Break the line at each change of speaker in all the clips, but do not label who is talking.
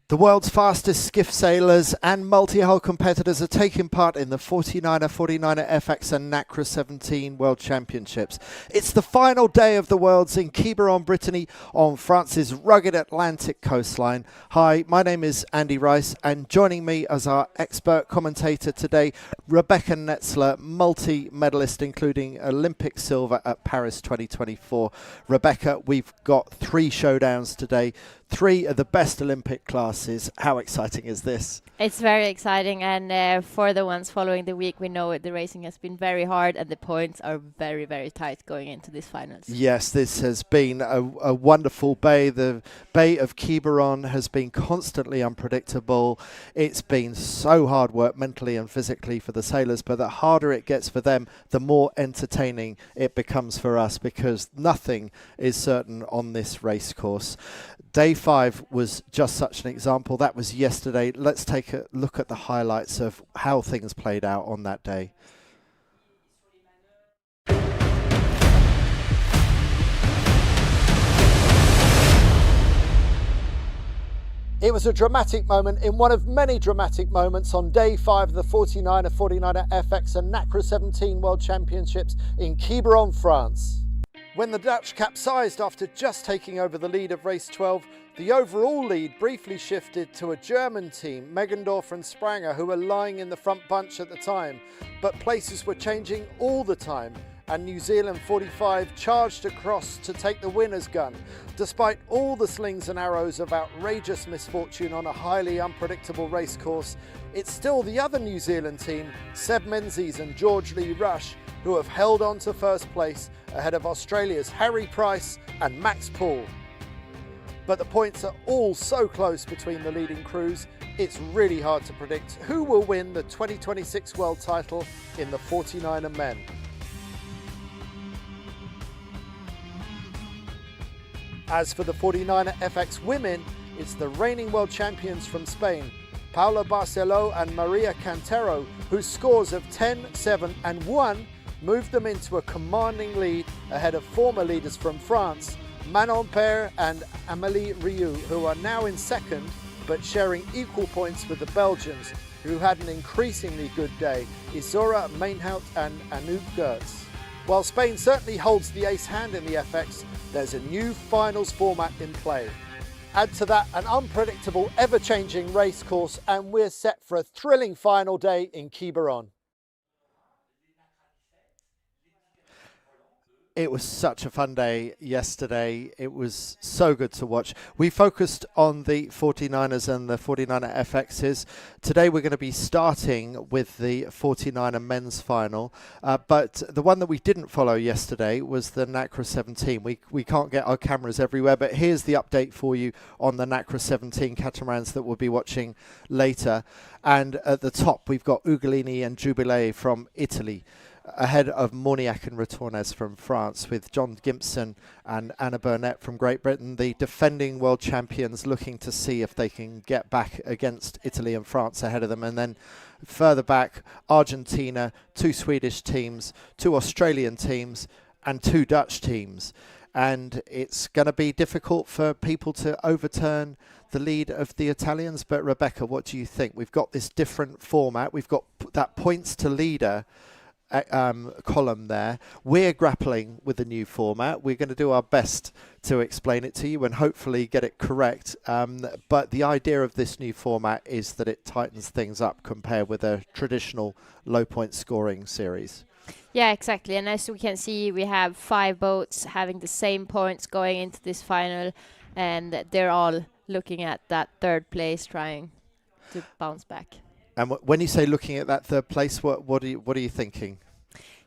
The world's fastest skiff sailors and multi-hull competitors are taking part in the 49er FX and Nacra 17 World Championships. It's the final day of the Worlds in Quiberon, Brittany, on France's rugged Atlantic coastline. Hi, my name is Andy Rice, and joining me as our expert commentator today, Rebecca Netzler, multi-medalist, including Olympic silver at Paris 2024. Rebecca, we've got 3 showdowns today. 3 of the best Olympic classes. How exciting is this?
It's very exciting, and for the ones following the week, we know the racing has been very hard and the points are very, very tight going into these finals.
Yes, this has been a wonderful bay. The Bay of Quiberon has been constantly unpredictable. It's been so hard work mentally and physically for the sailors, but the harder it gets for them, the more entertaining it becomes for us, because nothing is certain on this race course. Day 5 was just such an example. That was yesterday. Let's take a look at the highlights of how things played out on that day. It was a dramatic moment in one of many dramatic moments on day 5 of the 49er FX and Nacra 17 World Championships in Quiberon, France. When the Dutch capsized after just taking over the lead of race 12, the overall lead briefly shifted to a German team, Meggendorf and Spranger, who were lying in the front bunch at the time. But places were changing all the time, and New Zealand 45 charged across to take the winner's gun. Despite all the slings and arrows of outrageous misfortune on a highly unpredictable race course, it's still the other New Zealand team, Seb Menzies and George Lee Rush, who have held on to first place ahead of Australia's Harry Price and Max Paul. But the points are all so close between the leading crews, it's really hard to predict who will win the 2026 world title in the 49er men. As for the 49er FX women, it's the reigning world champions from Spain, Paula Barceló and Maria Cantero, whose scores of 10, 7 and 1 moved them into a commanding lead ahead of former leaders from France, Manon Père and Amélie Rieu, who are now in second, but sharing equal points with the Belgians, who had an increasingly good day, Isora Mainhout and Anouk Gertz. While Spain certainly holds the ace hand in the FX, there's a new finals format in play. Add to that an unpredictable, ever-changing race course, and we're set for a thrilling final day in Quiberon. It was such a fun day yesterday. It was so good to watch. We focused on the 49ers and the 49er FXs. Today we're going to be starting with the 49er men's final. But the one that we didn't follow yesterday was the Nacra 17. We can't get our cameras everywhere, but here's the update for you on the Nacra 17 catamarans that we'll be watching later. And at the top we've got Ugolini and Jubilee from Italy, ahead of Morniac and Retournes from France, with John Gimpson and Anna Burnett from Great Britain, the defending world champions, looking to see if they can get back against Italy and France ahead of them. And then further back, Argentina, 2 Swedish teams, 2 Australian teams and 2 Dutch teams. And it's going to be difficult for people to overturn the lead of the Italians. But Rebecca, what do you think? We've got this different format. We've got that points to leader column there. We're grappling with the new format. We're going to do our best to explain it to you and hopefully get it correct. But the idea of this new format is that it tightens things up compared with a traditional low point scoring series.
Yeah, exactly. And as we can see, we have 5 boats having the same points going into this final, and they're all looking at that 3rd place, trying to bounce back.
And when you say looking at that 3rd place, what are you thinking?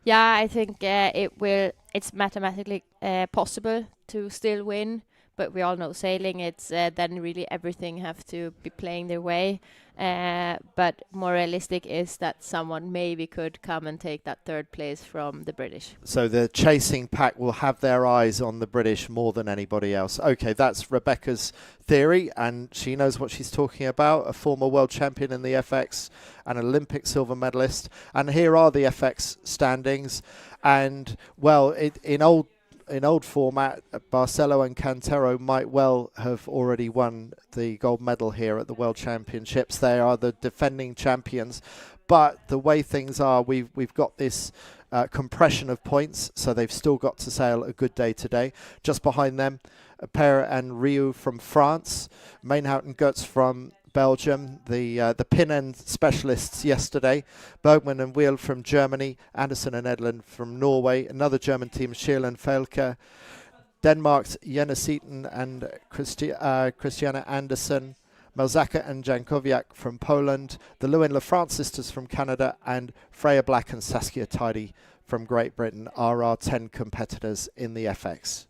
Yeah, I think it's mathematically possible to still win, but we all know sailing, it's then really everything have to be playing their way. But more realistic is that someone maybe could come and take that 3rd place from the British. So
the chasing pack will have their eyes on the British more than anybody else. Okay, that's Rebecca's theory, and she knows what she's talking about. A former world champion in the FX, an Olympic silver medalist. And here are the FX standings. And, well, in old in old format, Barcelo and Cantero might well have already won the gold medal here at the World Championships. They are the defending champions. But the way things are, we've got this compression of points, so they've still got to sail a good day today. Just behind them, Per and Riou from France, Mainhout and Götz from Belgium, the pin end specialists yesterday, Bergman and Wheel from Germany, Andersen and Edlund from Norway, another German team, Schiel and Felke, Denmark's Jenna Seaton and Christiana Andersen, Malzaka and Jankowiak from Poland, the Lewin LaFrance sisters from Canada, and Freya Black and Saskia Tidy from Great Britain are our 10 competitors in the FX.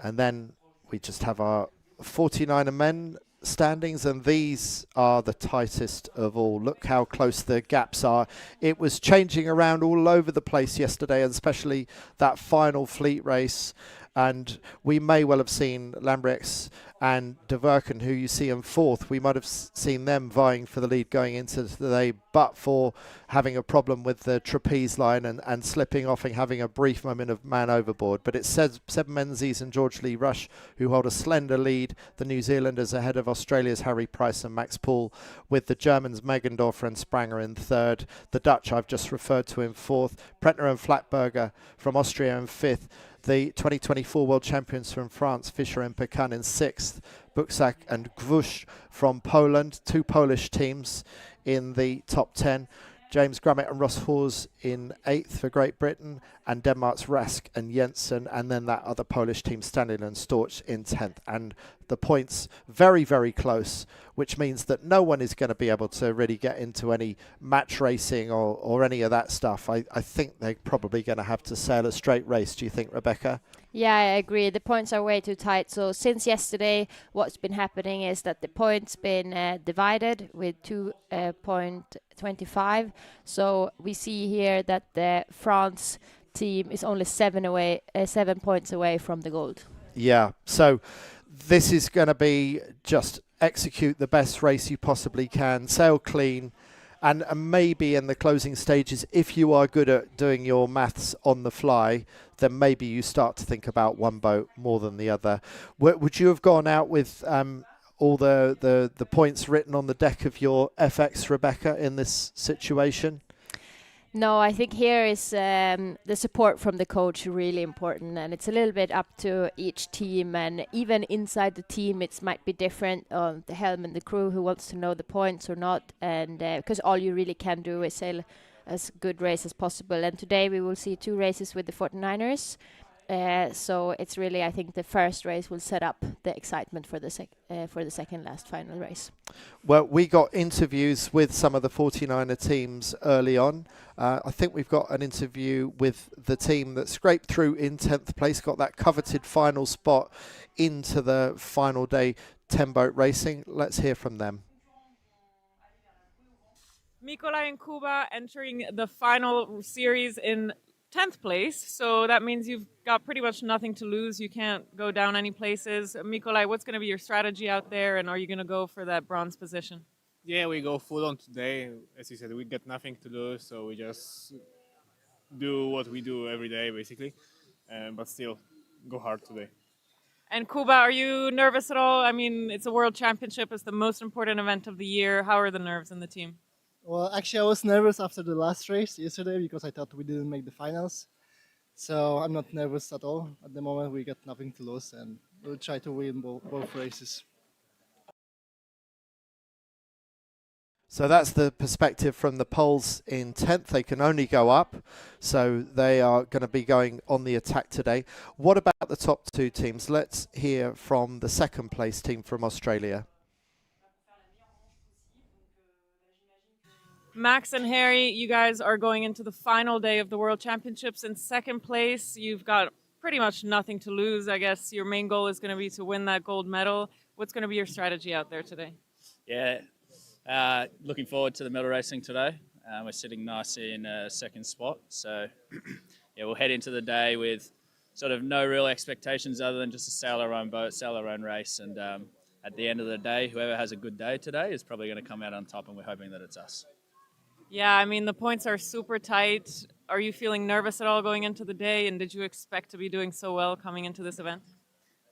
And then we just have our 49er men standings, and these are the tightest of all. Look how close the gaps are. It was changing around all over the place yesterday, and especially that final fleet race. And we may well have seen Lambrechts and De Verken, who you see in fourth. We might have seen them vying for the lead going into the day, but for having a problem with the trapeze line and slipping off and having a brief moment of man overboard. But it's Seb Menzies and George Lee Rush who hold a slender lead. The New Zealanders ahead of Australia's Harry Price and Max Poole, with the Germans Megendorfer and Spranger in third. The Dutch I've just referred to in fourth. Pretner and Flatberger from Austria in fifth. The 2024 World Champions from France, Fischer and Pecan in sixth. Buksak and Gwush from Poland, two Polish teams in the top 10. James Grummett and Ross Hawes in eighth for Great Britain, and Denmark's Rask and Jensen, and then that other Polish team, Stanley and Storch, in 10th. And the points very, very close, which means that no one is going to be able to really get into any match racing or any of that stuff. I think they're probably going to have to sail a straight race. Do you think, Rebecca?
Yeah, I agree. The points are way too tight. So since yesterday, what's been happening is that the points been divided with 2.25. So we see here that the France team is only 7 points away from the gold.
Yeah. So this is going to be just execute the best race you possibly can, sail clean. And maybe in the closing stages, if you are good at doing your maths on the fly, then maybe you start to think about one boat more than the other. Would you have gone out with all the points written on the deck of your FX, Rebecca, in this situation?
No, I think here is the support from the coach really important, and it's a little bit up to each team, and even inside the team it might be different on the helm and the crew who wants to know the points or not, and because all you really can do is sail as good race as possible. And today we will see 2 races with the 49ers, so it's really, I think the first race will set up the excitement for the second last final race.
Well, we got interviews with some of the 49er teams early on. I think we've got an interview with the team that scraped through in 10th place, got that coveted final spot into the final day 10-boat racing. Let's hear from them.
Mikolaj and Kuba entering the final series in 10th place, so that means you've got pretty much nothing to lose. You can't go down any places. Mikolaj, what's going to be your strategy out there, and are you going to go for that bronze position?
Yeah, we go full on today. As you said, we got nothing to lose, so we just do what we do every day, basically, but still go hard today.
And Kuba, are you nervous at all? I mean, it's a world championship. It's the most important event of the year. How are the nerves in the team?
Well, actually, I was nervous after the last race yesterday because I thought we didn't make the finals. So I'm not nervous at all. At the moment, we got nothing to lose, and we'll try to win both races.
So that's the perspective from the Poles in 10th. They can only go up, so they are going to be going on the attack today. What about the top 2 teams? Let's hear from the second place team from Australia.
Max and Harry, you guys are going into the final day of the World Championships in second place. You've got pretty much nothing to lose. I guess your main goal is going to be to win that gold medal. What's going to be your strategy out there today?
Yeah, looking forward to the medal racing today. We're sitting nicely in a second spot. So, yeah, we'll head into the day with sort of no real expectations other than just to sail our own boat, sail our own race. And at the end of the day, whoever has a good day today is probably going to come out on top, and we're hoping that it's us.
Yeah, I mean, the points are super tight. Are you feeling nervous at all going into the day? And did you expect to be doing so well coming into this event?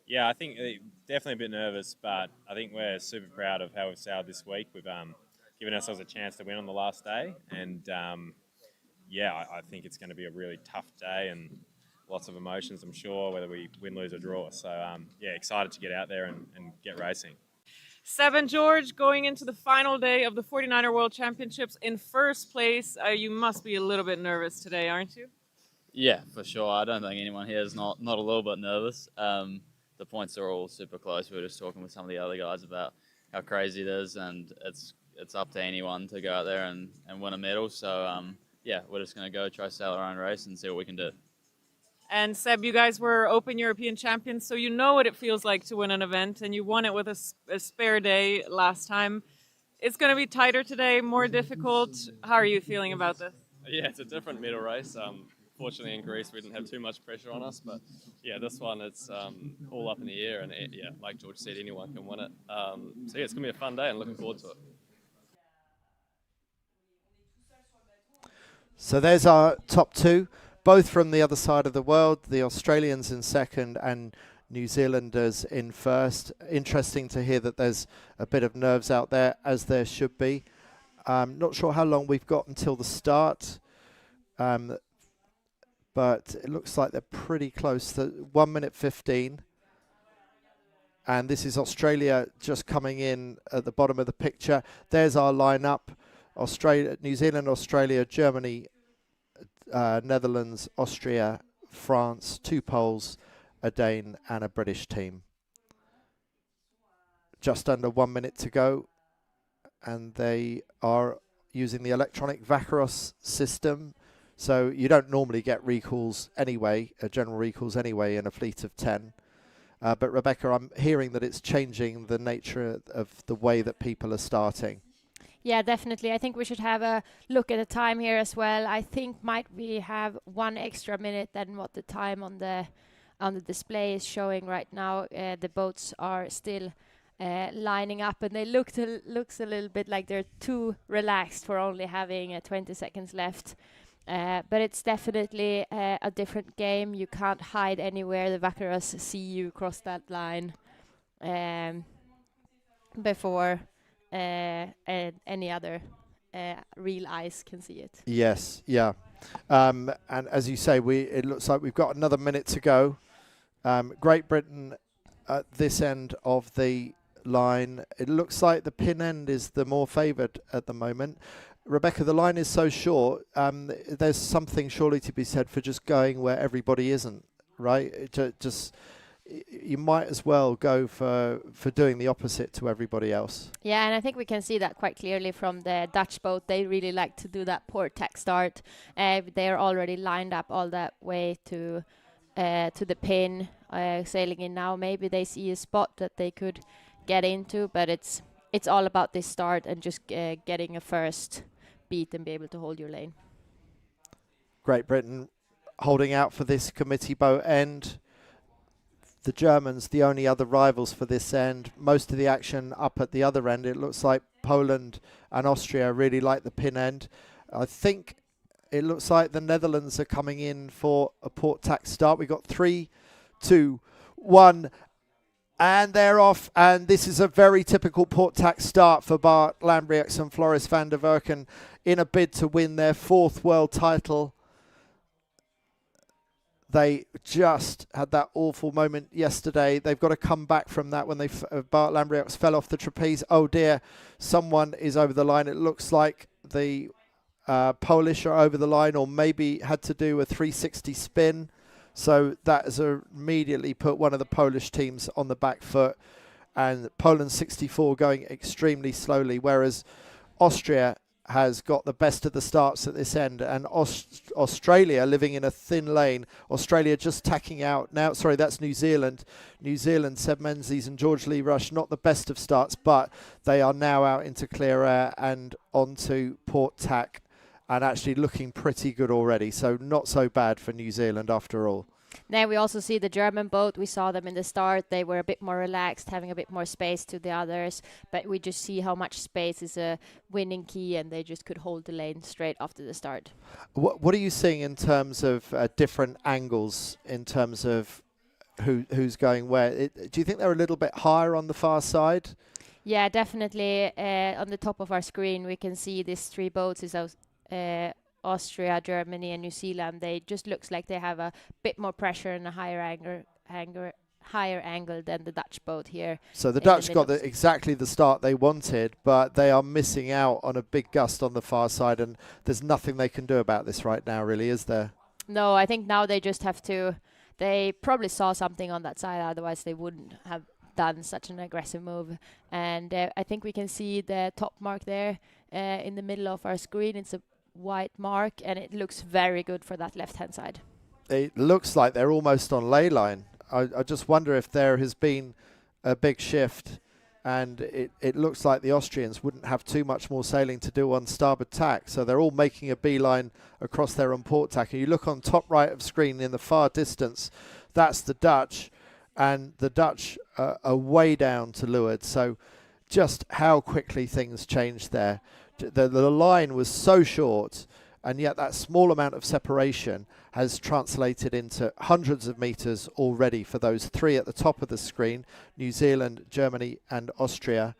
Yeah, I think definitely a bit nervous, but I think we're super proud of how we've sailed this week. We've given ourselves a chance to win on the last day, and I think it's going to be a really tough day and lots of emotions, I'm sure, whether we win, lose or draw. So excited to get out there and get racing.
Seb and George, going into the final day of the 49er World Championships in first place, you must be a little bit nervous today, aren't you?
Yeah, for sure. I don't think anyone here is not a little bit nervous. The points are all super close. We were just talking with some of the other guys about how crazy it is, and it's up to anyone to go out there and win a medal. So, we're just going to go try sail our own race and see what we can do.
And Seb, you guys were Open European champions, so you know what it feels like to win an event, and you won it with a spare day last time. It's going to be tighter today, more difficult. How are you feeling about this?
Yeah, it's a different medal race. Fortunately, in Greece, we didn't have too much pressure on us, but this one, it's all up in the air, and like George said, anyone can win it. It's going to be a fun day, and looking forward to it.
So there's our top two, both from the other side of the world, the Australians in second and New Zealanders in first. Interesting to hear that there's a bit of nerves out there, as there should be. Not sure how long we've got until the start, but it looks like they're pretty close. 1 minute 15. And this is Australia just coming in at the bottom of the picture. There's our lineup. New Zealand, Australia, Germany, Netherlands, Austria, France, 2 Poles, a Dane and a British team. Just under 1 minute to go, and they are using the electronic Vacaros system, so you don't normally get recalls anyway, general recalls anyway, in a fleet of 10. But Rebecca, I'm hearing that it's changing the nature of the way that people are starting.
Yeah, definitely. I think we should have a look at the time here as well. I think might we have 1 extra minute than what the time on the display is showing right now. The boats are still lining up, and they looks a little bit like they're too relaxed for only having 20 seconds left. But it's definitely a different game. You can't hide anywhere. The Vacaros see you cross that line before any other real eyes can see it.
Yes, yeah. And as you say, it looks like we've got another minute to go. Great Britain at this end of the line. It looks like the pin end is the more favoured at the moment. Rebecca, the line is so short. There's something surely to be said for just going where everybody isn't, right? You might as well go for doing the opposite to everybody else.
Yeah, and I think we can see that quite clearly from the Dutch boat. They really like to do that port tack start. They're already lined up all that way to the pin, sailing in now. Maybe they see a spot that they could get into, but it's all about this start and just getting a first beat and be able to hold your lane.
Great Britain holding out for this committee boat end. The Germans, the only other rivals for this end. Most of the action up at the other end. It looks like Poland and Austria really like the pin end. I think it looks like the Netherlands are coming in for a port tack start. We've got 3, 2, 1, and they're off. And this is a very typical port tack start for Bart Lambriax and Floris van der Werken in a bid to win their 4th world title. They just had that awful moment yesterday. They've got to come back from that when Bart Lambriax fell off the trapeze. Oh dear, someone is over the line. It looks like the Polish are over the line, or maybe had to do a 360 spin. So that has immediately put one of the Polish teams on the back foot. And Poland 64 going extremely slowly, whereas Austria has got the best of the starts at this end, and Australia living in a thin lane. Australia just tacking out now. Sorry, that's New Zealand. New Zealand, Seb Menzies and George Lee Rush, not the best of starts, but they are now out into clear air and onto port tack, and actually looking pretty good already. So not so bad for New Zealand after all.
Then we also see the German boat. We saw them in the start. They were a bit more relaxed, having a bit more space to the others. But we just see how much space is a winning key, and they just could hold the lane straight after the start.
What are you seeing in terms of different angles, in terms of who's going where? Do you think they're a little bit higher on the far side?
Yeah, definitely. On the top of our screen, we can see these three boats is Austria, Germany, and New Zealand. They just looks like they have a bit more pressure and a higher angle than the Dutch boat here.
So the Dutch got exactly the start they wanted, but they are missing out on a big gust on the far side, and there's nothing they can do about this right now, really, is there?
No, I think now they just have to. They probably saw something on that side, otherwise they wouldn't have done such an aggressive move. And I think we can see the top mark there in the middle of our screen. It's a white mark, and it looks very good for that left-hand side.
It looks like they're almost on ley line. I just wonder if there has been a big shift, and it looks like the Austrians wouldn't have too much more sailing to do on starboard tack, so they're all making a beeline across their on port tack. And you look on top right of screen in the far distance, that's the Dutch, and the Dutch are way down to leeward. So just how quickly things changed there. The line was so short, and yet that small amount of separation has translated into hundreds of meters already for those three at the top of the screen: New Zealand, Germany, and Austria.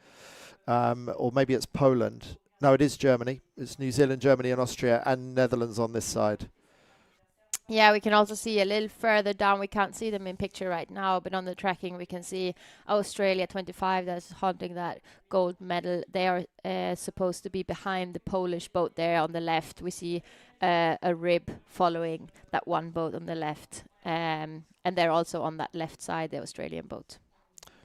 Or maybe it's Poland. No, it is Germany. It's New Zealand, Germany, and Austria, and Netherlands on this side.
Yeah, we can also see a little further down. We can't see them in picture right now, but on the tracking we can see Australia 25 that's hunting that gold medal. They are supposed to be behind the Polish boat there on the left. We see a rib following that one boat on the left. And they're also on that left side, the Australian boat.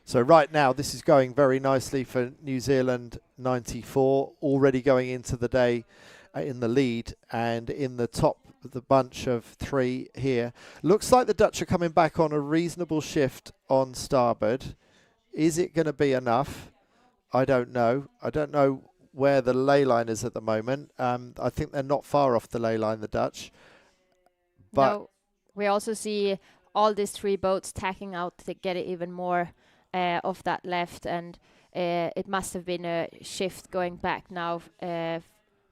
So right now this is going very nicely for New Zealand 94, already going into the day in the lead and in the top of the bunch of three here. Looks like the Dutch are coming back on a reasonable shift on starboard. Is it going to be enough? I don't know. I don't know where the ley line is at the moment. I think they're not far off the ley line, the Dutch. But
no, we also see all these three boats tacking out to get it even more off that left, and it must have been a shift going back now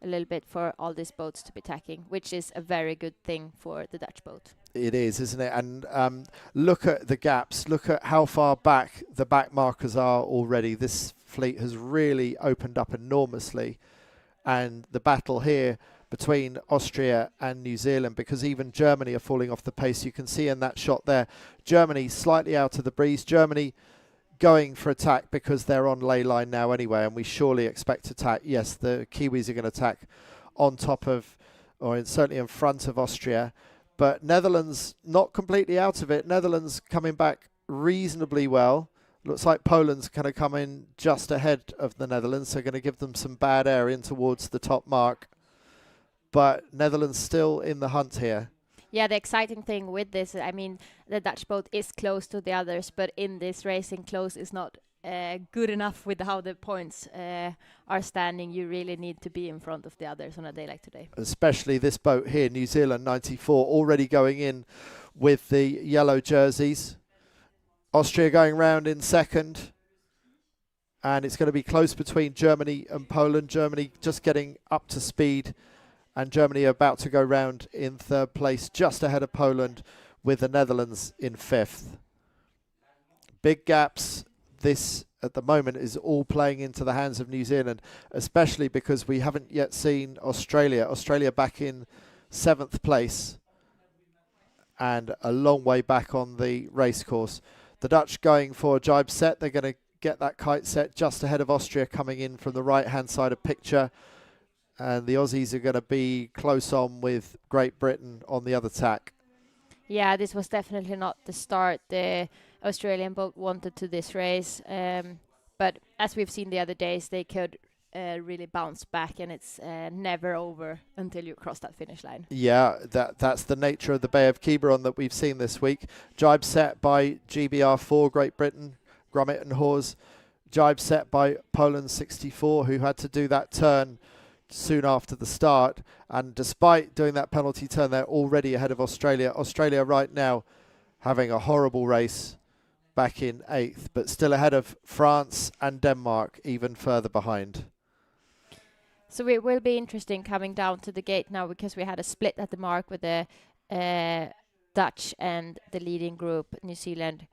a little bit for all these boats to be tacking, which is a very good thing for the Dutch boat.
It is, isn't it? And look at the gaps. Look at how far back the back markers are already. This fleet has really opened up enormously. And the battle here between Austria and New Zealand, because even Germany are falling off the pace. You can see in that shot there, Germany slightly out of the breeze. Germany going for attack because they're on ley line now anyway, and we surely expect attack. Yes, the Kiwis are going to attack on top of, or certainly in front of Austria. But Netherlands not completely out of it. Netherlands coming back reasonably well. Looks like Poland's going to come in just ahead of the Netherlands, so going to give them some bad air in towards the top mark. But Netherlands still in the hunt here.
Yeah, the exciting thing with this, I mean, the Dutch boat is close to the others, but in this racing close is not good enough with how the points are standing. You really need to be in front of the others on a day like today.
Especially this boat here, New Zealand 94, already going in with the yellow jerseys. Austria going round in second. And it's going to be close between Germany and Poland. Germany just getting up to speed. And Germany about to go round in third place, just ahead of Poland, with the Netherlands in fifth. Big gaps. This, at the moment, is all playing into the hands of New Zealand, especially because we haven't yet seen Australia. Australia back in seventh place and a long way back on the race course. The Dutch going for a jibe set. They're going to get that kite set just ahead of Austria coming in from the right-hand side of picture. And the Aussies are going to be close on with Great Britain on the other tack.
Yeah, this was definitely not the start the Australian boat wanted to this race. But as we've seen the other days, they could really bounce back, and it's never over until you cross that finish line.
Yeah, that's the nature of the Bay of Quiberon that we've seen this week. Jibe set by GBR4, Great Britain, Grummet and Hawes. Jibe set by Poland 64, who had to do that turn soon after the start, and despite doing that penalty turn, they're already ahead of Australia. Australia right now having a horrible race back in 8th, but still ahead of France and Denmark, even further behind.
So it will be interesting coming down to the gate now, because we had a split at the mark with the Dutch and the leading group, New Zealand,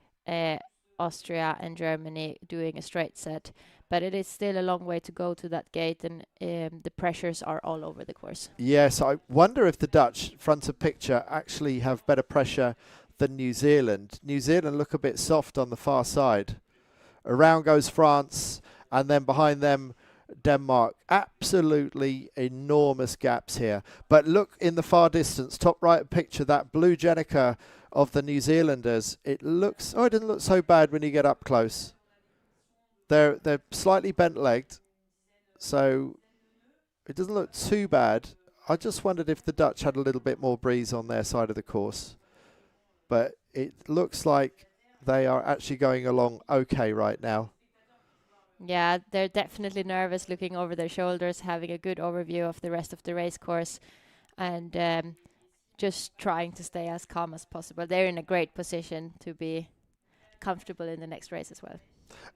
Austria and Germany doing a straight set. But it is still a long way to go to that gate, and the pressures are all over the course.
Yes, I wonder if the Dutch front of picture actually have better pressure than New Zealand. New Zealand look a bit soft on the far side. Around goes France, and then behind them Denmark. Absolutely enormous gaps here. But look in the far distance, top right picture, that blue Jenica of the New Zealanders. It looks, it doesn't look so bad when you get up close. They're slightly bent-legged, so it doesn't look too bad. I just wondered if the Dutch had a little bit more breeze on their side of the course. But it looks like they are actually going along okay right now.
Yeah, they're definitely nervous, looking over their shoulders, having a good overview of the rest of the race course, and just trying to stay as calm as possible. They're in a great position to be comfortable in the next race as well.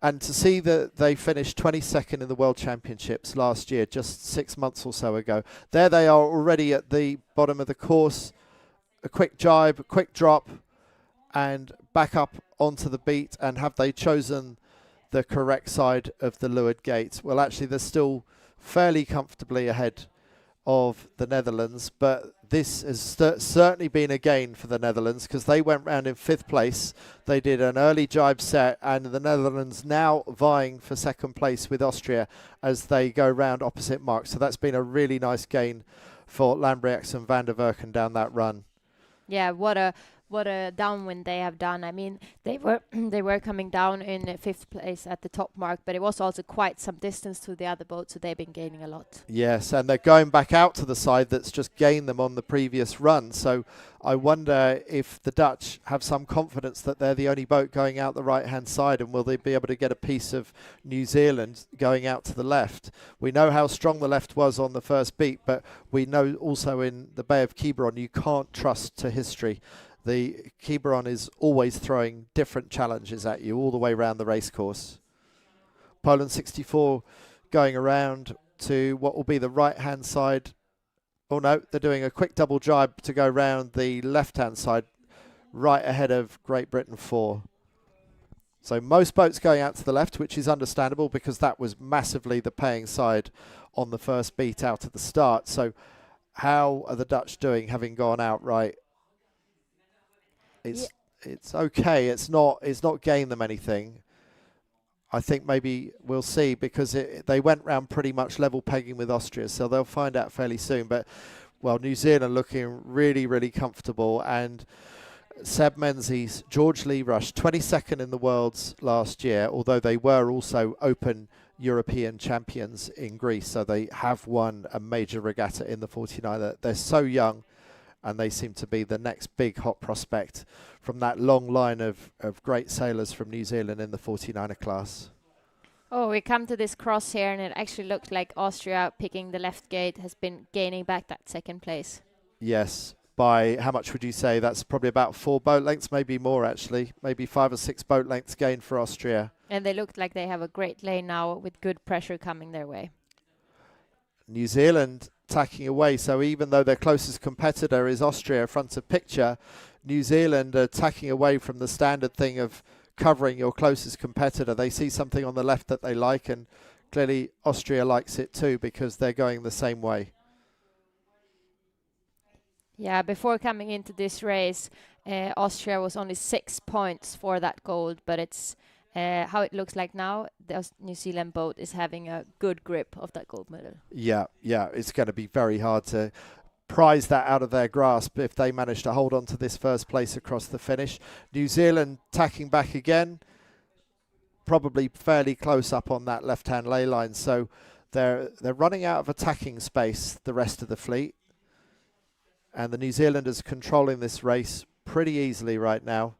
And to see that they finished 22nd in the World Championships last year, just 6 months or so ago. There they are already at the bottom of the course. A quick jibe, a quick drop, and back up onto the beat. And have they chosen the correct side of the leeward gate? Well, actually, they're still fairly comfortably ahead of the Netherlands, but this has certainly been a gain for the Netherlands, because they went round in 5th place. They did an early jibe set, and the Netherlands now vying for 2nd place with Austria as they go round opposite marks. So that's been a really nice gain for Lambriax and Van der Werken down that run.
Yeah, what a downwind they have done. I mean, they were coming down in 5th place at the top mark, but it was also quite some distance to the other boat, so they've been gaining a lot.
Yes, and they're going back out to the side that's just gained them on the previous run. So I wonder if the Dutch have some confidence that they're the only boat going out the right-hand side, and will they be able to get a piece of New Zealand going out to the left? We know how strong the left was on the first beat, but we know also in the Bay of Quiberon you can't trust to history. The Quiberon is always throwing different challenges at you all the way around the racecourse. Poland 64 going around to what will be the right-hand side. Oh no, they're doing a quick double jibe to go round the left-hand side, right ahead of Great Britain 4. So most boats going out to the left, which is understandable because that was massively the paying side on the first beat out at the start. So how are the Dutch doing, having gone out right? It's okay. It's not gained them anything. I think maybe we'll see, because they went round pretty much level pegging with Austria, so they'll find out fairly soon. But well, New Zealand looking really, really comfortable, and Seb Menzies, George Lee Rush, 22nd in the Worlds last year, although they were also Open European champions in Greece, so they have won a major regatta in the 49. They're so young, and they seem to be the next big hot prospect from that long line of great sailors from New Zealand in the 49er class.
Oh, we come to this cross here, and it actually looked like Austria, picking the left gate, has been gaining back that 2nd place.
Yes. By how much would you say? That's probably about 4 boat lengths, maybe more actually. Maybe 5 or 6 boat lengths gain for Austria.
And they look like they have a great lane now with good pressure coming their way.
New Zealand tacking away, so even though their closest competitor is Austria front of picture, New Zealand are tacking away from the standard thing of covering your closest competitor. They see something on the left that they like, and clearly Austria likes it too, because they're going the same way.
Yeah, before coming into this race, Austria was only 6 points for that gold, but it's how it looks like now. The New Zealand boat is having a good grip of that gold medal. Yeah,
it's going to be very hard to prize that out of their grasp if they manage to hold on to this first place across the finish. New Zealand tacking back again, probably fairly close up on that left-hand ley line, so they're running out of attacking space, the rest of the fleet. And the New Zealanders controlling this race pretty easily right now.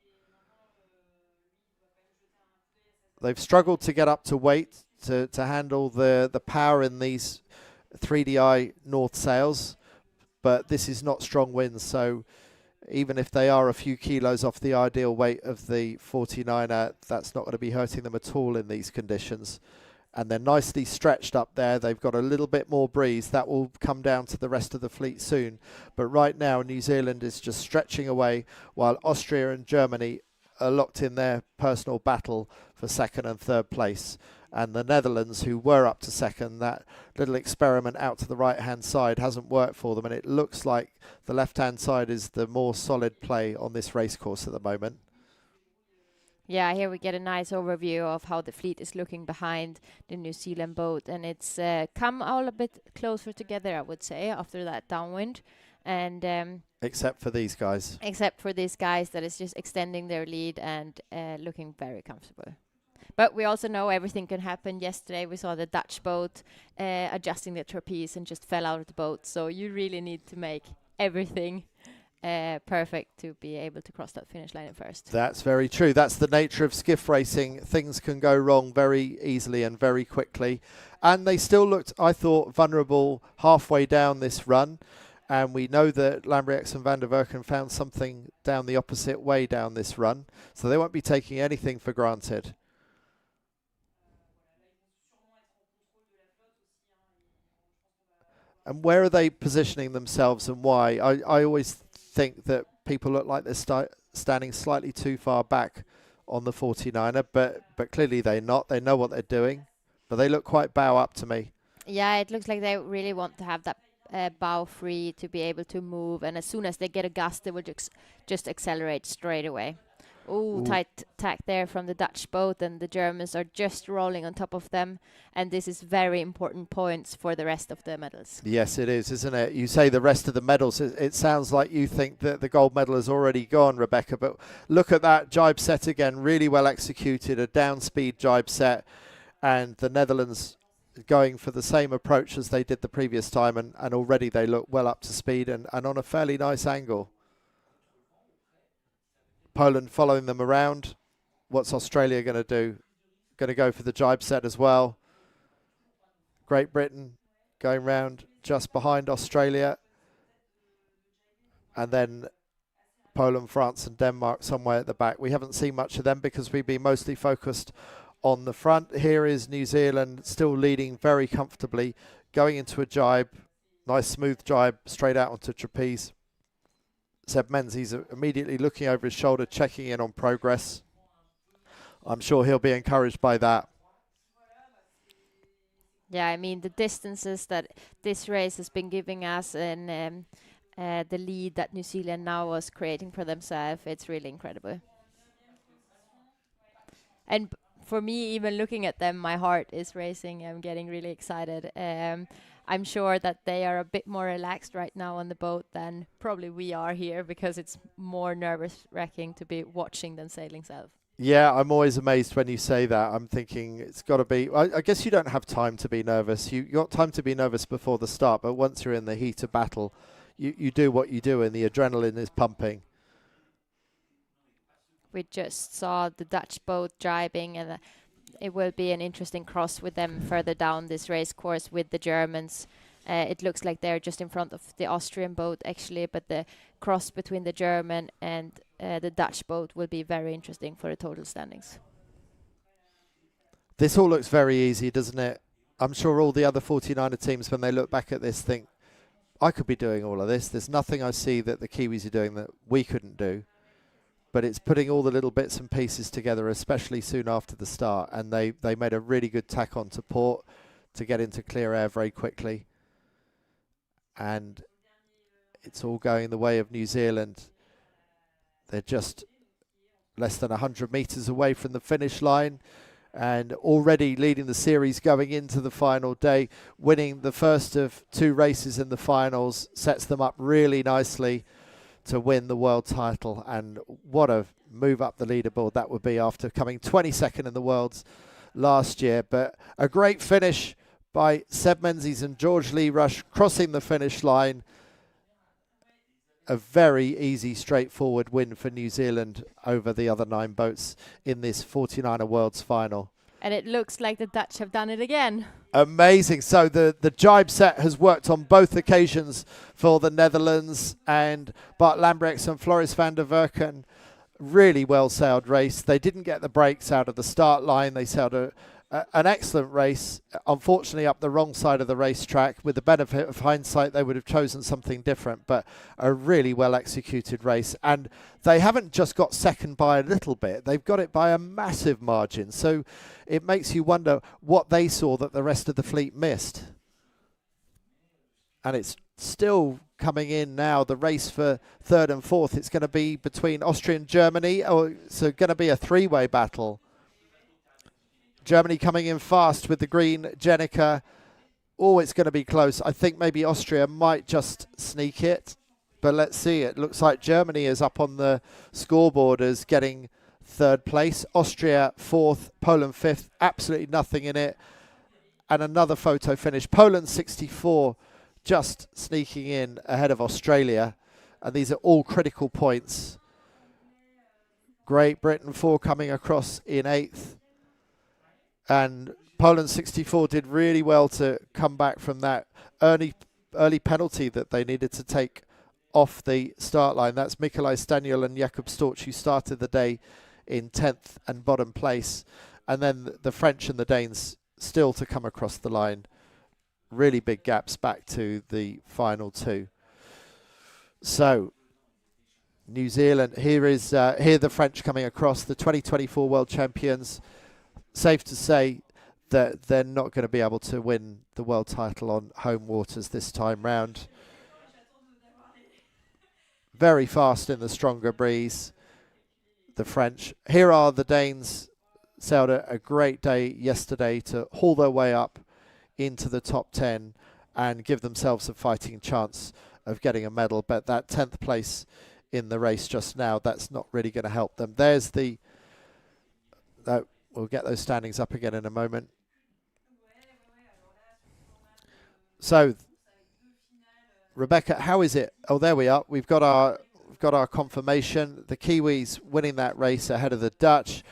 They've struggled to get up to weight to handle the power in these 3DI North sails, but this is not strong winds, so even if they are a few kilos off the ideal weight of the 49er, that's not going to be hurting them at all in these conditions. And they're nicely stretched up there. They've got a little bit more breeze. That will come down to the rest of the fleet soon. But right now, New Zealand is just stretching away while Austria and Germany are locked in their personal battle for second and third place. And the Netherlands, who were up to second, that little experiment out to the right-hand side hasn't worked for them. And it looks like the left-hand side is the more solid play on this race course at the moment.
Yeah, here we get a nice overview of how the fleet is looking behind the New Zealand boat. And it's come all a bit closer together, I would say, after that downwind. And
except for these guys.
Except for these guys that is just extending their lead and looking very comfortable. But we also know everything can happen. Yesterday we saw the Dutch boat adjusting the trapeze and just fell out of the boat. So you really need to make everything perfect to be able to cross that finish line at first.
That's very true. That's the nature of skiff racing. Things can go wrong very easily and very quickly. And they still looked, I thought, vulnerable halfway down this run. And we know that Lambriax and Van der Werken found something down the opposite way down this run. So they won't be taking anything for granted. And where are they positioning themselves and why? I always think that people look like they're standing slightly too far back on the 49er, but clearly they're not. They know what they're doing, but they look quite bow up to me.
Yeah, it looks like they really want to have that bow free to be able to move, and as soon as they get a gust, they will just accelerate straight away. Ooh, tight tack there from the Dutch boat, and the Germans are just rolling on top of them, and this is very important points for the rest of the medals.
Yes, it is, isn't it? You say the rest of the medals. It sounds like you think that the gold medal has already gone, Rebecca, but look at that jibe set again, really well executed, a down speed jibe set, and the Netherlands going for the same approach as they did the previous time, and already they look well up to speed and on a fairly nice angle. Poland following them around. What's Australia going to do? Going to go for the jibe set as well. Great Britain going round just behind Australia. And then Poland, France and Denmark somewhere at the back. We haven't seen much of them because we've been mostly focused on the front. Here is New Zealand still leading very comfortably, going into a jibe. Nice smooth jibe straight out onto trapeze. Seb Menzies immediately looking over his shoulder, checking in on progress. I'm sure he'll be encouraged by that.
Yeah, I mean, the distances that this race has been giving us and the lead that New Zealand now was creating for themselves, it's really incredible. And for me, even looking at them, my heart is racing. I'm getting really excited. I'm sure that they are a bit more relaxed right now on the boat than probably we are here, because it's more nervous-wracking to be watching than sailing self.
Yeah, I'm always amazed when you say that. I'm thinking it's got to be... I guess you don't have time to be nervous. You got time to be nervous before the start, but once you're in the heat of battle, you do what you do and the adrenaline is pumping.
We just saw the Dutch boat driving, and it will be an interesting cross with them further down this race course with the Germans. It looks like they're just in front of the Austrian boat, actually, but the cross between the German and the Dutch boat will be very interesting for the total standings.
This all looks very easy, doesn't it? I'm sure all the other 49er teams, when they look back at this, think, I could be doing all of this. There's nothing I see that the Kiwis are doing that we couldn't do. But it's putting all the little bits and pieces together, especially soon after the start. And they made a really good tack on to port to get into clear air very quickly. And it's all going the way of New Zealand. They're just less than 100 metres away from the finish line and already leading the series going into the final day. Winning the first of two races in the finals sets them up really nicely to win the world title. And what a move up the leaderboard that would be after coming 22nd in the worlds last year. But a great finish by Seb Menzies and George Lee Rush crossing the finish line. A very easy, straightforward win for New Zealand over the other 9 boats in this 49er Worlds final.
And it looks like the Dutch have done it again.
Amazing. So the jibe set has worked on both occasions for the Netherlands, and Bart Lambrechts and Floris van der Werken. Really well sailed race. They didn't get the breaks out of the start line. They sailed an excellent race. Unfortunately, up the wrong side of the racetrack. With the benefit of hindsight, they would have chosen something different, but a really well executed race. And they haven't just got second by a little bit. They've got it by a massive margin. So it makes you wonder what they saw that the rest of the fleet missed. And it's still coming in now, the race for third and fourth. It's going to be between Austria and Germany. It's going to be a three-way battle. Germany coming in fast with the green Jenica. Oh, it's going to be close. I think maybe Austria might just sneak it, but let's see. It looks like Germany is up on the scoreboard as getting third place. Austria fourth, Poland fifth. Absolutely nothing in it. And another photo finish. Poland 64, just sneaking in ahead of Australia. And these are all critical points. Great Britain 4 coming across in 8th. And Poland 64 did really well to come back from that early penalty that they needed to take off the start line. That's Mikołaj Staniel and Jakub Storch, who started the day in 10th and bottom place. And then the French and the Danes still to come across the line. Really big gaps back to the final two. So New Zealand, here the French coming across, the 2024 world champions. Safe to say that they're not going to be able to win the world title on home waters this time round. Very fast in the stronger breeze, the French. Here are the Danes. Sailed a great day yesterday to haul their way up into the top 10 and give themselves a fighting chance of getting a medal. But that 10th place in the race just now, that's not really going to help them. There's the... We'll get those standings up again in a moment. So, Rebecca, how is it? Oh, there we are. We've got our confirmation. The Kiwis winning that race ahead of the Dutch.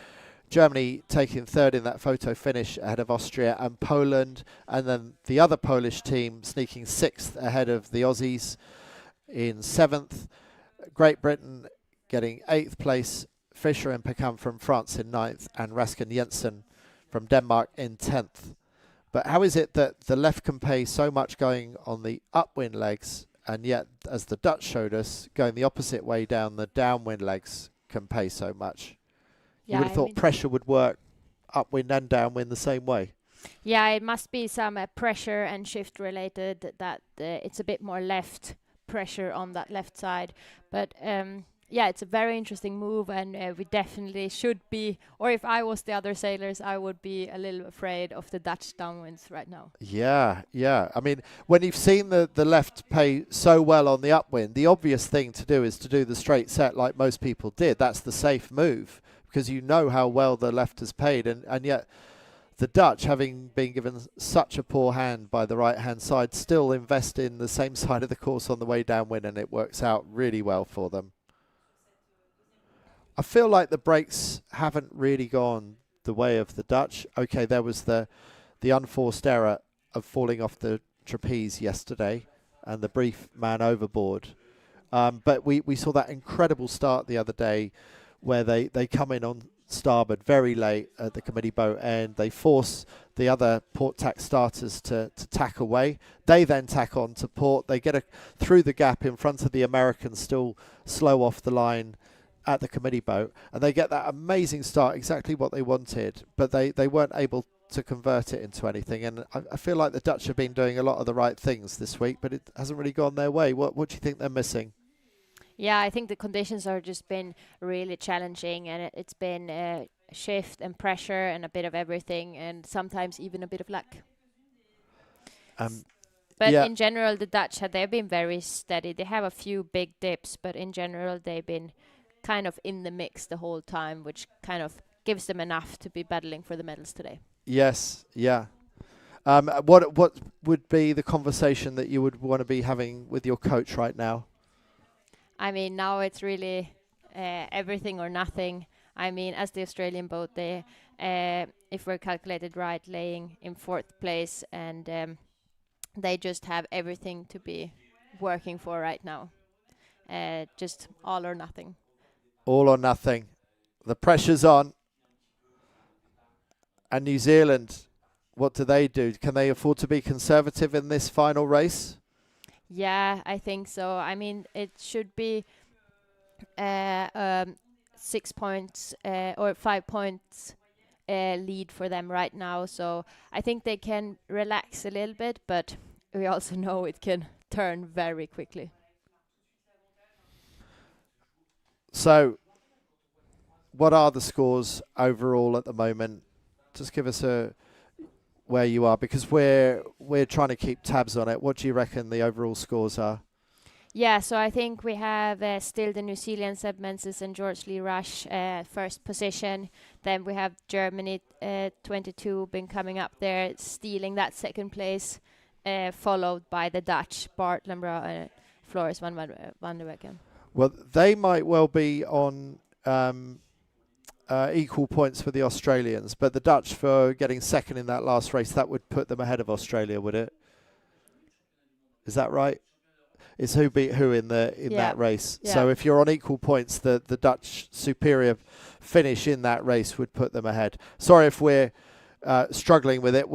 Germany taking third in that photo finish ahead of Austria and Poland. And then the other Polish team sneaking 6th ahead of the Aussies in 7th. Great Britain getting 8th place. Fischer and Pecan from France in 9th, and Raskin Jensen from Denmark in 10th. But how is it that the left can pay so much going on the upwind legs, and yet, as the Dutch showed us, going the opposite way down the downwind legs can pay so much?
Yeah,
you would have thought pressure would work upwind and downwind the same way.
Yeah, it must be some pressure and shift related, that it's a bit more left pressure on that left side. But yeah, it's a very interesting move, and we definitely should be, or if I was the other sailors, I would be a little afraid of the Dutch downwinds right now.
Yeah. I mean, when you've seen the left pay so well on the upwind, the obvious thing to do is to do the straight set like most people did. That's the safe move, because you know how well the left has paid, and yet the Dutch, having been given such a poor hand by the right-hand side, still invest in the same side of the course on the way downwind, and it works out really well for them. I feel like the breaks haven't really gone the way of the Dutch. Okay, there was the unforced error of falling off the trapeze yesterday and the brief man overboard. But we saw that incredible start the other day where they come in on starboard very late at the committee boat, and they force the other port tack starters to tack away. They then tack on to port. They get through the gap in front of the Americans, still slow off the line at the committee boat, and they get that amazing start, exactly what they wanted, but they weren't able to convert it into anything. And I feel like the Dutch have been doing a lot of the right things this week, but it hasn't really gone their way. What do you think they're missing?
Yeah, I think the conditions have just been really challenging, and it's been shift and pressure and a bit of everything, and sometimes even a bit of luck. But
yeah.
In general, the Dutch, they've been very steady. They have a few big dips, but in general, they've been kind of in the mix the whole time, which kind of gives them enough to be battling for the medals today.
Yes, yeah. What would be the conversation that you would want to be having with your coach right now?
I mean, now it's really everything or nothing. I mean, as the Australian boat, if we're calculated right, laying in 4th place, and they just have everything to be working for right now. Just all or nothing.
All or nothing. The pressure's on. And New Zealand, what do they do? Can they afford to be conservative in this final race?
Yeah, I think so. I mean, it should be 6 points or 5 points lead for them right now. So I think they can relax a little bit, but we also know it can turn very quickly.
So, what are the scores overall at the moment? Just give us where you are, because we're trying to keep tabs on it. What do you reckon the overall scores are?
Yeah, so I think we have still the New Zealand Seb Menzies and George Lee Rush first position. Then we have Germany 22 been coming up there, stealing that second place, followed by the Dutch Bart Lambra and Floris van der Wecken.
Well, they might well be on equal points for the Australians, but the Dutch, for getting second in that last race, that would put them ahead of Australia, would it? Is that right? It's who beat who in that race.
Yeah.
So if you're on equal points, the Dutch superior finish in that race would put them ahead. Sorry if we're struggling with it.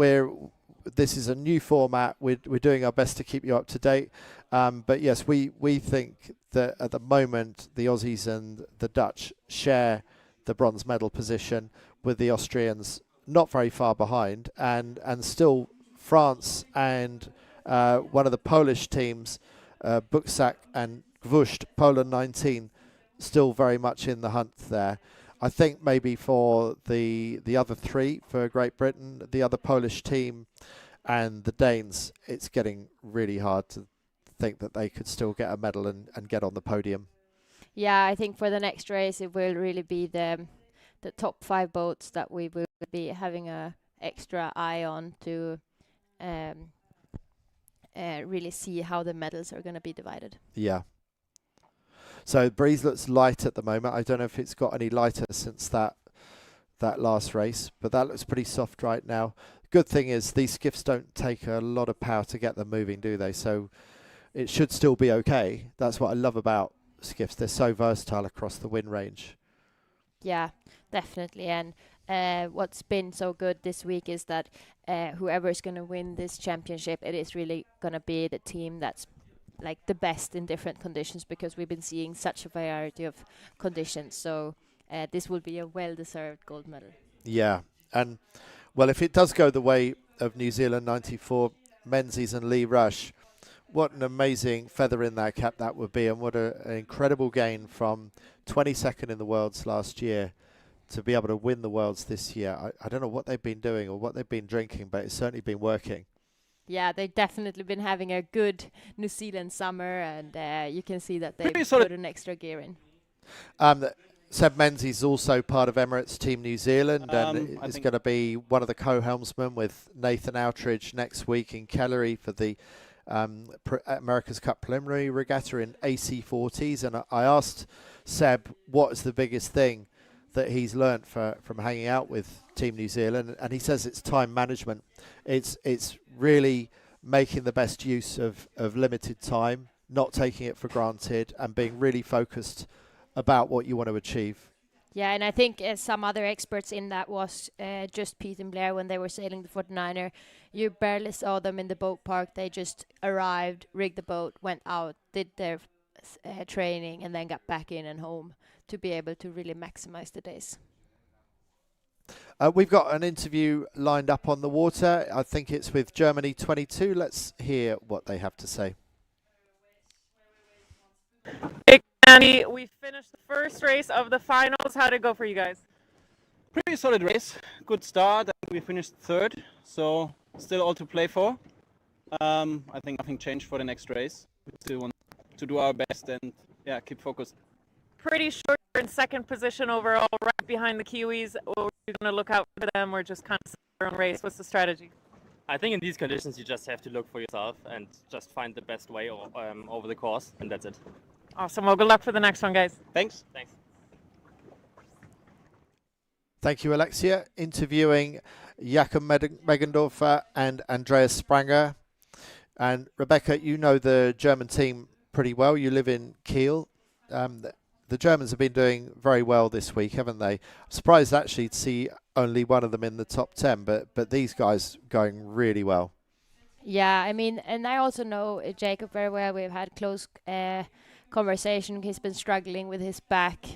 This is a new format. We're doing our best to keep you up to date. But yes, we think that at the moment the Aussies and the Dutch share the bronze medal position, with the Austrians not very far behind, and still France and one of the Polish teams, Buksak and Gwóźdź, Poland 19, still very much in the hunt there. I think maybe for the other three, for Great Britain, the other Polish team and the Danes, it's getting really hard to think that they could still get a medal and get on the podium.
Yeah, I think for the next race it will really be the top 5 boats that we will be having a extra eye on to really see how the medals are going to be divided.
Yeah. So breeze looks light at the moment. I don't know if it's got any lighter since that last race, but that looks pretty soft right now. Good thing is these skiffs don't take a lot of power to get them moving, do they? So it should still be okay. That's what I love about skiffs. They're so versatile across the wind range.
Yeah, definitely. And what's been so good this week is that whoever is going to win this championship, it is really going to be the team that's like the best in different conditions, because we've been seeing such a variety of conditions. So this will be a well-deserved gold medal.
Yeah. And, well, if it does go the way of New Zealand 94, Menzies and Lee Rush, what an amazing feather in that cap that would be, and what an incredible gain from 22nd in the Worlds last year to be able to win the Worlds this year. I don't know what they've been doing or what they've been drinking, but it's certainly been working.
Yeah, they've definitely been having a good New Zealand summer, and you can see that they've
Pretty
put an extra gear in.
Seb Menzies is also part of Emirates Team New Zealand, and is going to be one of the co-helmsmen with Nathan Outridge next week in Kellery for the America's Cup Preliminary Regatta in AC40s. And I asked Seb what is the biggest thing that he's learnt from hanging out with Team New Zealand, and he says it's time management. It's really making the best use of limited time, not taking it for granted, and being really focused about what you want to achieve.
Yeah, and I think some other experts in that was just Pete and Blair when they were sailing the 49er. You barely saw them in the boat park. They just arrived, rigged the boat, went out, did their training, and then got back in and home to be able to really maximize the days.
We've got an interview lined up on the water. I think it's with Germany 22. Let's hear what they have to say.
Hey, Andy, we finished the first race of the finals. How did it go for you guys?
Pretty solid race. Good start. We finished third, so still all to play for. I think nothing changed for the next race. We still want to do our best and keep focused.
Pretty sure you're in second position overall, right behind the Kiwis. Or are you going to look out for them or just kind of your own race? What's the strategy?
I think in these conditions you just have to look for yourself and just find the best way over the course, and that's it.
Awesome. Well, good luck for the next one, guys.
Thanks.
Thanks.
Thank you, Alexia. Interviewing Jakob Meggendorfer and Andreas Spranger. And Rebecca, you know the German team pretty well. You live in Kiel. The Germans have been doing very well this week, haven't they? I'm surprised actually to see only one of them in the top 10, but these guys going really well.
Yeah, I mean, and I also know Jacob very well. We've had close conversation. He's been struggling with his back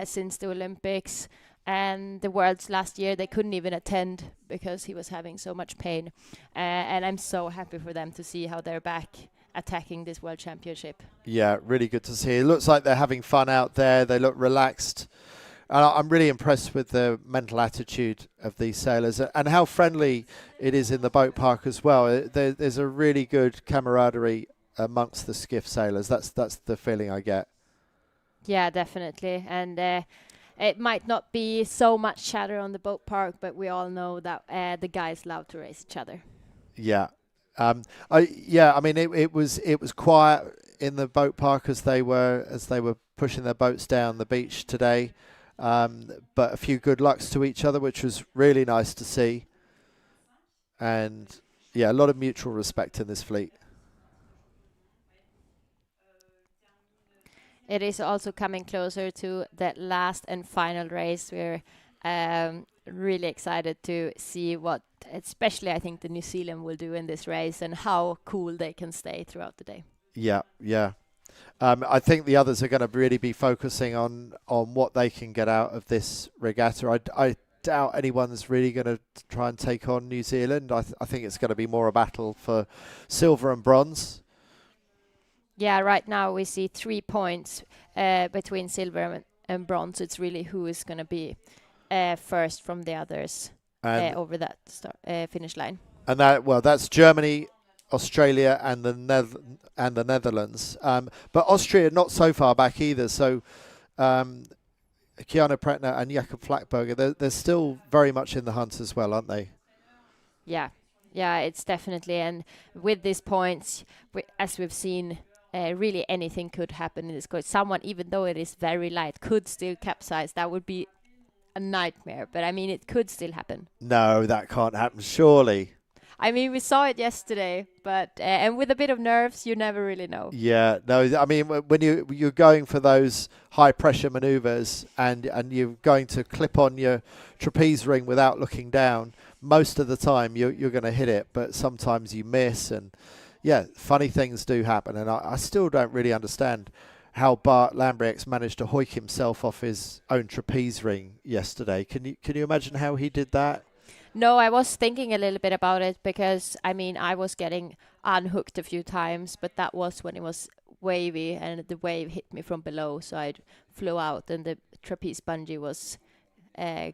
since the Olympics. And the Worlds last year, they couldn't even attend because he was having so much pain. And I'm so happy for them to see how they're back attacking this World Championship.
Yeah, really good to see. It looks like they're having fun out there. They look relaxed. I'm really impressed with the mental attitude of these sailors and how friendly it is in the boat park as well. There's a really good camaraderie amongst the skiff sailors. That's the feeling I get.
Yeah, definitely. And it might not be so much chatter on the boat park, but we all know that the guys love to race each other.
Yeah. I mean, it was quiet in the boat park as they were pushing their boats down the beach today. But a few good lucks to each other, which was really nice to see. And yeah, a lot of mutual respect in this fleet.
It is also coming closer to the last and final race. We're really excited to see what, especially I think, the New Zealand will do in this race and how cool they can stay throughout the day.
Yeah. I think the others are going to really be focusing on what they can get out of this regatta. I doubt anyone's really going to try and take on New Zealand. I think it's going to be more a battle for silver and bronze.
Yeah, right now we see 3 points between silver and bronze. It's really who is going to be first from the others over that finish line.
And that's Germany, Australia, and the Netherlands. But Austria not so far back either. So Kiana Pretner and Jakob Flackberger, they're still very much in the hunt as well, aren't they?
Yeah, it's definitely. And with these points, as we've seen, really anything could happen in this course. Someone, even though it is very light, could still capsize. That would be a nightmare. But I mean, it could still happen.
No, that can't happen, surely.
I mean, we saw it yesterday, but and with a bit of nerves, you never really know.
Yeah, no, I mean, when you're going for those high pressure maneuvers and you're going to clip on your trapeze ring without looking down, most of the time you're going to hit it, but sometimes you miss, and yeah, funny things do happen. And I still don't really understand how Bart Lambriex managed to hoik himself off his own trapeze ring yesterday. Can you imagine how he did that?
No, I was thinking a little bit about it because, I mean, I was getting unhooked a few times, but that was when it was wavy and the wave hit me from below, so I flew out and the trapeze bungee was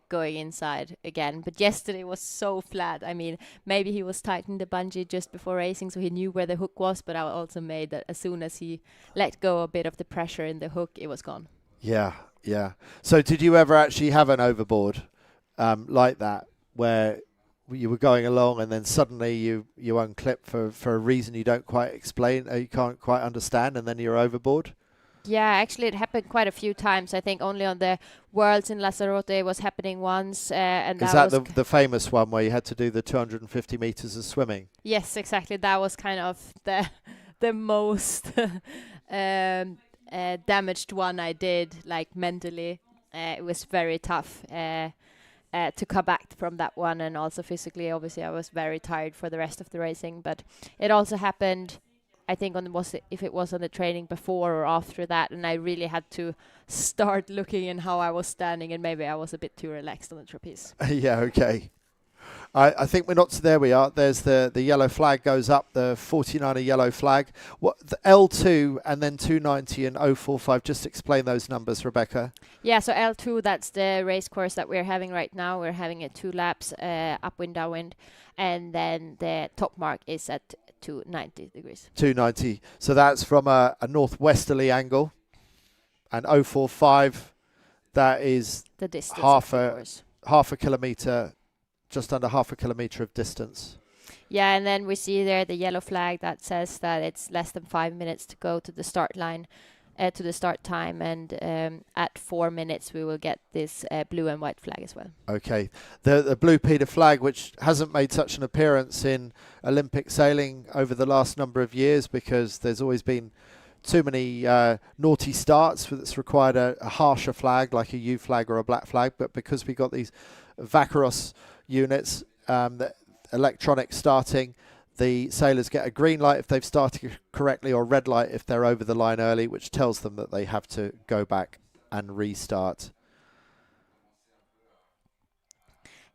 going inside again. But yesterday was so flat. I mean, maybe he was tightening the bungee just before racing, so he knew where the hook was, but I also made that as soon as he let go a bit of the pressure in the hook, it was gone.
Yeah. So did you ever actually have an overboard like that, where you were going along and then suddenly you unclip for a reason you don't quite explain, you can't quite understand, and then you're overboard?
Yeah, actually it happened quite a few times. I think only on the Worlds in Lanzarote it was happening once. And
Is that the famous one where you had to do the 250 meters of swimming?
Yes, exactly. That was kind of the most damaged one I did, like mentally. It was very tough to come back from that one, and also physically. Obviously, I was very tired for the rest of the racing. But it also happened, I think, if it was on the training before or after that, and I really had to start looking in how I was standing, and maybe I was a bit too relaxed on the trapeze.
Yeah, okay. I think we're not. There we are. There's the yellow flag goes up, the 49er yellow flag. What the L2 and then 290 and 045. Just explain those numbers, Rebecca.
Yeah, so L2, that's the race course that we're having right now. We're having it 2 laps, upwind, downwind, and then the top mark is at 290 degrees. 290.
So that's from a northwesterly angle, and 045. That is
the distance.
half a kilometre. Just under half a kilometre of distance.
Yeah, and then we see there the yellow flag that says that it's less than 5 minutes to go to the start line. to the start time, and at 4 minutes we will get this blue and white flag as well.
Okay, the blue Peter flag, which hasn't made such an appearance in Olympic sailing over the last number of years because there's always been too many naughty starts that's required a harsher flag like a U flag or a black flag, but because we got these Vaqueros units, the electronic starting, the sailors get a green light if they've started correctly or red light if they're over the line early, which tells them that they have to go back and restart.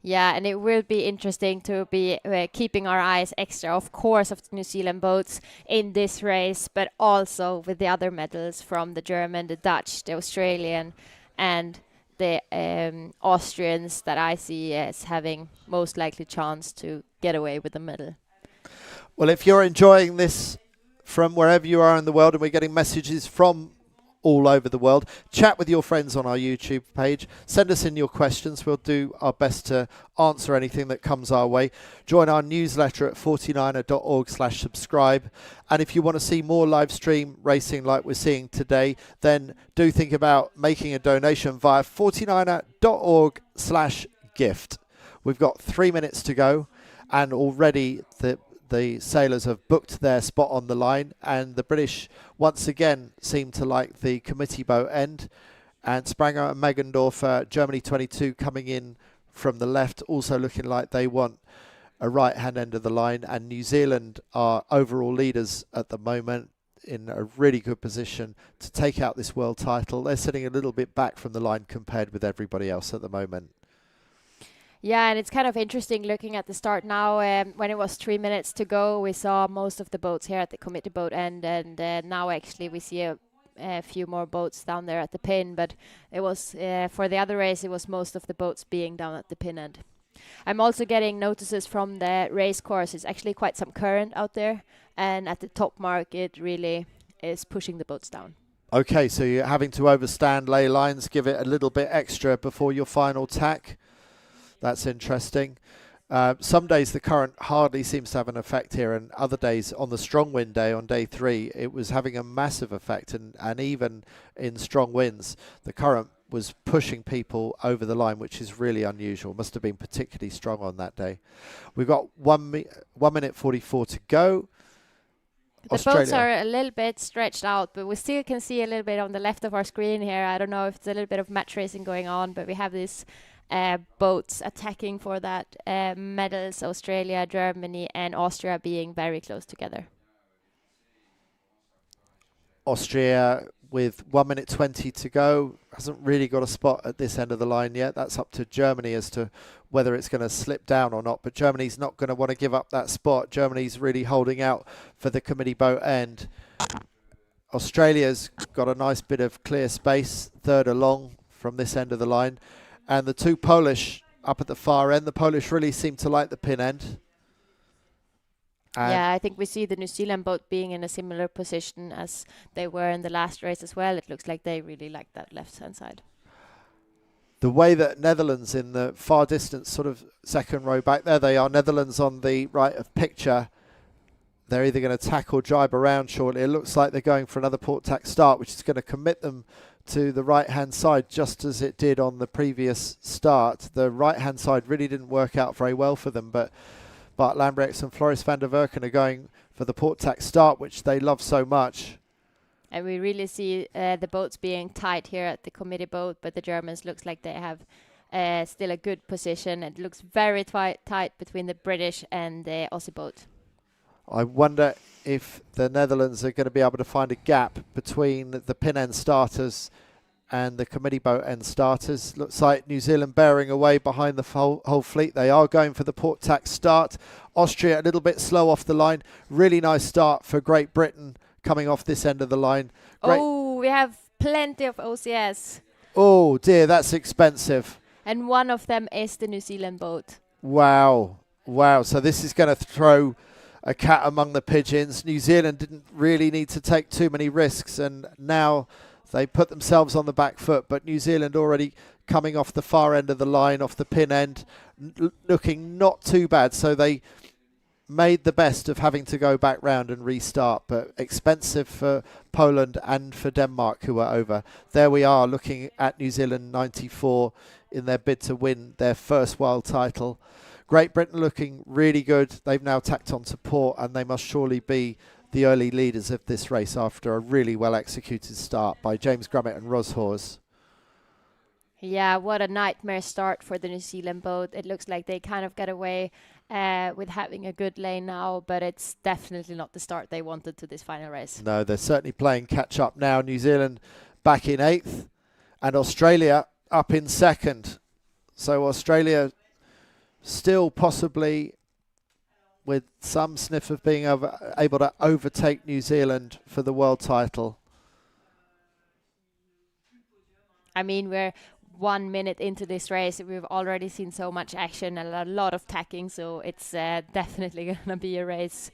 Yeah, and it will be interesting to be keeping our eyes extra, of course, of the New Zealand boats in this race, but also with the other medals from the German, the Dutch, the Australian, and the Austrians that I see as having most likely chance to get away with the medal.
Well, if you're enjoying this from wherever you are in the world, and we're getting messages from all over the world, chat with your friends on our YouTube page. Send us in your questions. We'll do our best to answer anything that comes our way. Join our newsletter at 49er.org/subscribe. And if you want to see more live stream racing like we're seeing today, then do think about making a donation via 49er.org/gift. We've got 3 minutes to go, and already the sailors have booked their spot on the line, and the British once again seem to like the committee boat end, and Spranger and Meggendorfer, Germany 22, coming in from the left, also looking like they want a right hand end of the line, and New Zealand are overall leaders at the moment in a really good position to take out this world title. They're sitting a little bit back from the line compared with everybody else at the moment.
Yeah, and it's kind of interesting looking at the start now. When it was 3 minutes to go, we saw most of the boats here at the committee boat end, and now actually we see a few more boats down there at the pin. But it was for the other race, it was most of the boats being down at the pin end. I'm also getting notices from the race course. It's actually quite some current out there, and at the top mark, it really is pushing the boats down.
Okay, so you're having to overstand ley lines, give it a little bit extra before your final tack. That's interesting. Some days the current hardly seems to have an effect here, and other days on the strong wind day on day 3 it was having a massive effect, and even in strong winds the current was pushing people over the line, which is really unusual. Must have been particularly strong on that day. We've got 1 minute 44 to go.
The boats are a little bit stretched out, but we still can see a little bit on the left of our screen here. I don't know if it's a little bit of match racing going on, but we have these boats attacking for that medals, Australia, Germany and Austria being very close together.
Austria with 1 minute 20 to go hasn't really got a spot at this end of the line yet. That's up to Germany as to whether it's going to slip down or not, but Germany's not going to want to give up that spot. Germany's really holding out for the committee boat end. Australia's got a nice bit of clear space, third along from this end of the line. And the two Polish up at the far end, the Polish really seem to like the pin end.
Yeah, I think we see the New Zealand boat being in a similar position as they were in the last race as well. It looks like they really like that left-hand side.
The way that Netherlands in the far distance, sort of second row back there, they are Netherlands on the right of picture. They're either going to tack or jibe around shortly. It looks like they're going for another port tack start, which is going to commit them to the right-hand side, just as it did on the previous start. The right-hand side really didn't work out very well for them, but Bart Lambrechts and Floris van der Werken are going for the port tack start, which they love so much.
And we really see the boats being tight here at the committee boat, but the Germans looks like they have still a good position. It looks very tight between the British and the Aussie boat.
I wonder if the Netherlands are going to be able to find a gap between the pin end starters and the committee boat end starters. Looks like New Zealand bearing away behind the whole fleet. They are going for the port tack start. Austria a little bit slow off the line. Really nice start for Great Britain coming off this end of the line.
Oh, we have plenty of OCS.
Oh dear, that's expensive.
And one of them is the New Zealand boat.
Wow. So this is going to throw a cat among the pigeons. New Zealand didn't really need to take too many risks, and now they put themselves on the back foot. But New Zealand already coming off the far end of the line, off the pin end, looking not too bad. So they made the best of having to go back round and restart, but expensive for Poland and for Denmark, who are over. There we are looking at New Zealand 94 in their bid to win their first world title. Great Britain looking really good. They've now tacked on to port, and they must surely be the early leaders of this race after a really well executed start by James Grummett and Ros Hors.
Yeah, what a nightmare start for the New Zealand boat. It looks like they kind of got away with having a good lane now, but it's definitely not the start they wanted to this final race.
No, they're certainly playing catch up now. New Zealand back in 8th and Australia up in 2nd. So Australia still possibly with some sniff of being able to overtake New Zealand for the world title.
I mean, we're 1 minute into this race. We've already seen so much action and a lot of tacking, so it's definitely going to be a race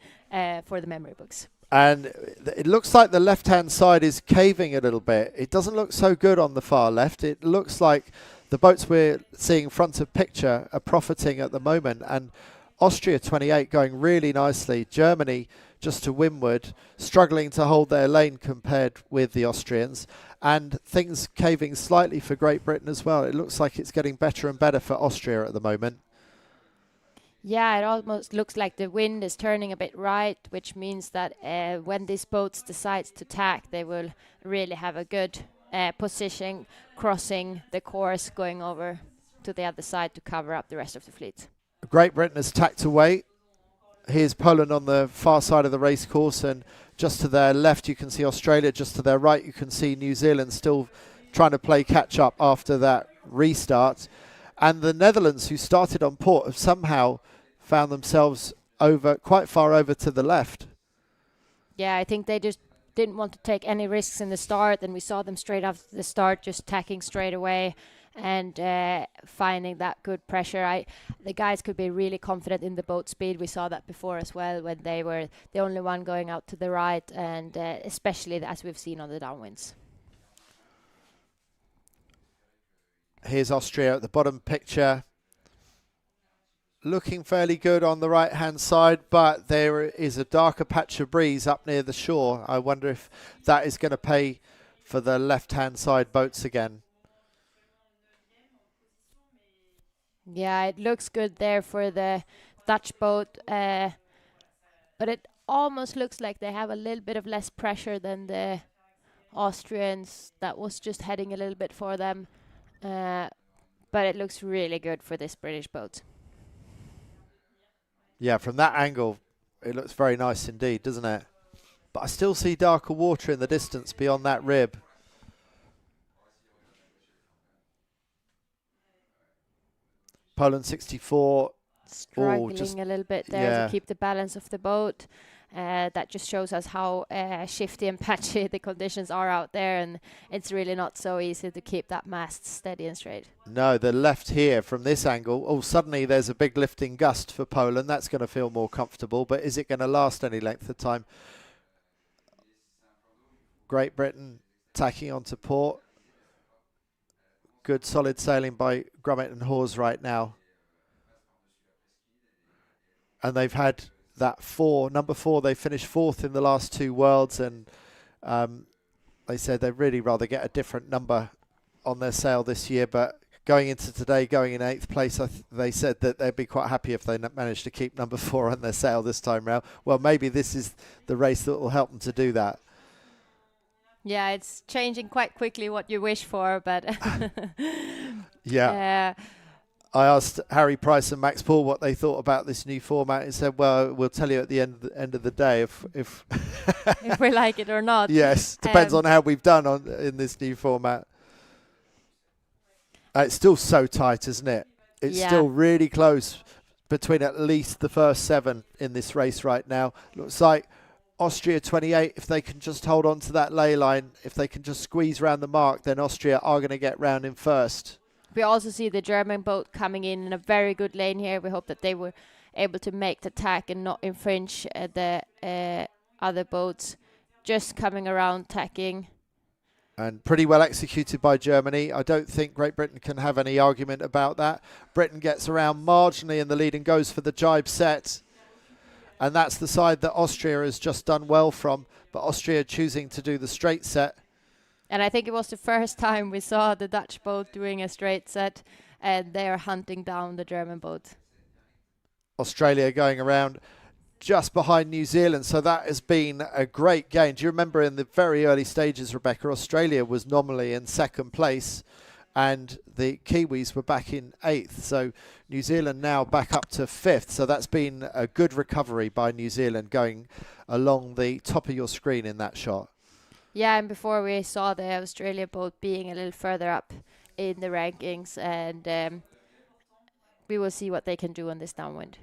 for the memory books.
And it looks like the left-hand side is caving a little bit. It doesn't look so good on the far left. It looks like the boats we're seeing front of picture are profiting at the moment. And Austria 28 going really nicely. Germany just to windward, struggling to hold their lane compared with the Austrians. And things caving slightly for Great Britain as well. It looks like it's getting better and better for Austria at the moment.
Yeah, it almost looks like the wind is turning a bit right, which means that when these boats decide to tack, they will really have a good position crossing the course, going over to the other side to cover up the rest of the fleet.
Great Britain has tacked away. Here's Poland on the far side of the race course, and just to their left you can see Australia, just to their right you can see New Zealand still trying to play catch up after that restart. And the Netherlands, who started on port, have somehow found themselves over quite far over to the left.
Yeah, I think they just didn't want to take any risks in the start, and we saw them straight after the start just tacking straight away and finding that good pressure. The guys could be really confident in the boat speed. We saw that before as well when they were the only one going out to the right, and especially as we've seen on the downwinds.
Here's Austria at the bottom picture, looking fairly good on the right hand side, but there is a darker patch of breeze up near the shore. I wonder if that is going to pay for the left hand side boats again.
Yeah, it looks good there for the Dutch boat, but it almost looks like they have a little bit of less pressure than the Austrians. That was just heading a little bit for them, but it looks really good for this British boat.
Yeah, from that angle, it looks very nice indeed, doesn't it? But I still see darker water in the distance beyond that rib. Poland 64.
Struggling a little bit there to keep the balance of the boat. That just shows us how shifty and patchy the conditions are out there, and it's really not so easy to keep that mast steady and straight.
No, the left here from this angle, suddenly there's a big lifting gust for Poland. That's going to feel more comfortable, but is it going to last any length of time? Great Britain tacking onto port. Good solid sailing by Grummett and Hors right now. And they've had that number 4, they finished 4th in the last 2 worlds, and they said they'd really rather get a different number on their sail this year, but going into today, going in 8th place, they said that they'd be quite happy if they managed to keep number 4 on their sail this time round. Well, maybe this is the race that will help them to do that.
Yeah, it's changing quite quickly what you wish for, but
yeah. I asked Harry Price and Max Paul what they thought about this new format. He said, well, we'll tell you at the end of the day if
if we like it or not.
Yes, depends on how we've done in this new format. It's still so tight, isn't it? It's still really close between at least the first 7 in this race right now. Looks like Austria 28, if they can just hold on to that ley line, if they can just squeeze around the mark, then Austria are going to get round in first.
We also see the German boat coming in a very good lane here. We hope that they were able to make the tack and not infringe the other boats. Just coming around tacking.
And pretty well executed by Germany. I don't think Great Britain can have any argument about that. Britain gets around marginally in the lead and goes for the jibe set. And that's the side that Austria has just done well from, but Austria choosing to do the straight set.
And I think it was the first time we saw the Dutch boat doing a straight set, and they are hunting down the German boat.
Australia going around just behind New Zealand, so that has been a great gain. Do you remember in the very early stages, Rebecca, Australia was nominally in second place and the Kiwis were back in 8th, so New Zealand now back up to 5th, so that's been a good recovery by New Zealand going along the top of your screen in that shot.
Yeah, and before we saw the Australia boat being a little further up in the rankings, and we will see what they can do on this downwind.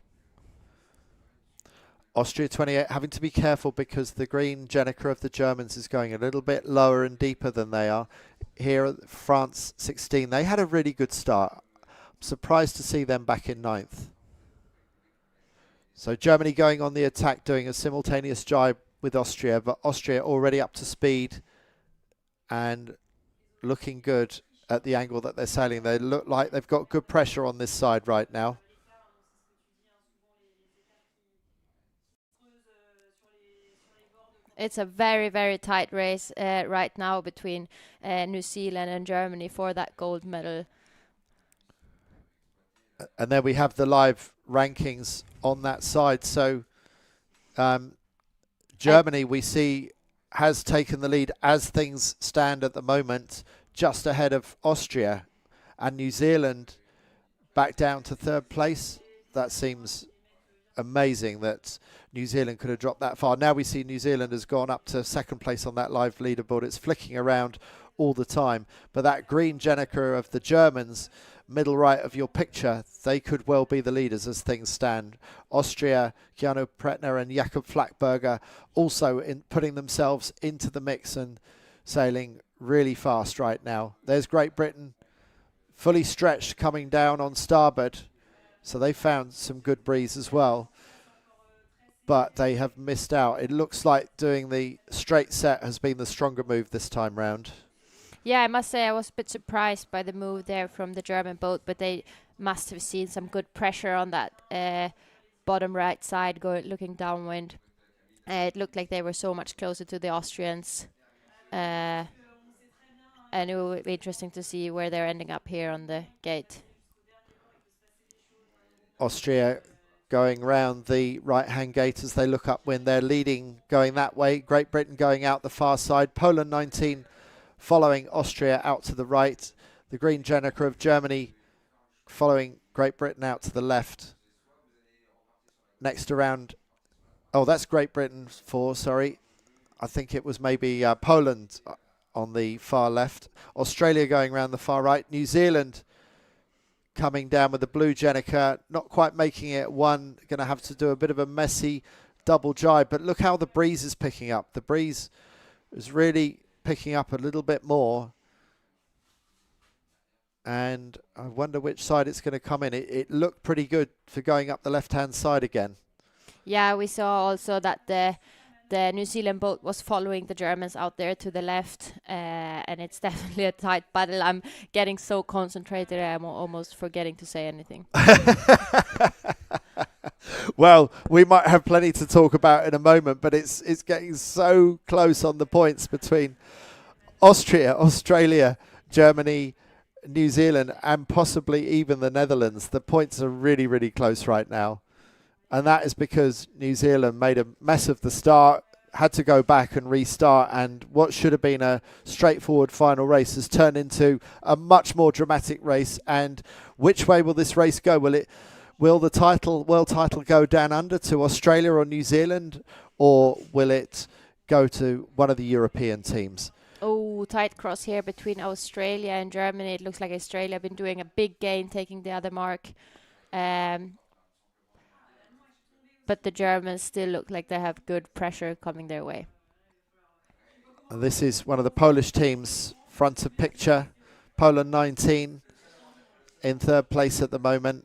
Austria 28 having to be careful because the green Jenica of the Germans is going a little bit lower and deeper than they are. Here at France 16, they had a really good start. I'm surprised to see them back in 9th. So Germany going on the attack, doing a simultaneous jibe with Austria, but Austria already up to speed and looking good at the angle that they're sailing. They look like they've got good pressure on this side right now.
It's a very, very tight race right now between New Zealand and Germany for that gold medal.
And then we have the live rankings on that side. So Germany, we see, has taken the lead as things stand at the moment, just ahead of Austria. And New Zealand back down to 3rd place. That seems amazing that New Zealand could have dropped that far. Now we see New Zealand has gone up to 2nd place on that live leaderboard. It's flicking around all the time. But that green Jenica of the Germans, middle right of your picture, they could well be the leaders as things stand. Austria, Keanu Pretner and Jakob Flackberger also in putting themselves into the mix and sailing really fast right now. There's Great Britain fully stretched coming down on starboard. So they found some good breeze as well. But they have missed out. It looks like doing the straight set has been the stronger move this time round.
Yeah, I must say I was a bit surprised by the move there from the German boat, but they must have seen some good pressure on that bottom right side looking downwind. It looked like they were so much closer to the Austrians. And it will be interesting to see where they're ending up here on the gate.
Austria going round the right-hand gate as they look upwind. They're leading going that way. Great Britain going out the far side. Poland 19 following Austria out to the right. The green Jenica of Germany following Great Britain out to the left. Next around, oh, that's Great Britain sorry. I think it was maybe Poland on the far left. Australia going around the far right. New Zealand coming down with the blue Jenica, not quite making it one, going to have to do a bit of a messy double jibe, but look how the breeze is picking up. The breeze is really picking up a little bit more, and I wonder which side it's going to come in. It looked pretty good for going up the left-hand side again.
Yeah, we saw also that the New Zealand boat was following the Germans out there to the left, and it's definitely a tight battle. I'm getting so concentrated, I'm almost forgetting to say anything.
Well, we might have plenty to talk about in a moment, but it's getting so close on the points between Austria, Australia, Germany, New Zealand, and possibly even the Netherlands. The points are really, really close right now. And that is because New Zealand made a mess of the start, had to go back and restart, and what should have been a straightforward final race has turned into a much more dramatic race. And which way will this race go? Will the world title go down under to Australia or New Zealand, or will it go to one of the European teams?
Oh, tight cross here between Australia and Germany. It looks like Australia have been doing a big gain, taking the other mark. But the Germans still look like they have good pressure coming their way.
And this is one of the Polish teams, front of picture. Poland 19 in 3rd place at the moment.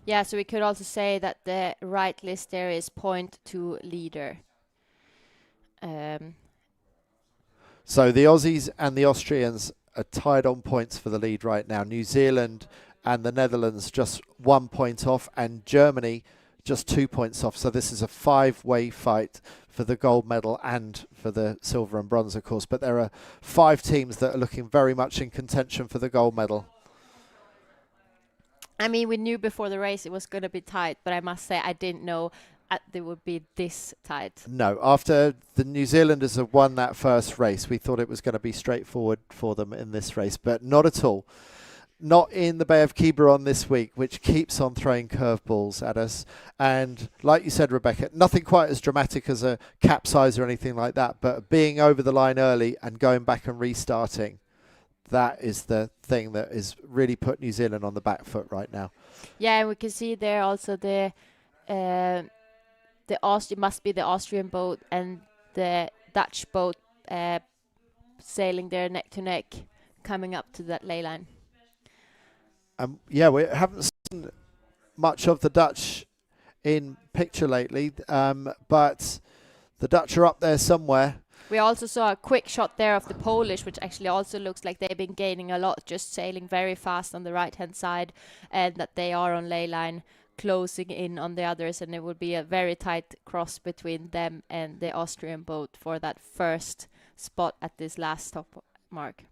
Yeah, so we could also say that the right list there is point to leader.
So the Aussies and the Austrians are tied on points for the lead right now. New Zealand and the Netherlands just 1 point off, and Germany just 2 points off. So this is a 5-way fight for the gold medal and for the silver and bronze, of course. But there are 5 teams that are looking very much in contention for the gold medal.
I mean, we knew before the race it was going to be tight, but I must say I didn't know they would be this tight.
No, after the New Zealanders have won that first race, we thought it was going to be straightforward for them in this race, but not at all. Not in the Bay of Quiberon this week, which keeps on throwing curveballs at us. And like you said, Rebecca, nothing quite as dramatic as a capsize or anything like that, but being over the line early and going back and restarting, that is the thing that is really put New Zealand on the back foot right now.
Yeah, and we can see there also it must be the Austrian boat and the Dutch boat sailing there neck to neck, coming up to that ley line.
Yeah, we haven't seen much of the Dutch in picture lately, but the Dutch are up there somewhere.
We also saw a quick shot there of the Polish, which actually also looks like they've been gaining a lot, just sailing very fast on the right-hand side, and that they are on ley line, closing in on the others, and it would be a very tight cross between them and the Austrian boat for that first spot at this last stop mark.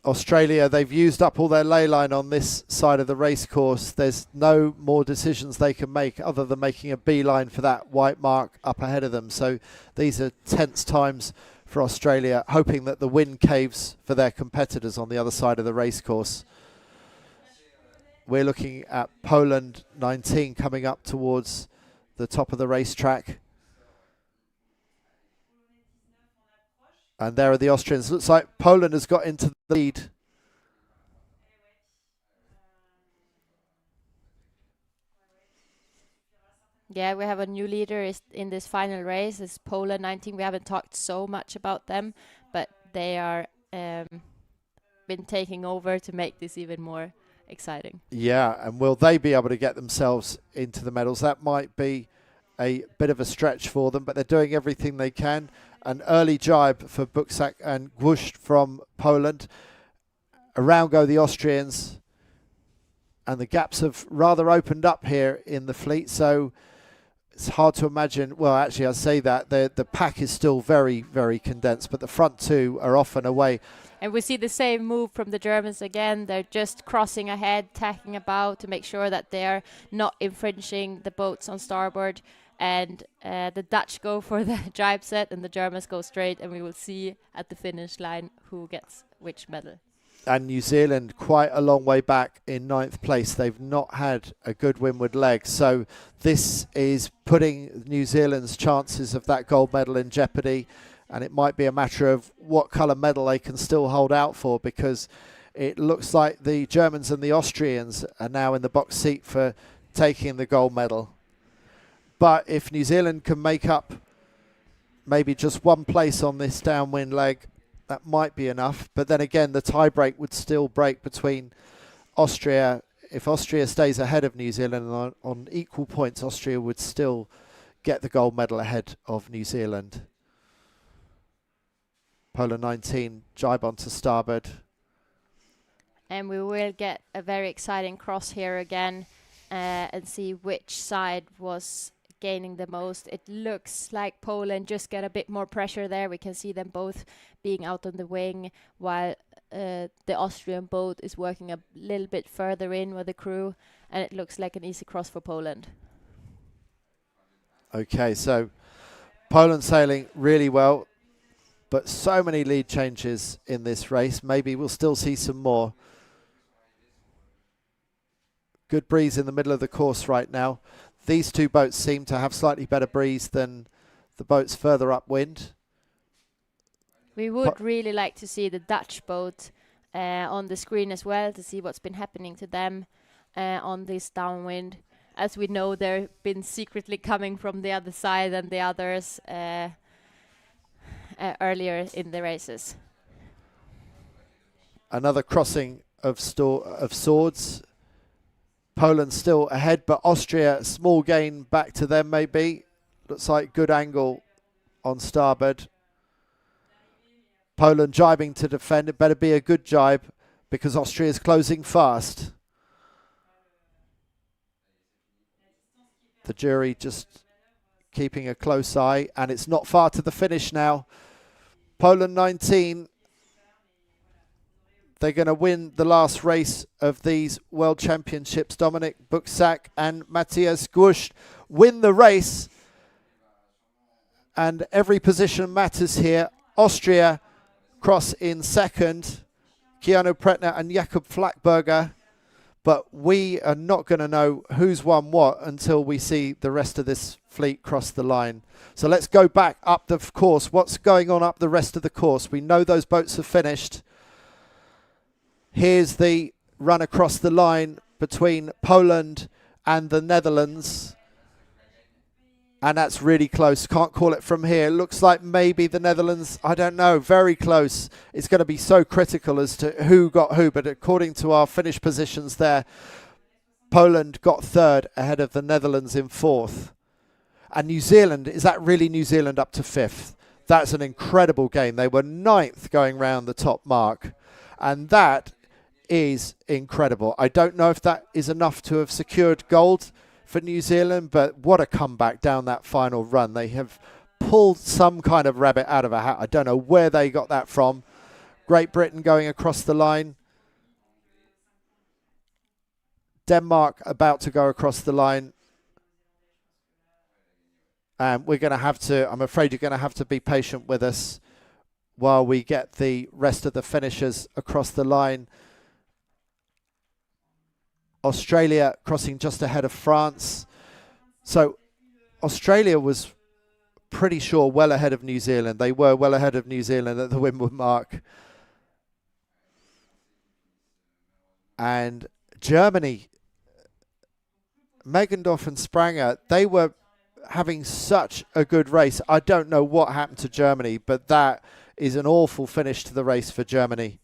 Australia, they've used up all their ley line on this side of the race course. There's no more decisions they can make other than making a beeline for that white mark up ahead of them. So these are tense times for Australia, hoping that the wind caves for their competitors on the other side of the race course. We're looking at Poland 19 coming up towards the top of the racetrack. And there are the Austrians. Looks like Poland has got into the lead.
Yeah, we have a new leader in this final race. It's Poland 19. We haven't talked so much about them, but they are been taking over to make this even more exciting.
Yeah, and will they be able to get themselves into the medals? That might be a bit of a stretch for them, but they're doing everything they can. An early jibe for Buksak and Gwush from Poland. Around go the Austrians, and the gaps have rather opened up here in the fleet, so it's hard to imagine. Well, actually, I'd say that the pack is still very, very condensed, but the front two are off and away.
And we see the same move from the Germans again. They're just crossing ahead, tacking about to make sure that they are not infringing the boats on starboard. And the Dutch go for the jibe set and the Germans go straight, and we will see at the finish line who gets which medal.
And New Zealand quite a long way back in 9th place. They've not had a good windward leg. So this is putting New Zealand's chances of that gold medal in jeopardy. And it might be a matter of what colour medal they can still hold out for, because it looks like the Germans and the Austrians are now in the box seat for taking the gold medal. But if New Zealand can make up maybe just 1 place on this downwind leg, that might be enough. But then again, the tie break would still break between Austria. If Austria stays ahead of New Zealand on equal points, Austria would still get the gold medal ahead of New Zealand. Poland 19, jibe onto starboard.
And we will get a very exciting cross here again and see which side was gaining the most. It looks like Poland just get a bit more pressure there. We can see them both being out on the wing, while the Austrian boat is working a little bit further in with the crew, and it looks like an easy cross for Poland.
Okay, so Poland sailing really well, but so many lead changes in this race. Maybe we'll still see some more. Good breeze in the middle of the course right now. These two boats seem to have slightly better breeze than the boats further upwind.
We would really like to see the Dutch boat on the screen as well, to see what's been happening to them on this downwind. As we know, they've been secretly coming from the other side than the others earlier in the races.
Another crossing of swords. Poland still ahead, but Austria, small gain back to them maybe. Looks like good angle on starboard. Poland jibing to defend. It better be a good jibe. because Austria is closing fast. The jury just keeping a close eye, and it's not far to the finish now. Poland 19. They're going to win the last race of these World Championships. Dominik Buksak and Matthias Gusch win the race. And every position matters here. Austria cross in second. Keanu Pretner and Jakob Flackberger. But we are not going to know who's won what until we see the rest of this fleet cross the line. So let's go back up the course. What's going on up the rest of the course? We know those boats have finished. Here's the run across the line between Poland and the Netherlands. And that's really close. Can't call it from here. Looks like maybe the Netherlands, I don't know, very close. It's going to be so critical as to who got who. But according to our finish positions there, Poland got third ahead of the Netherlands in fourth. And New Zealand, is that really New Zealand up to fifth? That's an incredible game. They were ninth going round the top mark. And that is incredible. I don't know if that is enough to have secured gold for New Zealand, but what a comeback down that final run. They have pulled some kind of rabbit out of a hat. I don't know where they got that from. Great Britain going across the line. Denmark about to go across the line. And we're going to have to, I'm afraid you're going to have to be patient with us while we get the rest of the finishers across the line. Australia crossing just ahead of France. So Australia was pretty sure well ahead of New Zealand. They were well ahead of New Zealand at the windward mark. And Germany, Megendorf and Spranger, they were having such a good race. I don't know what happened to Germany, but that is an awful finish to the race for Germany.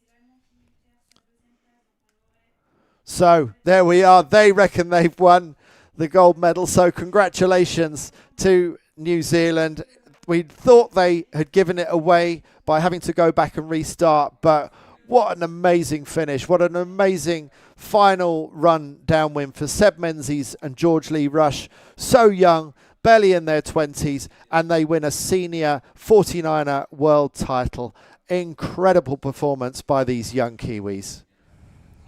So there we are. They reckon they've won the gold medal. So congratulations to New Zealand. We thought they had given it away by having to go back and restart. But what an amazing finish. What an amazing final run downwind for Seb Menzies and George Lee Rush. So young, barely in their 20s. And they win a senior 49er world title. Incredible performance by these young Kiwis.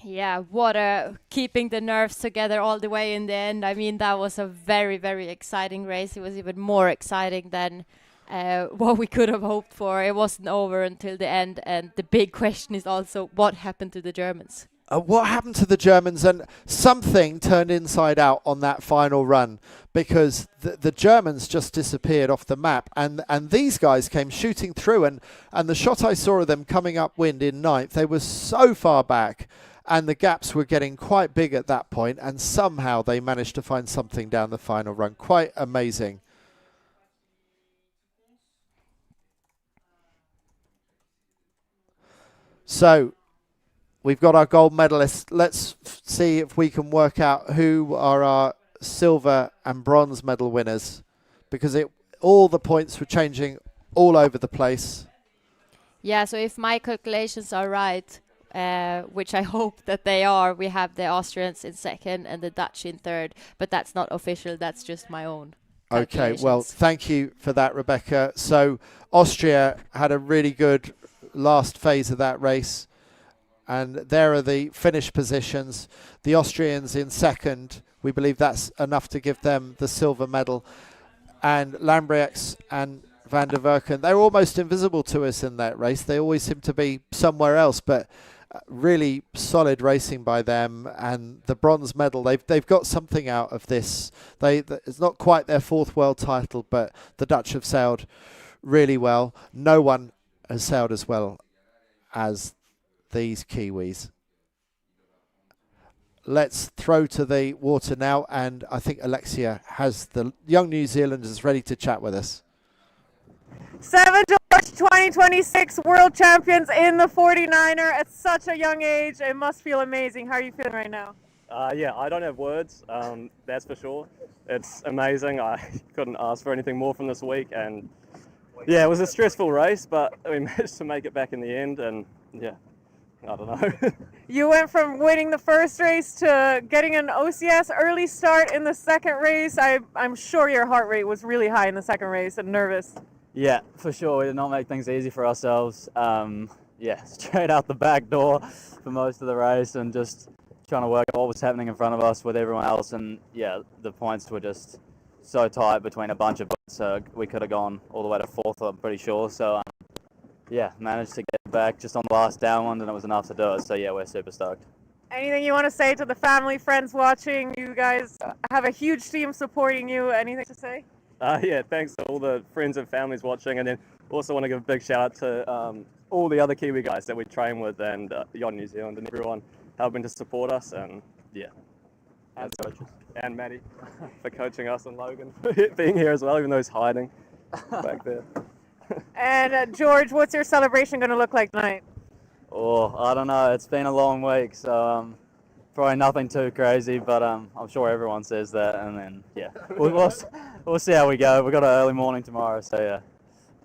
Yeah, what a keeping the nerves together all the way in the end. I mean, that was a very, very exciting race. It was even more exciting than what we could have hoped for. It wasn't over until the end. And the big question is also, what happened to the Germans?
What happened to the Germans? And something turned inside out on that final run, because the Germans just disappeared off the map, and these guys came shooting through, and the shot I saw of them coming upwind in ninth, they were so far back, and the gaps were getting quite big at that point, and somehow they managed to find something down the final run. Quite amazing. So we've got our gold medalists. Let's see if we can work out who are our silver and bronze medal winners, because all the points were changing all over the place.
Yeah, so if my calculations are right, which I hope that they are, we have the Austrians in second and the Dutch in third, but that's not official, that's just my own.
Okay, well, thank you for that, Rebecca. So Austria had a really good last phase of that race, and there are the finish positions. The Austrians in second, we believe that's enough to give them the silver medal, and Lambrechts and Van der Werken, they're almost invisible to us in that race. They always seem to be somewhere else, but really solid racing by them. And the bronze medal, they've got something out of this. It's not quite their fourth world title, but the Dutch have sailed really well. No one has sailed as well as these Kiwis. Let's throw to the water now, and I think Alexia has the young New Zealanders ready to chat with us.
7 George 2026 world champions in the 49er at such a young age. It must feel amazing. How are you feeling right now?
Yeah, I don't have words, that's for sure. It's amazing. I couldn't ask for anything more from this week, and yeah, it was a stressful race, but we managed to make it back in the end, and yeah,
I don't know.
You went from winning the first race to getting an OCS early start in the second race. I'm sure your heart rate was really high in the second race and nervous.
Yeah, for sure. We did not make things easy for ourselves. Yeah, straight out the back door for most of the race and just trying to work out what was happening in front of us with everyone else. And yeah, the points were just so tight between a bunch of boats. So we could have gone all the way to fourth, I'm pretty sure. So yeah, managed to get back just on the last downwind and it was enough to do it. So yeah, we're super stoked.
Anything you want to say to the family, friends watching? You guys have a huge team supporting you. Anything to say?
Yeah, thanks to all the friends and families watching, and then also want to give a big shout out to all the other Kiwi guys that we train with and Yacht New Zealand and everyone helping to support us, and yeah, and coaches and Maddie for coaching us, and Logan for being here as well, even though he's hiding back there.
And George, what's your celebration going to look like tonight?
Oh, I don't know. It's been a long week, so probably nothing too crazy, but I'm sure everyone says that, and then yeah, we'll see how we go. We've got an early morning tomorrow, so yeah.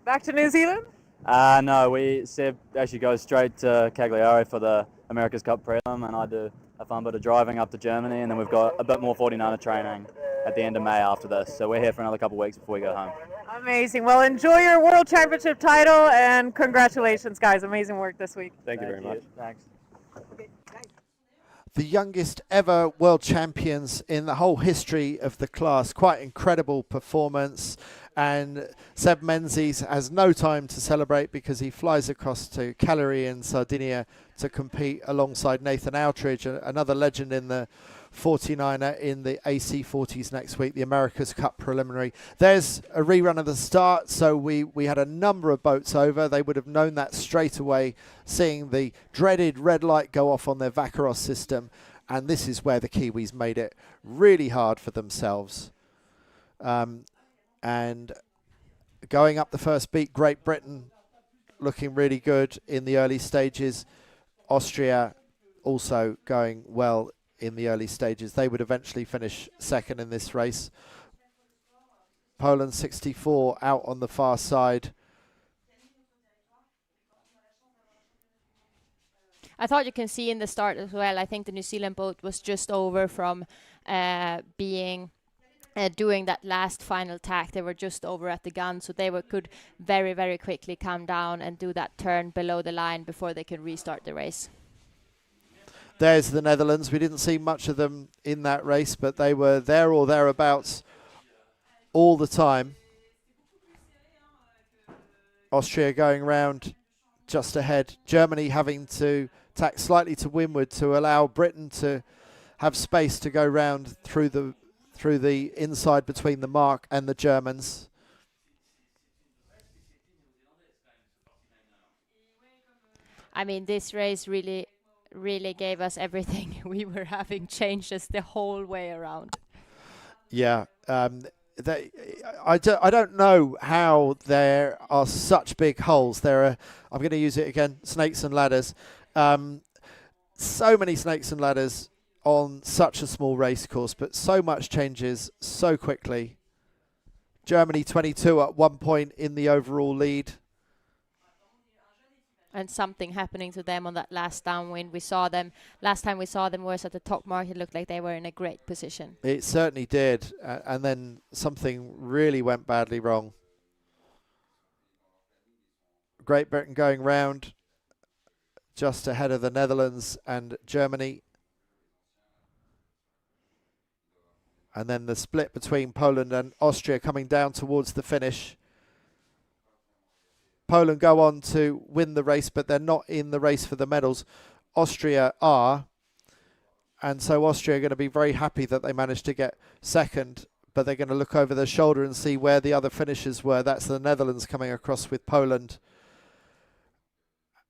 Back to New Zealand?
No, Seb actually goes straight to Cagliari for the America's Cup prelim, and I do a fun bit of driving up to Germany, and then we've got a bit more 49er training at the end of May after this, so we're here for another couple of weeks before we go home.
Amazing. Well, enjoy your World Championship title, and congratulations, guys. Amazing work this week.
Thank you very much. Thanks.
The youngest ever world champions in the whole history of the class. Quite incredible performance. And Seb Menzies has no time to celebrate because he flies across to Cagliari in Sardinia to compete alongside Nathan Outridge, another legend in the 49er in the AC40s next week, the America's Cup preliminary. There's a rerun of the start, so we had a number of boats over. They would have known that straight away, seeing the dreaded red light go off on their Vaqueros system, and this is where the Kiwis made it really hard for themselves. And going up the first beat, Great Britain looking really good in the early stages. Austria also going well in the early stages. They would eventually finish second in this race. Poland 64 out on the far side.
I thought you can see in the start as well, I think the New Zealand boat was just over from doing that last final tack. They were just over at the gun, so they could very, very quickly come down and do that turn below the line before they could restart the race.
There's the Netherlands. We didn't see much of them in that race, but they were there or thereabouts all the time. Austria going round just ahead. Germany having to tack slightly to windward to allow Britain to have space to go round through the inside between the mark and the Germans.
I mean, this race really gave us everything we were having changes the whole way around.
Yeah, I don't know how there are such big holes. There are, I'm going to use it again, snakes and ladders. So many snakes and ladders on such a small race course, but so much changes so quickly. Germany 22 at one point in the overall lead.
And something happening to them on that last downwind. We saw them, last time we saw them was at the top mark. It looked like they were in a great position.
It certainly did. And then something really went badly wrong. Great Britain going round just ahead of the Netherlands and Germany. And then the split between Poland and Austria coming down towards the finish. Poland go on to win the race, but they're not in the race for the medals. Austria are. And so Austria are going to be very happy that they managed to get second, but they're going to look over their shoulder and see where the other finishers were. That's the Netherlands coming across with Poland.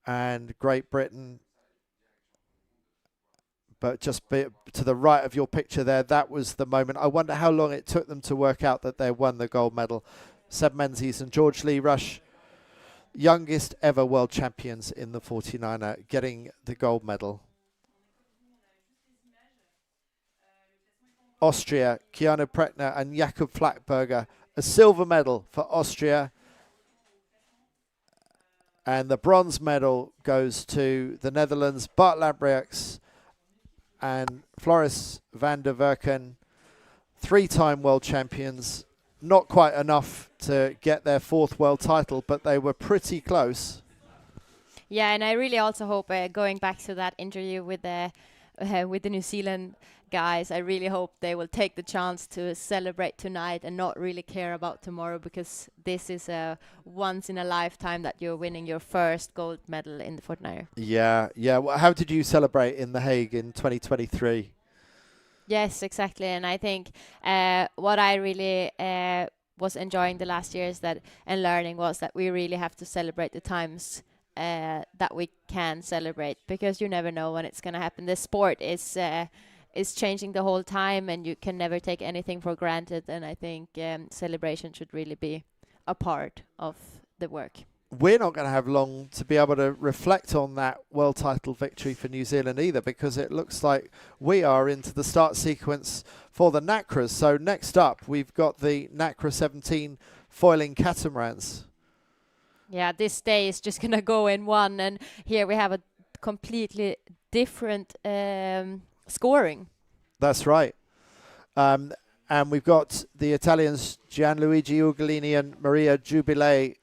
And Great Britain. But just to the right of your picture there, that was the moment. I wonder how long it took them to work out that they won the gold medal. Seb Menzies and George Lee Rush, youngest ever world champions in the 49er, getting the gold medal. Austria, Keanu Pretner and Jakob Flackberger, a silver medal for Austria. And the bronze medal goes to the Netherlands, Bart Labriux and Floris van der Werken, 3-time world champions. Not quite enough to get their 4th world title, but they were pretty close.
Yeah, and I really also hope, going back to that interview with the New Zealand guys, I really hope they will take the chance to celebrate tonight and not really care about tomorrow, because this is a once in a lifetime that you're winning your first gold medal in the 49er.
Yeah. Well, how did you celebrate in The Hague in 2023?
Yes, exactly. And I think what I really was enjoying the last years and learning was that we really have to celebrate the times that we can celebrate, because you never know when it's going to happen. The sport is changing the whole time, and you can never take anything for granted. And I think celebration should really be a part of the work.
We're not going to have long to be able to reflect on that world title victory for New Zealand either, because it looks like we are into the start sequence for the Nacras. So next up, we've got the Nacra 17 foiling catamarans.
Yeah, this day is just going to go in one, and here we have a completely different scoring.
That's right. And we've got the Italians Gianluigi Ugolini and Maria Giubilei,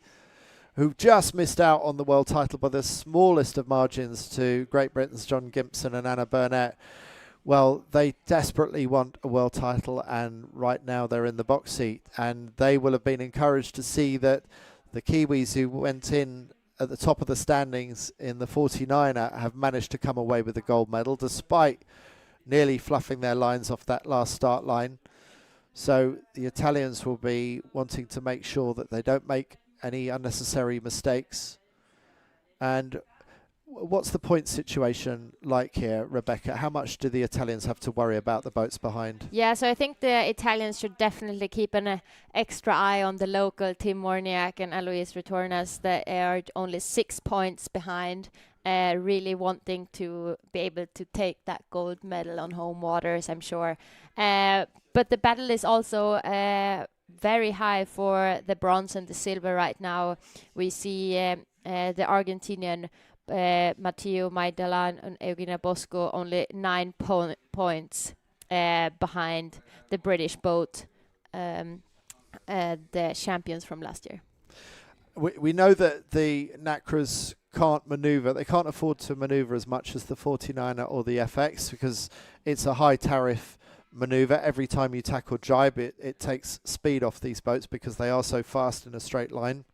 who just missed out on the world title by the smallest of margins to Great Britain's John Gimpson and Anna Burnett. Well, they desperately want a world title, and right now they're in the box seat, and they will have been encouraged to see that the Kiwis who went in at the top of the standings in the 49er have managed to come away with the gold medal, despite nearly fluffing their lines off that last start line. So the Italians will be wanting to make sure that they don't make any unnecessary mistakes. And what's the point situation like here, Rebecca? How much do the Italians have to worry about the boats behind?
Yeah, so I think the Italians should definitely keep an extra eye on the local Tim Morniak and Alois Retornas, that are only 6 points behind, really wanting to be able to take that gold medal on home waters, I'm sure. But the battle is also very high for the bronze and the silver right now. We see the Argentinian Matteo Maidalan and Eugenia Bosco only 9 points behind the British boat, the champions from last year.
We know that the Nacras can't manoeuvre. They can't afford to manoeuvre as much as the 49er or the FX, because it's a high tariff manoeuvre. Every time you tackle jibe, it takes speed off these boats because they are so fast in a straight line.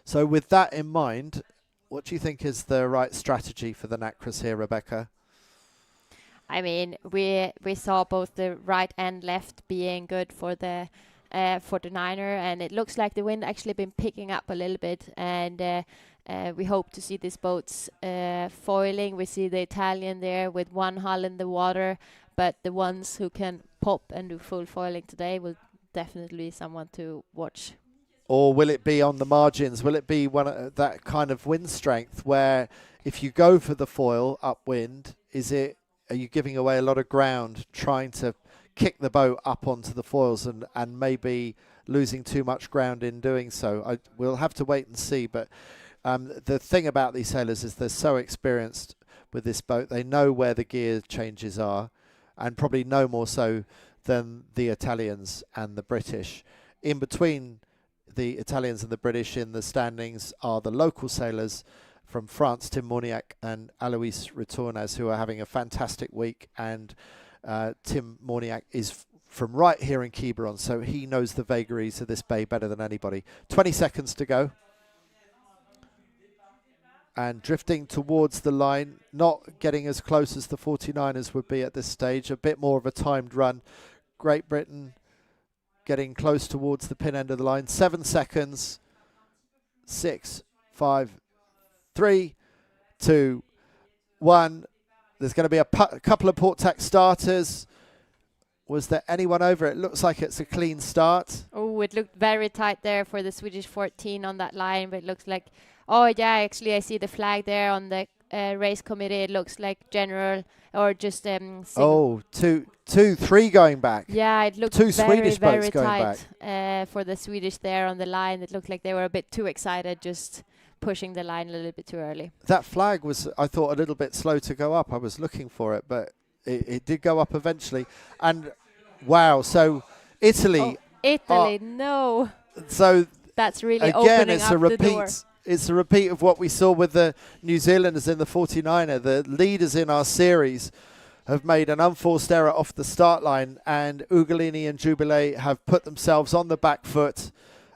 So with that in mind, what do you think is the right strategy for the Nacras here, Rebecca?
I mean, we saw both the right and left being good for the 49er, and it looks like the wind actually been picking up a little bit, and we hope to see these boats foiling. We see the Italian there with one hull in the water, but the ones who can pop and do full foiling today will definitely be someone to watch.
Or will it be on the margins? Will it be that kind of wind strength where if you go for the foil upwind, are you giving away a lot of ground trying to kick the boat up onto the foils and maybe losing too much ground in doing so? We'll have to wait and see. But the thing about these sailors is they're so experienced with this boat. They know where the gear changes are, and probably no more so than the Italians and the British. In between the Italians and the British in the standings are the local sailors from France, Tim Morniak and Alois Retornas, who are having a fantastic week. And Tim Morniak is from right here in Quiberon, so he knows the vagaries of this bay better than anybody. 20 seconds to go. And drifting towards the line, not getting as close as the 49ers would be at this stage. A bit more of a timed run. Great Britain getting close towards the pin end of the line. 7 seconds. 6, 5, 3, 2, 1. There's going to be a couple of port tack starters. Was there anyone over? It looks like it's a clean start.
Oh, it looked very tight there for the Swedish 14 on that line, but it looks like, oh yeah, actually I see the flag there on the race committee. It looks like general or just
two, 3 going back.
Yeah, it looked
two
very,
Swedish
very
boats going
tight
back.
for the Swedish there on the line. It looked like they were a bit too excited, just pushing the line a little bit too early.
That flag was, I thought, a little bit slow to go up. I was looking for it, but it did go up eventually. And wow, so Italy.
Italy, no.
So
that's really
again,
opening
it's
up
a repeat.
the door.
It's a repeat of what we saw with the New Zealanders in the 49er. The leaders in our series have made an unforced error off the start line, and Ugolini and Jubilee have put themselves on the back foot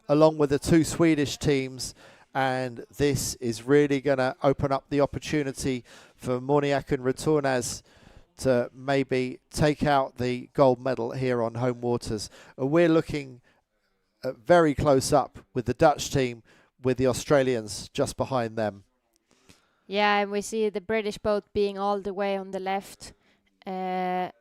along with the two Swedish teams, and this is really going to open up the opportunity for Morniak and Retornaz to maybe take out the gold medal here on home waters. We're looking very close up with the Dutch team, with the Australians just behind them.
Yeah, and we see the British boat being all the way on the left.
And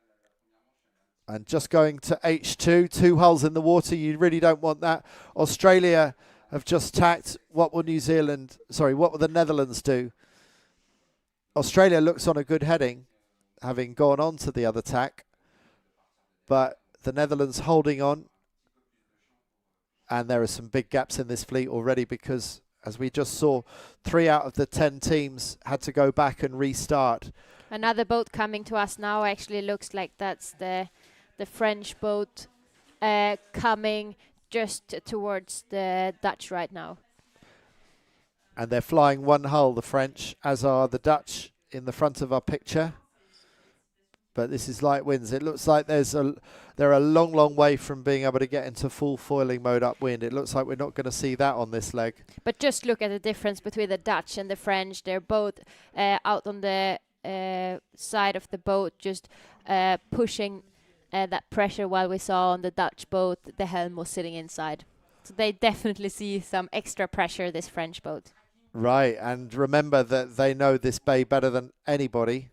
just going to H2, 2 hulls in the water. You really don't want that. Australia have just tacked. What will the Netherlands do? Australia looks on a good heading, having gone on to the other tack. But the Netherlands holding on. And there are some big gaps in this fleet already because, as we just saw, 3 out of the 10 teams had to go back and restart.
Another boat coming to us now actually looks like that's the French boat coming just towards the Dutch right now.
And they're flying 1 hull, the French, as are the Dutch in the front of our picture. But this is light winds. It looks like they're a long, long way from being able to get into full foiling mode upwind. It looks like we're not going to see that on this leg.
But just look at the difference between the Dutch and the French. They're both out on the side of the boat, just pushing that pressure, while we saw on the Dutch boat, the helm was sitting inside. So they definitely see some extra pressure, this French boat.
Right, and remember that they know this bay better than anybody.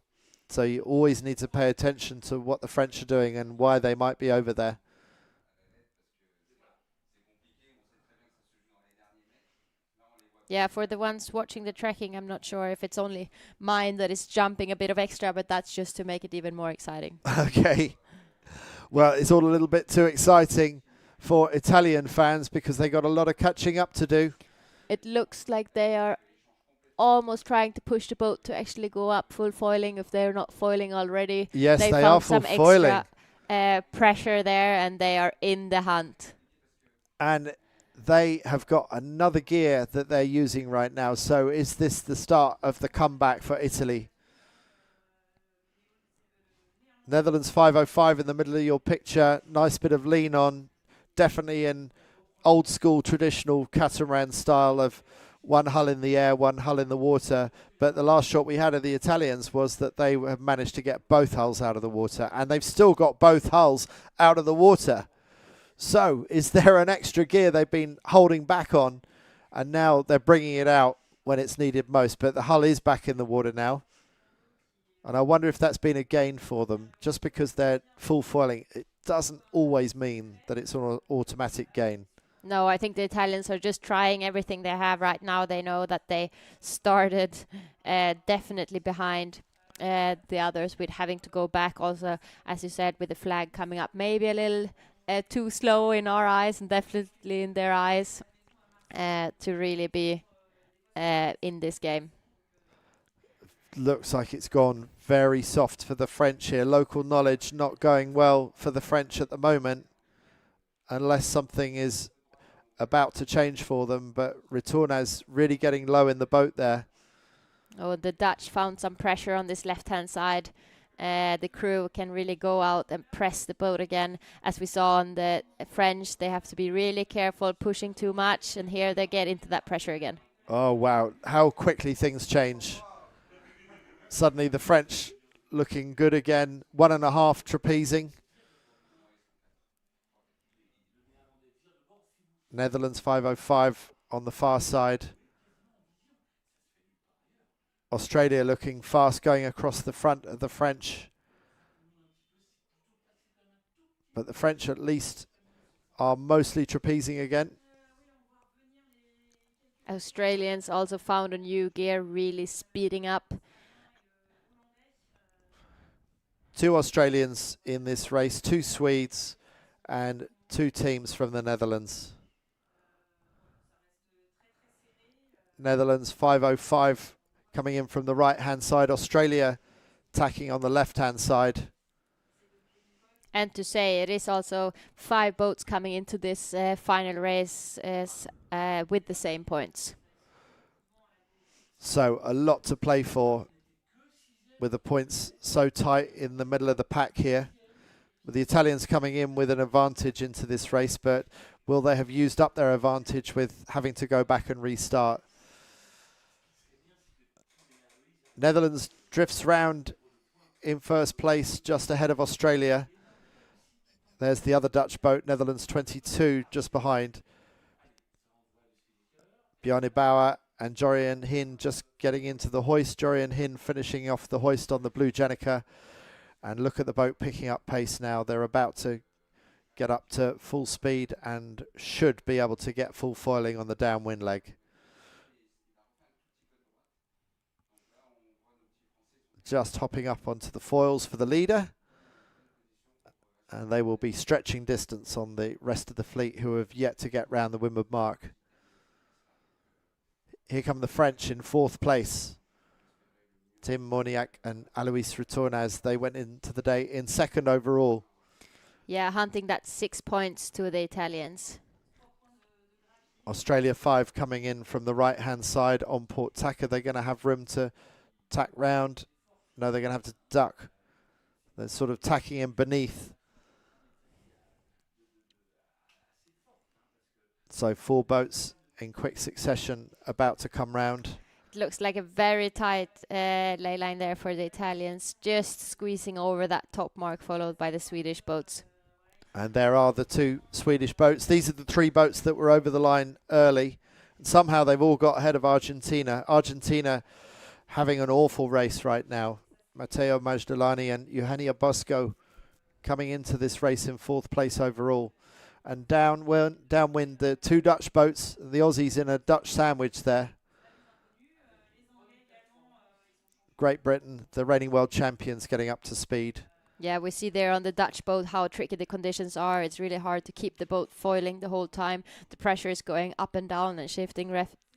So you always need to pay attention to what the French are doing and why they might be over there.
Yeah, for the ones watching the trekking, I'm not sure if it's only mine that is jumping a bit of extra, but that's just to make it even more exciting.
Okay. Well, it's all a little bit too exciting for Italian fans because they got a lot of catching up to do.
It looks like they are almost trying to push the boat to actually go up full foiling if they're not foiling already.
Yes, they
found
are full
some
foiling.
Extra pressure there, and they are in the hunt.
And they have got another gear that they're using right now. So is this the start of the comeback for Italy? Netherlands 505 in the middle of your picture. Nice bit of lean on. Definitely in old school traditional catamaran style of 1 hull in the air, 1 hull in the water. But the last shot we had of the Italians was that they have managed to get both hulls out of the water. And they've still got both hulls out of the water. So is there an extra gear they've been holding back on? And now they're bringing it out when it's needed most. But the hull is back in the water now. And I wonder if that's been a gain for them. Just because they're full foiling, it doesn't always mean that it's an automatic gain.
No, I think the Italians are just trying everything they have right now. They know that they started definitely behind the others with having to go back. Also, as you said, with the flag coming up, maybe a little too slow in our eyes and definitely in their eyes to really be in this game.
Looks like it's gone very soft for the French here. Local knowledge not going well for the French at the moment, unless something is about to change for them. But Retornaz really getting low in the boat there.
Oh, the Dutch found some pressure on this left-hand side. The crew can really go out and press the boat again. As we saw on the French, they have to be really careful pushing too much. And here they get into that pressure again.
Oh, wow. How quickly things change. Suddenly the French looking good again. 1.5 trapezing. Netherlands 505 on the far side. Australia looking fast going across the front of the French. But the French at least are mostly trapezing again.
Australians also found a new gear, really speeding up.
2 Australians in this race, 2 Swedes and 2 teams from the Netherlands. Netherlands 5:05 coming in from the right-hand side. Australia tacking on the left-hand side.
And to say it is also 5 boats coming into this final race with the same points.
So a lot to play for with the points so tight in the middle of the pack here. With the Italians coming in with an advantage into this race, but will they have used up their advantage with having to go back and restart? Netherlands drifts round in first place just ahead of Australia. There's the other Dutch boat, Netherlands 22, just behind. Bjarne Bauer and Jorian Hin just getting into the hoist. Jorian Hin finishing off the hoist on the Blue Jenica. And look at the boat picking up pace now. They're about to get up to full speed and should be able to get full foiling on the downwind leg. Just hopping up onto the foils for the leader. And they will be stretching distance on the rest of the fleet who have yet to get round the windward mark. Here come the French in 4th place. Tim Moniac and Alois Retournaz, they went into the day in 2nd overall.
Yeah, hunting that 6 points to the Italians.
Australia 5 coming in from the right-hand side on port tack. Are they going to have room to tack round? No, they're going to have to duck. They're sort of tacking in beneath. So 4 boats in quick succession about to come round.
It looks like a very tight ley line there for the Italians, just squeezing over that top mark, followed by the Swedish boats.
And there are the 2 Swedish boats. These are the 3 boats that were over the line early. And somehow they've all got ahead of Argentina. Argentina having an awful race right now. Matteo Magdalani and Eugenia Bosco coming into this race in 4th place overall. And downwind, the 2 Dutch boats, the Aussies in a Dutch sandwich there. Great Britain, the reigning world champions, getting up to speed.
Yeah, we see there on the Dutch boat how tricky the conditions are. It's really hard to keep the boat foiling the whole time. The pressure is going up and down and shifting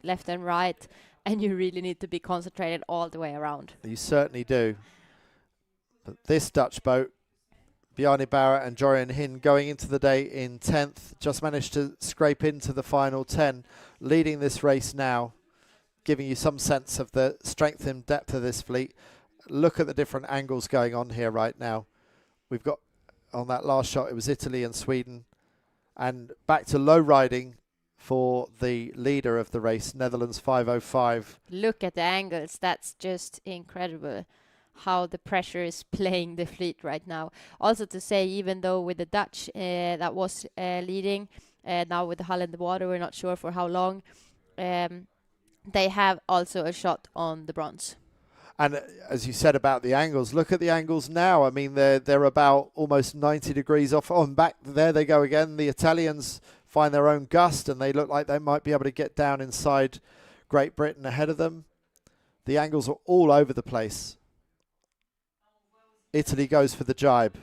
left and right. And you really need to be concentrated all the way around.
You certainly do. But this Dutch boat, Bjarne Bauer and Jorian Hin, going into the day in 10th, just managed to scrape into the final 10, leading this race now, giving you some sense of the strength and depth of this fleet. Look at the different angles going on here right now. We've got, on that last shot, it was Italy and Sweden. And back to low riding for the leader of the race, Netherlands 5:05.
Look at the angles. That's just incredible how the pressure is playing the fleet right now. Also to say, even though with the Dutch that was leading, now with the hull in the water, we're not sure for how long, they have also a shot on the bronze.
And as you said about the angles, look at the angles now. I mean, they're about almost 90 degrees off. On back, there they go again. The Italians find their own gust, and they look like they might be able to get down inside Great Britain ahead of them. The angles are all over the place. Italy goes for the jibe.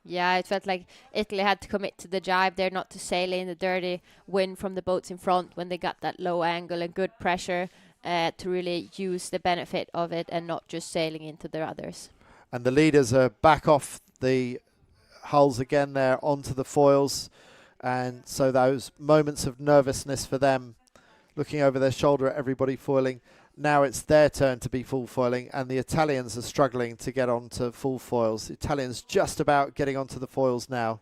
Yeah, it felt like Italy had to commit to the jibe there, not to sail in the dirty wind from the boats in front when they got that low angle and good pressure to really use the benefit of it and not just sailing into the others.
And the leaders are back off the hulls again there onto the foils. And so those moments of nervousness for them, looking over their shoulder at everybody foiling. Now it's their turn to be full foiling, and the Italians are struggling to get onto full foils. The Italians just about getting onto the foils now.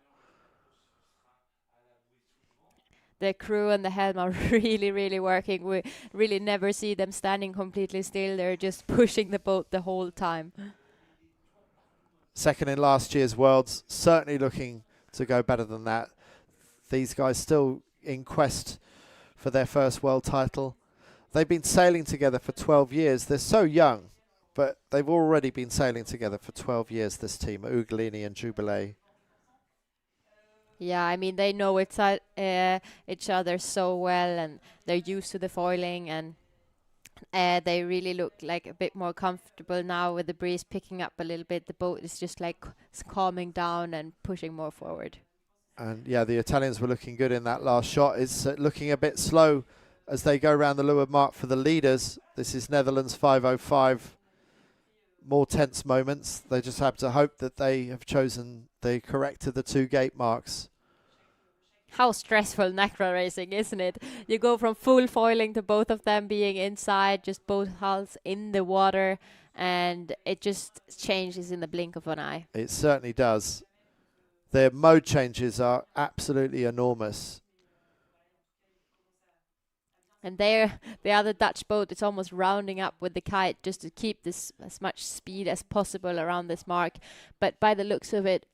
The crew and the helm are really, really working. We really never see them standing completely still. They're just pushing the boat the whole time.
Second in last year's Worlds, certainly looking to go better than that. These guys still in quest for their first world title. They've been sailing together for 12 years. They're so young, but they've already been sailing together for 12 years, this team, Ugolini and Jubilee.
Yeah, I mean, they know each other so well, and they're used to the foiling, and they really look like a bit more comfortable now with the breeze picking up a little bit. The boat is just like calming down and pushing more forward.
And yeah, the Italians were looking good in that last shot. It's looking a bit slow as they go around the leeward mark for the leaders. This is Netherlands 5:05. More tense moments. They just have to hope that they have chosen the correct of the 2 gate marks.
How stressful Nacra racing, isn't it? You go from full foiling to both of them being inside, just both hulls in the water, and it just changes in the blink of an eye.
It certainly does. Their mode changes are absolutely enormous.
And there, the other Dutch boat is almost rounding up with the kite just to keep this as much speed as possible around this mark. But by the looks of it,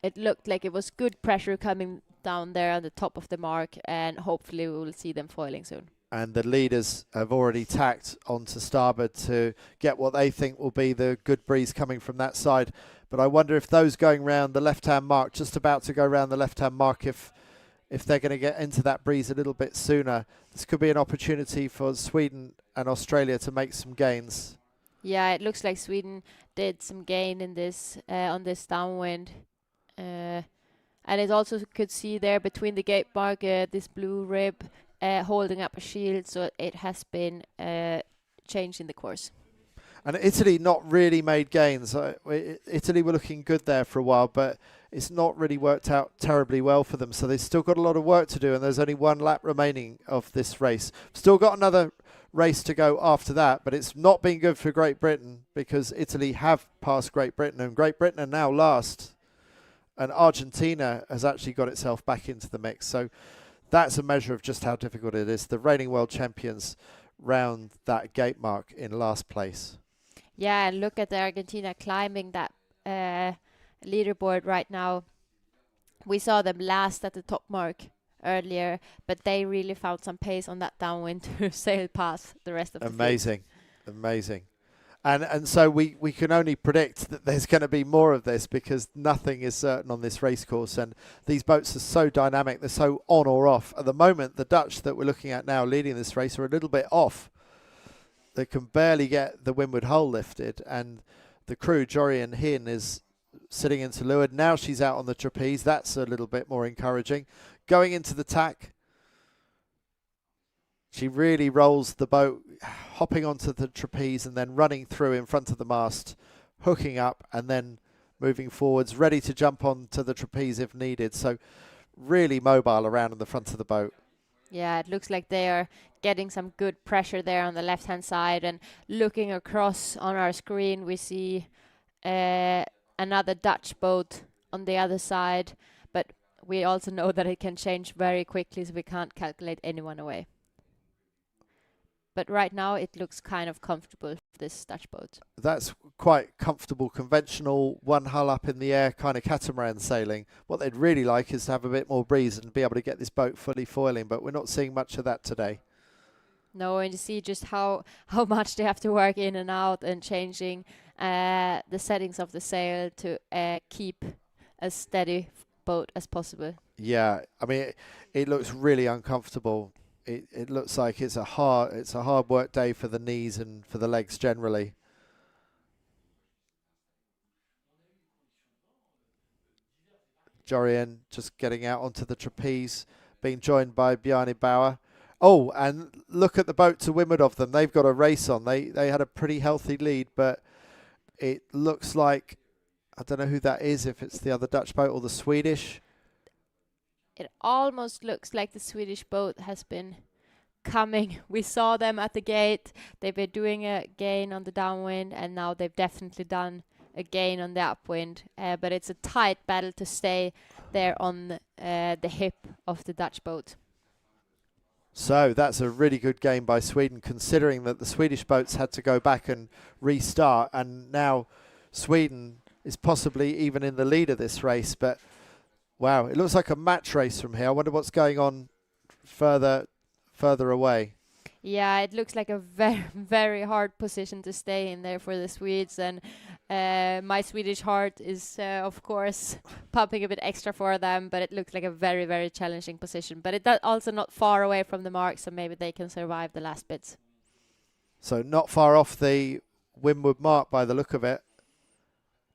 it looked like it was good pressure coming down there on the top of the mark, and hopefully we will see them foiling soon.
And the leaders have already tacked onto starboard to get what they think will be the good breeze coming from that side. But I wonder if those going round the left-hand mark, just about to go round the left-hand mark, if they're going to get into that breeze a little bit sooner, this could be an opportunity for Sweden and Australia to make some gains.
Yeah, it looks like Sweden did some gain in this on this downwind. And it also could see there between the gate mark this blue rib holding up a shield, so it has been changed in the course.
And Italy not really made gains. Italy were looking good there for a while, but it's not really worked out terribly well for them. So they've still got a lot of work to do, and there's only 1 lap remaining of this race. Still got another race to go after that, but it's not been good for Great Britain because Italy have passed Great Britain, and Great Britain are now last. And Argentina has actually got itself back into the mix. So that's a measure of just how difficult it is. The reigning world champions round that gate mark in last place.
Yeah, and look at the Argentina climbing that leaderboard right now. We saw them last at the top mark earlier, but they really found some pace on that downwind to sail past the rest of the
Amazing. And so we can only predict that there's going to be more of this because nothing is certain on this race course, and these boats are so dynamic, they're so on or off. At the moment, the Dutch that we're looking at now leading this race are a little bit off. They can barely get the windward hull lifted, and the crew, Jorian Hin, is sitting into leeward. Now she's out on the trapeze. That's a little bit more encouraging. Going into the tack, she really rolls the boat, hopping onto the trapeze and then running through in front of the mast, hooking up and then moving forwards, ready to jump onto the trapeze if needed. So really mobile around in the front of the boat.
Yeah, it looks like they are getting some good pressure there on the left-hand side. And looking across on our screen, we see another Dutch boat on the other side. But we also know that it can change very quickly, so we can't calculate anyone away. But right now it looks kind of comfortable for this Dutch boat.
That's quite comfortable, conventional, 1 hull up in the air kind of catamaran sailing. What they'd really like is to have a bit more breeze and be able to get this boat fully foiling, but we're not seeing much of that today.
No, and you see just how much they have to work in and out and changing the settings of the sail to keep a steady boat as possible.
Yeah, I mean, it looks really uncomfortable. It looks like it's a hard work day for the knees and for the legs generally. Jorian just getting out onto the trapeze, being joined by Bjarne Bauer. Oh, and look at the boat to windward of them. They've got a race on. They had a pretty healthy lead, but it looks like, I don't know who that is, if it's the other Dutch boat or the Swedish.
It almost looks like the Swedish boat has been coming. We saw them at the gate. They've been doing a gain on the downwind, and now they've definitely done a gain on the upwind. But it's a tight battle to stay there on the hip of the Dutch boat.
So that's a really good game by Sweden, considering that the Swedish boats had to go back and restart, and now Sweden is possibly even in the lead of this race. But wow, it looks like a match race from here. I wonder what's going on further away.
Yeah, it looks like a very, very hard position to stay in there for the Swedes. And my Swedish heart is, of course, pumping a bit extra for them. But it looks like a very, very challenging position. But it's also not far away from the mark, so maybe they can survive the last bits.
So not far off the windward mark by the look of it.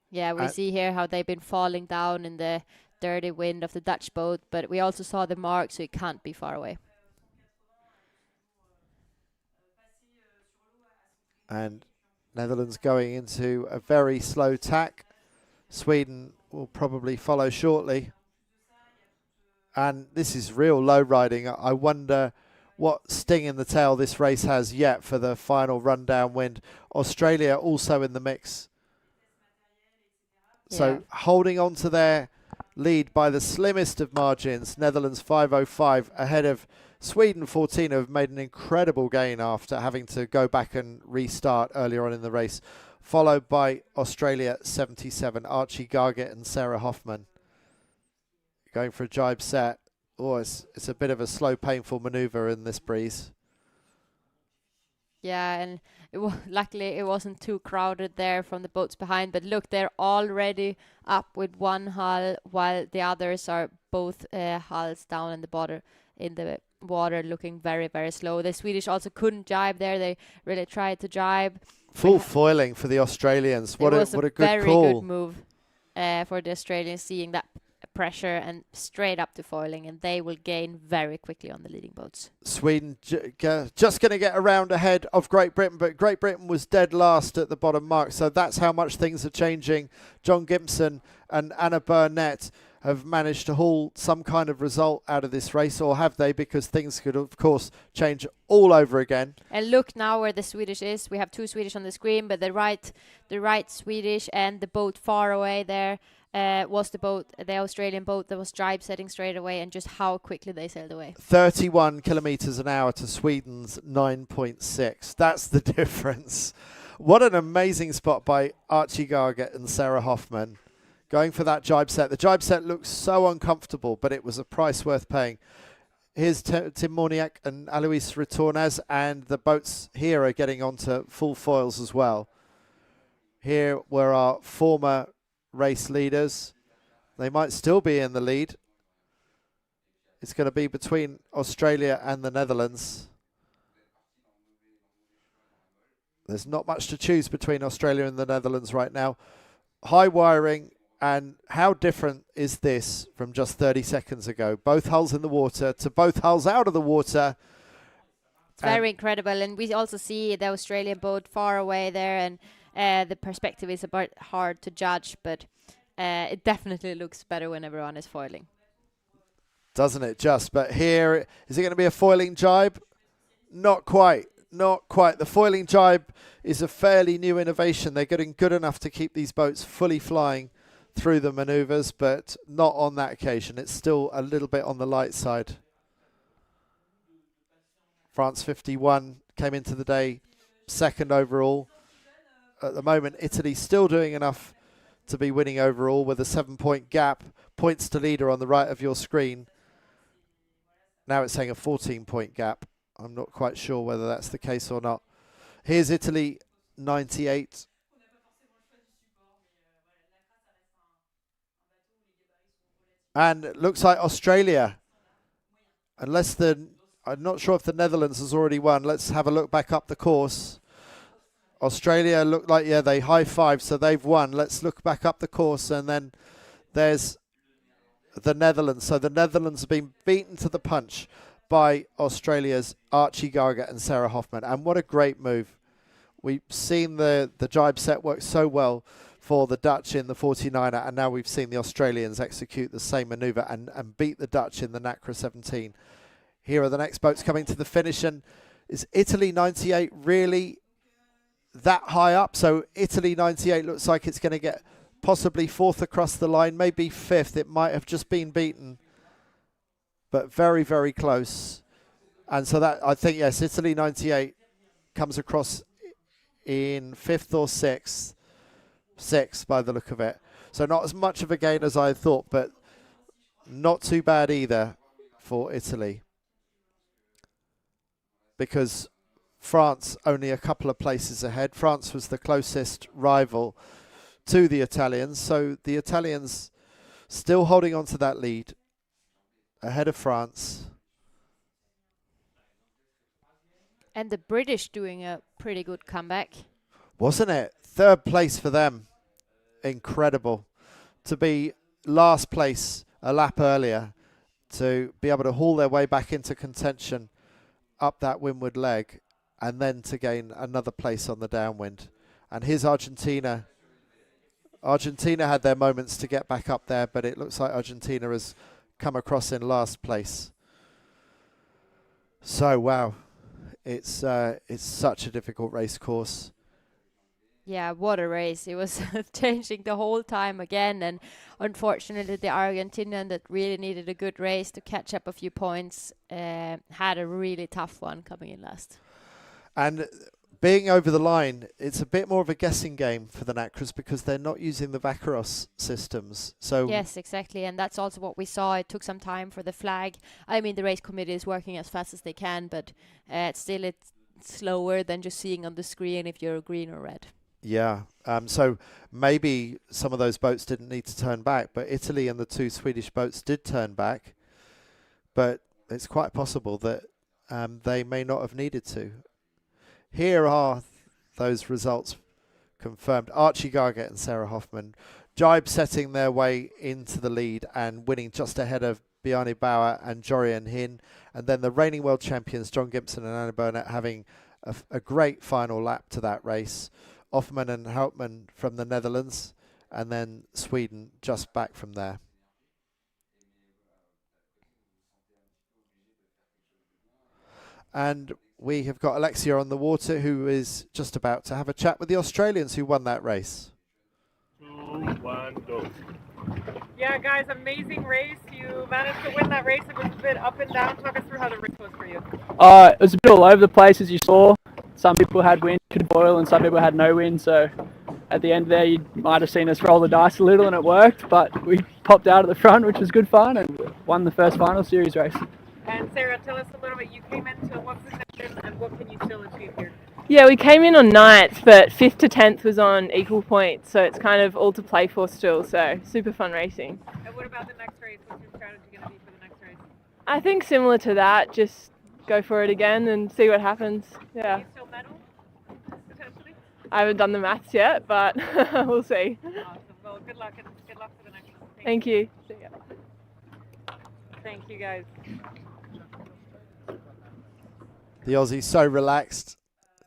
Yeah, we see here how they've been falling down in the dirty wind of the Dutch boat. But we also saw the mark, so it can't be far away.
And Netherlands going into a very slow tack. Sweden will probably follow shortly. And this is real low riding. I wonder what sting in the tail this race has yet for the final run downwind. Australia also in the mix. So holding on to their lead by the slimmest of margins. Netherlands 5:05 ahead of Sweden 14, who have made an incredible gain after having to go back and restart earlier on in the race. Followed by Australia 77, Archie Gargett and Sarah Hoffman. Going for a jibe set. Oh, it's a bit of a slow, painful maneuver in this breeze.
Yeah, and luckily it wasn't too crowded there from the boats behind. But look, they're already up with one hull, while the others are both hulls down in the water, looking very, very slow. The Swedish also couldn't jibe there. They really tried to jibe.
Full foiling for the Australians. What a good
very
call.
good move for the Australians, seeing that pressure and straight up to foiling, and they will gain very quickly on the leading boats.
Sweden just going to get around ahead of Great Britain, but Great Britain was dead last at the bottom mark, so that's how much things are changing. John Gibson and Anna Burnett have managed to haul some kind of result out of this race, or have they? Because things could, of course, change all over again.
And look now where the Swedish is. We have two Swedish on the screen, but the right Swedish and the boat far away there was the Australian boat that was jibe setting straight away, and just how quickly they sailed away.
31 kilometres an hour to Sweden's 9.6. That's the difference. What an amazing spot by Archie Gargett and Sarah Hoffman. Going for that jibe set. The jibe set looks so uncomfortable, but it was a price worth paying. Here's Tim Morniak and Alois Retornaz, and the boats here are getting onto full foils as well. Here were our former race leaders. They might still be in the lead. It's going to be between Australia and the Netherlands. There's not much to choose between Australia and the Netherlands right now. High wiring. And how different is this from just 30 seconds ago? Both hulls in the water to both hulls out of the water.
It's very incredible. And we also see the Australian boat far away there, and the perspective is a bit hard to judge, but it definitely looks better when everyone is foiling.
Doesn't it just? But here, is it going to be a foiling jibe? Not quite. Not quite. The foiling jibe is a fairly new innovation. They're getting good enough to keep these boats fully flying through the manoeuvres, but not on that occasion. It's still a little bit on the light side. France 51 came into the day second overall. At the moment, Italy still doing enough to be winning overall with a 7-point gap. Points to leader on the right of your screen. Now it's saying a 14-point gap. I'm not quite sure whether that's the case or not. Here's Italy, 98. And it looks like Australia, I'm not sure if the Netherlands has already won. Let's have a look back up the course. Australia look like, they high five, so they've won. Let's look back up the course, and then there's the Netherlands. So the Netherlands have been beaten to the punch by Australia's Archie Gargett and Sarah Hoffman. And what a great move. We've seen the jibe set work so well for the Dutch in the 49er, and now we've seen the Australians execute the same manoeuvre and beat the Dutch in the Nacra 17. Here are the next boats coming to the finish, and is Italy 98 really that high up? So Italy 98 looks like it's going to get possibly fourth across the line, maybe fifth. It might have just been beaten, but very, very close. And so that, I think, yes, Italy 98 comes across in fifth or sixth. Sixth by the look of it. So not as much of a gain as I thought, but not too bad either for Italy. Because France only a couple of places ahead. France was the closest rival to the Italians. So the Italians still holding on to that lead ahead of France.
And the British doing a pretty good comeback.
Wasn't it? Third place for them. Incredible. To be last place a lap earlier, to be able to haul their way back into contention up that windward leg, and then to gain another place on the downwind. And here's Argentina. Argentina had their moments to get back up there, but it looks like Argentina has come across in last place. So, wow, it's such a difficult race course.
Yeah, what a race. It was changing the whole time again. And unfortunately, the Argentinian that really needed a good race to catch up a few points had a really tough one coming in last.
And being over the line, it's a bit more of a guessing game for the Nacras because they're not using the Vaqueros systems. So
yes, exactly. And that's also what we saw. It took some time for the flag. I mean, the race committee is working as fast as they can, but still it's slower than just seeing on the screen if you're green or red.
yeah, so maybe some of those boats didn't need to turn back, but Italy and the 2 Swedish boats did turn back. But it's quite possible that they may not have needed to. Here are those results confirmed. Archie Gargett and Sarah Hoffman. Jibe setting their way into the lead and winning just ahead of Bjarne Bauer and Jorian Hin. And then the reigning world champions, John Gibson and Anna Burnett, having a great final lap to that race. Hoffman and Houtman from the Netherlands, and then Sweden just back from there. And we have got Alexia on the water, who is just about to have a chat with the Australians who won that race.
2, 1, go.
Yeah, guys, amazing race. You managed to win that race. It was a bit up and down. Talk us through how the race was for you.
It was a bit all over the place, as you saw. Some people had wind, could boil, and some people had no wind. So at the end there, you might have seen us roll the dice a little, and it worked. But we popped out at the front, which was good fun, and won the first final series race.
And Sarah, tell us a little bit. You came into what position, and what can you still achieve here?
Yeah, we came in on 9th, but 5th to 10th was on equal points, so it's kind of all to play for still, so super fun racing.
And what about the next race? What's your strategy going to be for the next race?
I think similar to that, just go for it again and see what happens. Yeah.
Can you still medal, potentially?
I haven't done the maths yet, but we'll see.
Awesome. Well, good luck, and good luck for the next one.
Thank you. See ya.
Thank you, guys.
The Aussies so relaxed.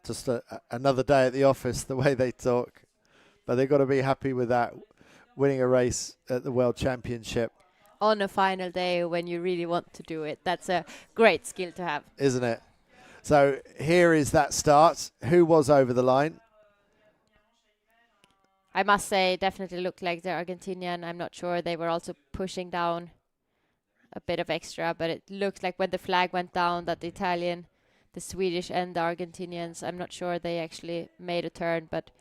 Just another day at the office, the way they talk. But they've got to be happy with that, winning a race at the World Championship.
On a final day when you really want to do it. That's a great skill to have.
Isn't it? So here is that start. Who was over the line?
I must say, definitely looked like the Argentinian. I'm not sure. They were also pushing down a bit of extra, but it looked like when the flag went down that the Italian, the Swedish and the Argentinians, I'm not sure they actually made a turn, but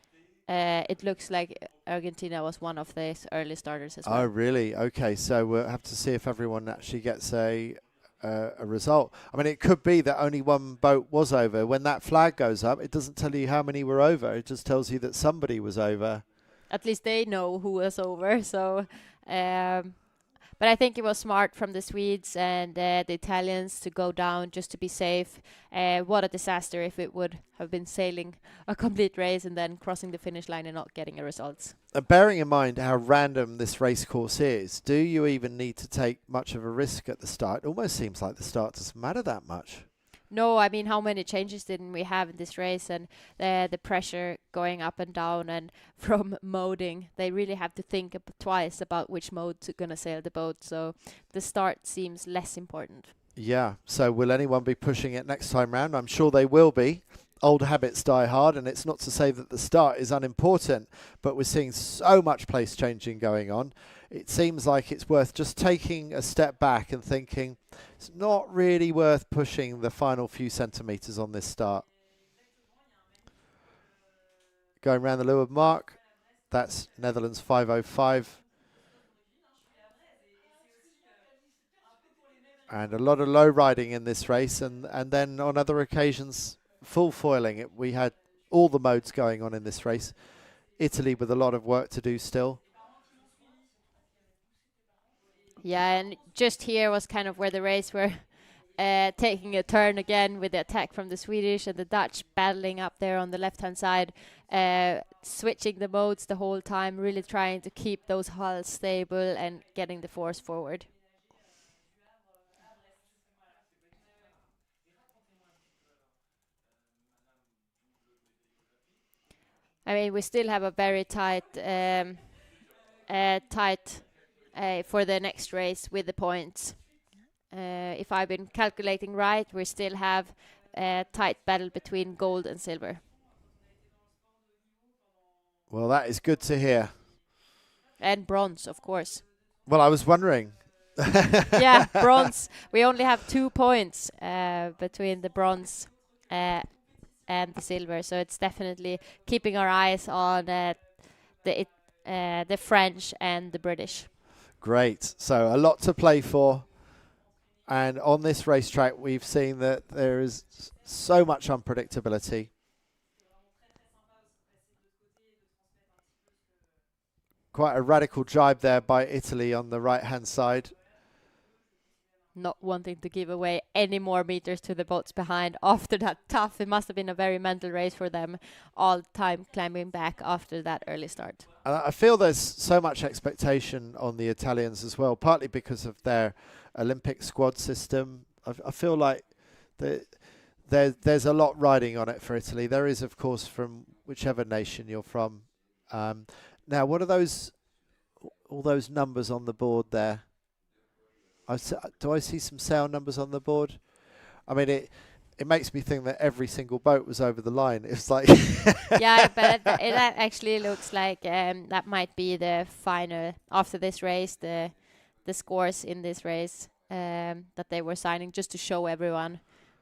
it looks like Argentina was one of the early starters as well.
Oh, really? Okay, so we'll have to see if everyone actually gets a result. I mean, it could be that only one boat was over. When that flag goes up, it doesn't tell you how many were over. It just tells you that somebody was over.
At least they know who was over, so... but I think it was smart from the Swedes and the Italians to go down just to be safe. What a disaster if it would have been sailing a complete race and then crossing the finish line and not getting a result.
Bearing in mind how random this race course is, do you even need to take much of a risk at the start? It almost seems like the start doesn't matter that much.
No, I mean, how many changes didn't we have in this race, and the pressure going up and down, and from moding, they really have to think twice about which mode to gonna sail the boat. So the start seems less important.
Yeah. So will anyone be pushing it next time round? I'm sure they will be. Old habits die hard, and it's not to say that the start is unimportant, but we're seeing so much place changing going on. It seems like it's worth just taking a step back and thinking it's not really worth pushing the final few centimetres on this start. Going round the leeward mark, that's Netherlands 505. And a lot of low riding in this race, and then on other occasions full foiling. We had all the modes going on in this race. Italy with a lot of work to do still.
Yeah, and just here was kind of where the race were taking a turn again with the attack from the Swedish and the Dutch battling up there on the left-hand side, switching the modes the whole time, really trying to keep those hulls stable and getting the force forward. I mean, we still have a very tight for the next race with the points. If I've been calculating right, we still have a tight battle between gold and silver.
Well, that is good to hear.
And bronze, of course.
Well, I was wondering.
Yeah, bronze. We only have 2 points between the bronze and the silver, so it's definitely keeping our eyes on the French and the British.
Great. So a lot to play for. And on this racetrack, we've seen that there is so much unpredictability. Quite a radical jibe there by Italy on the right-hand side.
Not wanting to give away any more meters to the boats behind after that tough. It must have been a very mental race for them all the time climbing back after that early start.
I feel there's so much expectation on the Italians as well, partly because of their Olympic squad system. I feel like there's a lot riding on it for Italy. There is, of course, from whichever nation you're from. Now, what are all those numbers on the board there? Do I see some sail numbers on the board? I mean, it makes me think that every single boat was over the line. It's like
yeah, but it actually looks like that might be the final after this race, the scores in this race that they were signing just to show everyone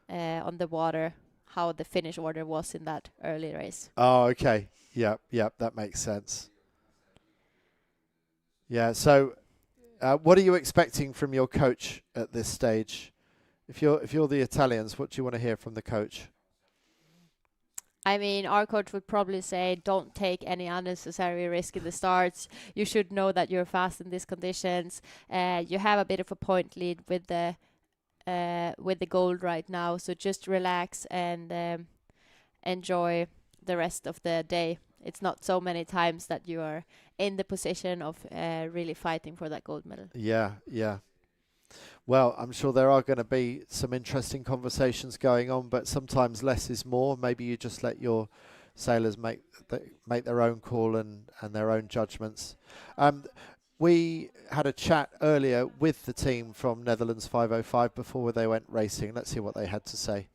on the water how the finish order was in that early race.
Oh, okay. Yep, that makes sense. Yeah, so what are you expecting from your coach at this stage? If you're the Italians, what do you want to hear from the coach?
I mean, our coach would probably say, don't take any unnecessary risk in the starts. You should know that you're fast in these conditions. You have a bit of a point lead with the gold right now, so just relax and enjoy the rest of the day. It's not so many times that you are in the position of really fighting for that gold medal.
Yeah. Well, I'm sure there are going to be some interesting conversations going on, but sometimes less is more. Maybe you just let your sailors make their own call and their own judgments. We had a chat earlier with the team from Netherlands 505 before they went racing. Let's hear what they had to say.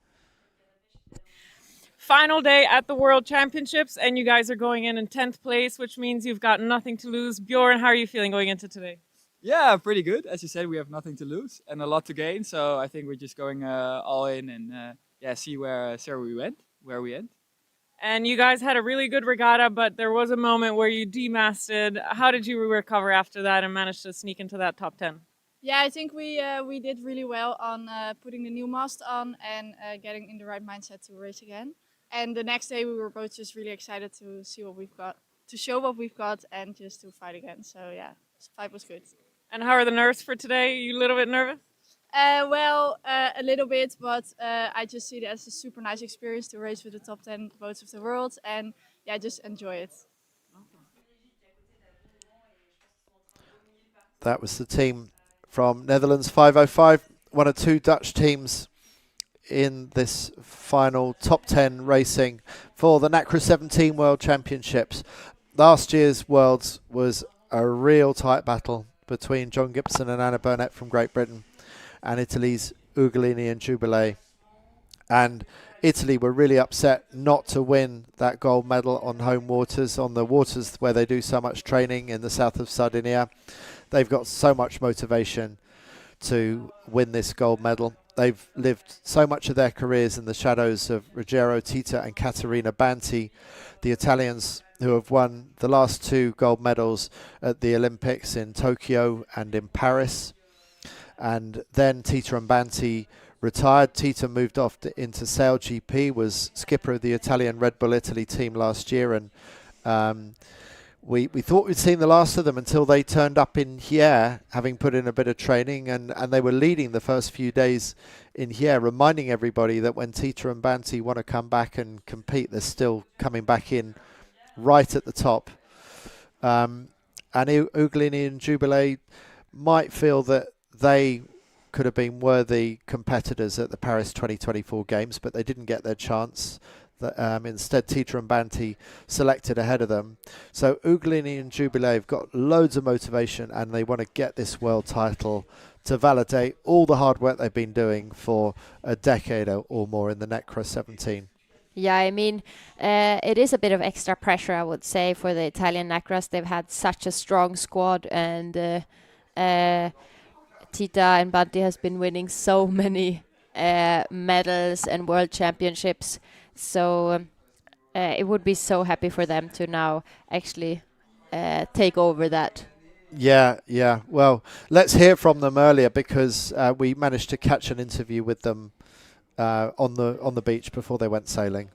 Final day at the World Championships, and you guys are going in 10th place, which means you've got nothing to lose. Bjorn, how are you feeling going into today?
Yeah, pretty good. As you said, we have nothing to lose and a lot to gain. So I think we're just going all in and see where we end.
And you guys had a really good regatta, but there was a moment where you demasted. How did you recover after that and manage to sneak into that top 10?
Yeah, I think we did really well on putting the new mast on and getting in the right mindset to race again. And the next day we were both just really excited to see what we've got, to show what we've got and just to fight again. So yeah, fight was good.
And how are the nerves for today? Are you a little bit nervous?
A little bit, but I just see it as a super nice experience to race with the top 10 boats of the world and yeah, just enjoy it.
That was the team from Netherlands 505, one of 2 Dutch teams in this final top 10 racing for the Nacra 17 World Championships. Last year's Worlds was a real tight battle between John Gibson and Anna Burnett from Great Britain and Italy's Ugolini and Jubilee. And Italy were really upset not to win that gold medal on home waters, on the waters where they do so much training in the south of Sardinia. They've got so much motivation to win this gold medal. They've lived so much of their careers in the shadows of Ruggero Tita and Caterina Banti, the Italians who have won the last 2 gold medals at the Olympics in Tokyo and in Paris. And then Tita and Banti retired. Tita moved off into Sail GP, was skipper of the Italian Red Bull Italy team last year, and we thought we'd seen the last of them until they turned up in Hyères, having put in a bit of training, and they were leading the first few days in Hyères, reminding everybody that when Tita and Banti want to come back and compete, they're still coming back in right at the top. And Ugolini and Jubilee might feel that they could have been worthy competitors at the Paris 2024 Games, but they didn't get their chance. Instead, Tita and Banti selected ahead of them. So Uglini and Jubilee have got loads of motivation, and they want to get this world title to validate all the hard work they've been doing for a decade or more in the Nacra 17.
Yeah, I mean, it is a bit of extra pressure, I would say, for the Italian Nacras. They've had such a strong squad, and Tita and Banti has been winning so many medals and world championships. So it would be so happy for them to now actually take over that.
Yeah. Well, let's hear from them earlier, because we managed to catch an interview with them on the beach before they went sailing.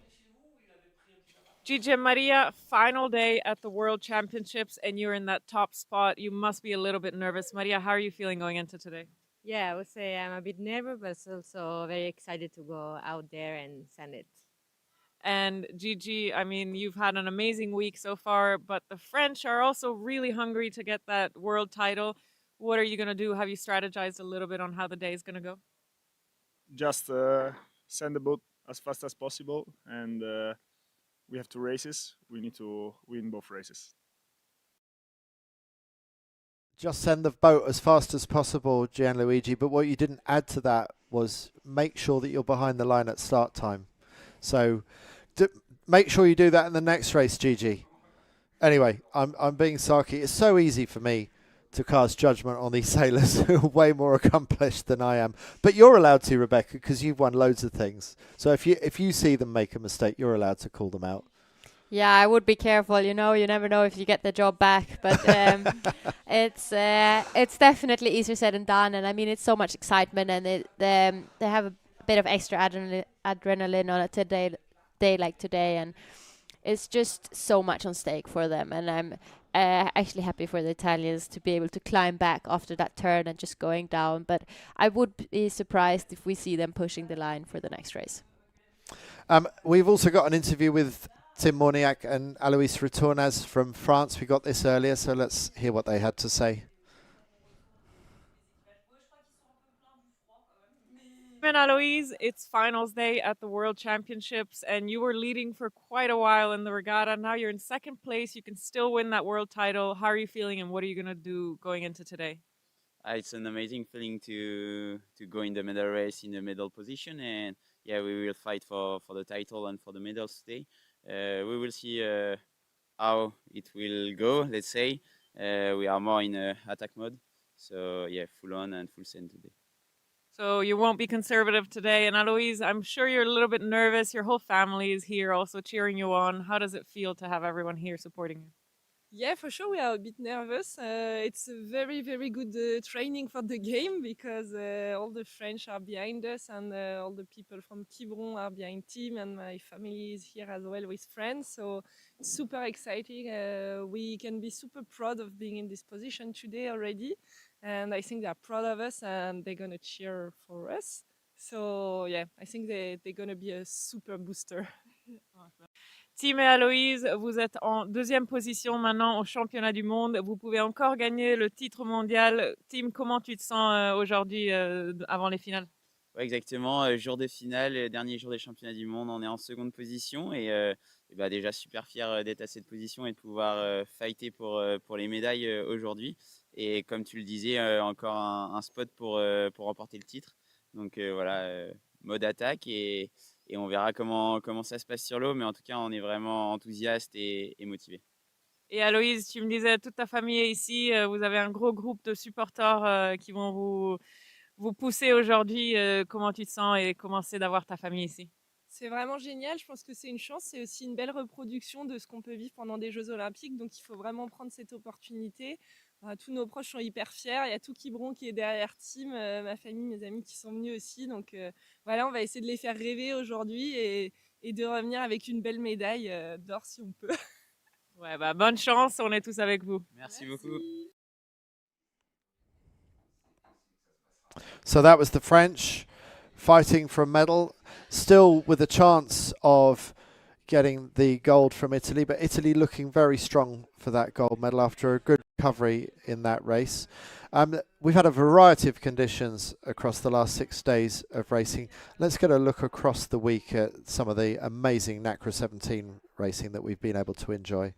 Gigi and Maria, final day at the World Championships, and you're in that top spot. You must be a little bit nervous. Maria, how are you feeling going into today?
Yeah, I would say I'm a bit nervous, but also very excited to go out there and send it.
And Gigi, I mean, you've had an amazing week so far, but the French are also really hungry to get that world title. What are you going to do? Have you strategized a little bit on how the day is going to go?
Just send the boat as fast as possible, and we have 2 races. We need to win both races.
Just send the boat as fast as possible, Gianluigi, but what you didn't add to that was make sure that you're behind the line at start time. So make sure you do that in the next race, Gigi. Anyway, I'm being sarky. It's so easy for me to cast judgment on these sailors who are way more accomplished than I am. But you're allowed to, Rebecca, because you've won loads of things. So if you see them make a mistake, you're allowed to call them out.
Yeah, I would be careful. You never know if you get the job back. But it's definitely easier said than done. And I mean, it's so much excitement, and they have a bit of extra adrenaline on a day like today, and it's just so much on stake for them. And I'm actually happy for the Italians to be able to climb back after that turn and just going down. But I would be surprised if we see them pushing the line for the next race.
We've also got an interview with Tim Morniak and Alois Retournas from France. We got this earlier, so let's hear what they had to say.
And Alois, it's finals day at the World Championships, and you were leading for quite a while in the regatta. Now you're in second place. You can still win that world title. How are you feeling, and what are you going to do going into today?
It's an amazing feeling to go in the medal race in the middle position, and yeah, we will fight for the title and for the medals today. We will see how it will go. Let's say we are more in attack mode, so yeah, full on and full send today.
So you won't be conservative today. And Alois, I'm sure you're a little bit nervous. Your whole family is here also cheering you on. How does it feel to have everyone here supporting you?
Yeah, for sure, we are a bit nervous. It's a very, very good training for the game, because all the French are behind us, and all the people from Quiberon are behind team, and my family is here as well with friends. So it's super exciting. We can be super proud of being in this position today already. And I think they're proud of us, and they're going to cheer for us. So yeah, I think they're going to be a super booster.
Tim et Aloïse, vous êtes en deuxième position maintenant au championnat du monde. Vous pouvez encore gagner le titre mondial. Tim, comment tu te sens aujourd'hui avant les finales?
Ouais, exactement. Jour de finale, dernier jour des championnats du monde, on est en seconde position et déjà super fier d'être à cette position et de pouvoir fighter pour les médailles aujourd'hui. Et comme tu le disais, encore un spot pour remporter le titre. Donc voilà, mode attaque et on verra comment ça se passe sur l'eau. Mais en tout cas, on est vraiment enthousiaste et motivé.
Et Aloïse, tu me disais, toute ta famille est ici. Vous avez un gros groupe de supporters qui vont vous pousser aujourd'hui. Comment tu te sens et comment c'est d'avoir ta famille ici?
C'est vraiment génial. Je pense que c'est une chance. C'est aussi une belle reproduction de ce qu'on peut vivre pendant des Jeux Olympiques. Donc, il faut vraiment prendre cette opportunité. Tous nos proches sont hyper fiers. Il y a tout Quiberon qui est derrière Tim, ma famille, mes amis qui sont venus aussi. Donc, voilà, on va essayer de les faire rêver aujourd'hui et de revenir avec une belle médaille d'or si on peut.
Ouais, bah, bonne chance. On est tous avec vous.
Merci beaucoup.
So that was the French fighting for a medal, still with a chance of getting the gold from Italy, but Italy looking very strong for that gold medal after a good recovery in that race. We've had a variety of conditions across the last 6 days of racing. Let's get a look across the week at some of the amazing Nacra 17 racing that we've been able to enjoy.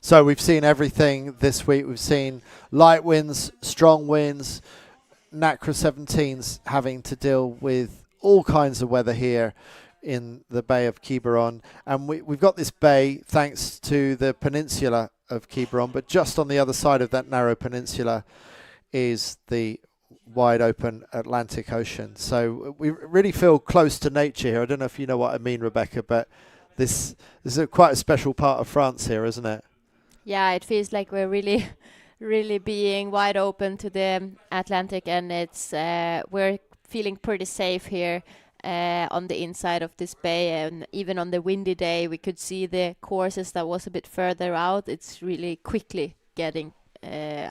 So we've seen everything this week. We've seen light winds, strong winds, Nacra 17s having to deal with all kinds of weather here in the Bay of Quiberon. And we've got this bay thanks to the peninsula of Quiberon, but just on the other side of that narrow peninsula is the wide open Atlantic Ocean. So we really feel close to nature here. I don't know if you know what I mean, Rebecca, but this is quite a special part of France here, isn't it?
Yeah, it feels like we're really, really being wide open to the Atlantic, and it's we're feeling pretty safe here on the inside of this bay. And even on the windy day, we could see the courses that was a bit further out. It's really quickly getting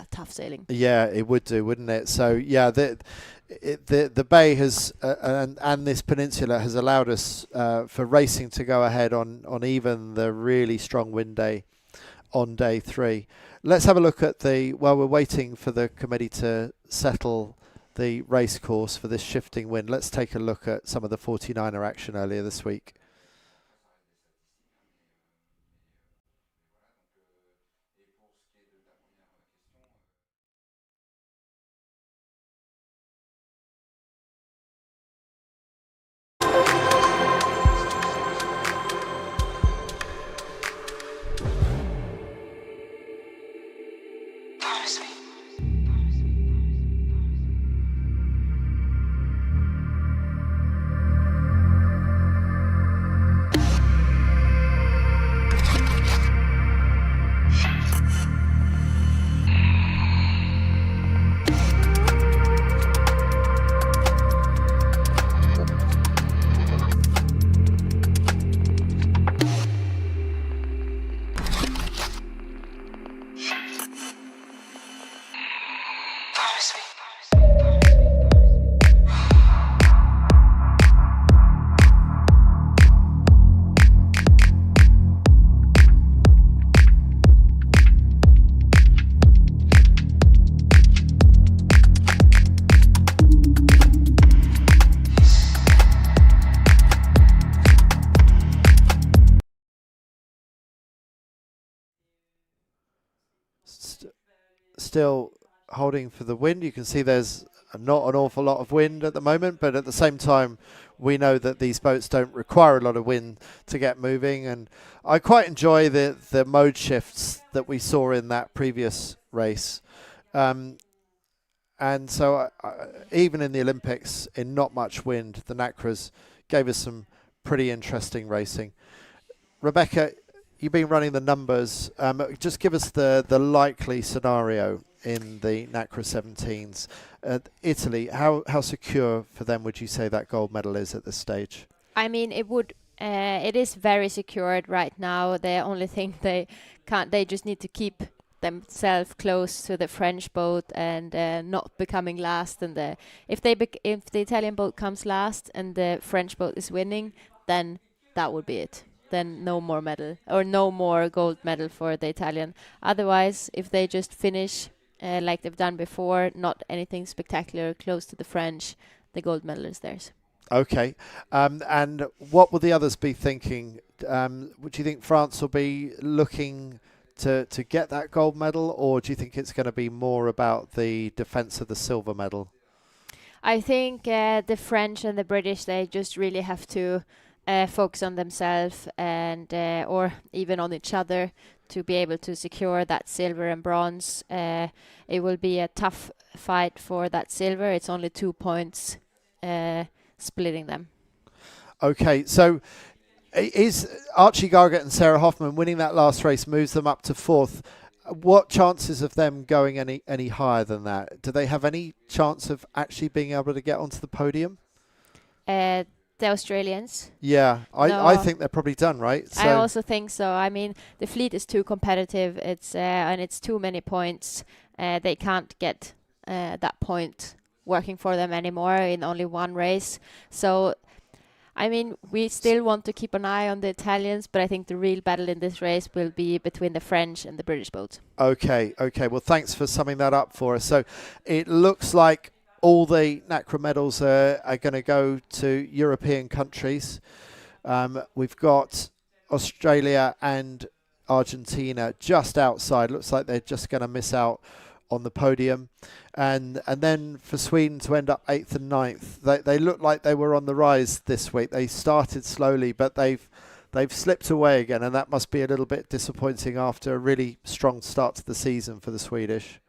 tough sailing.
Yeah, it would do, wouldn't it? So yeah, the bay has and this peninsula has allowed us for racing to go ahead on even the really strong wind day on day 3. Let's have a look at while we're waiting for the committee to settle the race course for this shifting wind, let's take a look at some of the 49er action earlier this week. Still holding for the wind. You can see there's not an awful lot of wind at the moment, but at the same time we know that these boats don't require a lot of wind to get moving, and I quite enjoy the mode shifts that we saw in that previous race, and so even in the Olympics in not much wind, the Nacras gave us some pretty interesting racing. Rebecca, you've been running the numbers. Just give us the likely scenario in the Nacra 17s. Italy, how secure for them would you say that gold medal is at this stage?
I mean, it is very secured right now. The only thing they just need to keep themselves close to the French boat and not becoming last. And if the Italian boat comes last and the French boat is winning, then that would be it. Then no more medal or no more gold medal for the Italian. Otherwise, if they just finish like they've done before, not anything spectacular, close to the French, the gold medal is theirs.
Okay. And what will the others be thinking? Would you think France will be looking to get that gold medal, or do you think it's going to be more about the defence of the silver medal?
I think the French and the British, they just really have to focus on themselves and or even on each other to be able to secure that silver and bronze. It will be a tough fight for that silver. It's only 2 points splitting them.
Okay, so is Archie Gargett and Sarah Hoffman winning that last race moves them up to 4th? What chances of them going any higher than that? Do they have any chance of actually being able to get onto the podium?
The Australians?
Yeah, I think they're probably done, right? So
I also think so. I mean, the fleet is too competitive. It's and it's too many points. They can't get that point working for them anymore in only one race. So, I mean, we still want to keep an eye on the Italians, but I think the real battle in this race will be between the French and the British boats.
Okay. Well, thanks for summing that up for us. So it looks like all the Nacra medals are going to go to European countries. We've got Australia and Argentina just outside. Looks like they're just going to miss out on the podium. And then for Sweden to end up 8th and 9th, they look like they were on the rise this week. They started slowly, but they've slipped away again, and that must be a little bit disappointing after a really strong start to the season for the Swedish.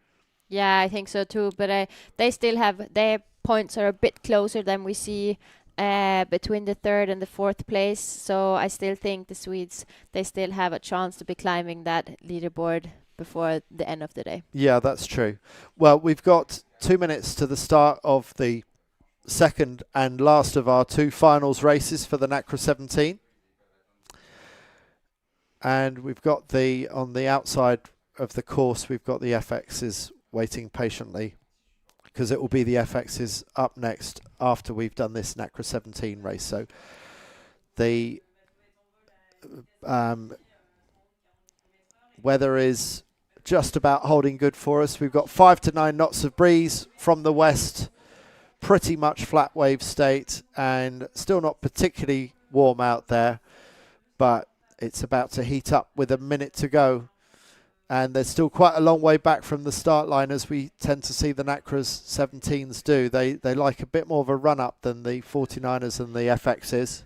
Yeah, I think so too. But they still have their points are a bit closer than we see between the 3rd and the 4th place. So I still think the Swedes, they still have a chance to be climbing that leaderboard before the end of the day.
Yeah, that's true. Well, we've got 2 minutes to the start of the second and last of our 2 finals races for the Nacra 17. And we've got on the outside of the course, we've got the FXs waiting patiently, because it will be the FXs up next after we've done this Nacra 17 race. So the weather is just about holding good for us. We've got 5 to 9 knots of breeze from the west, pretty much flat wave state, and still not particularly warm out there, but it's about to heat up with a minute to go. And there's still quite a long way back from the start line, as we tend to see the Nacra's 17s do. They like a bit more of a run-up than the 49ers and the FXs.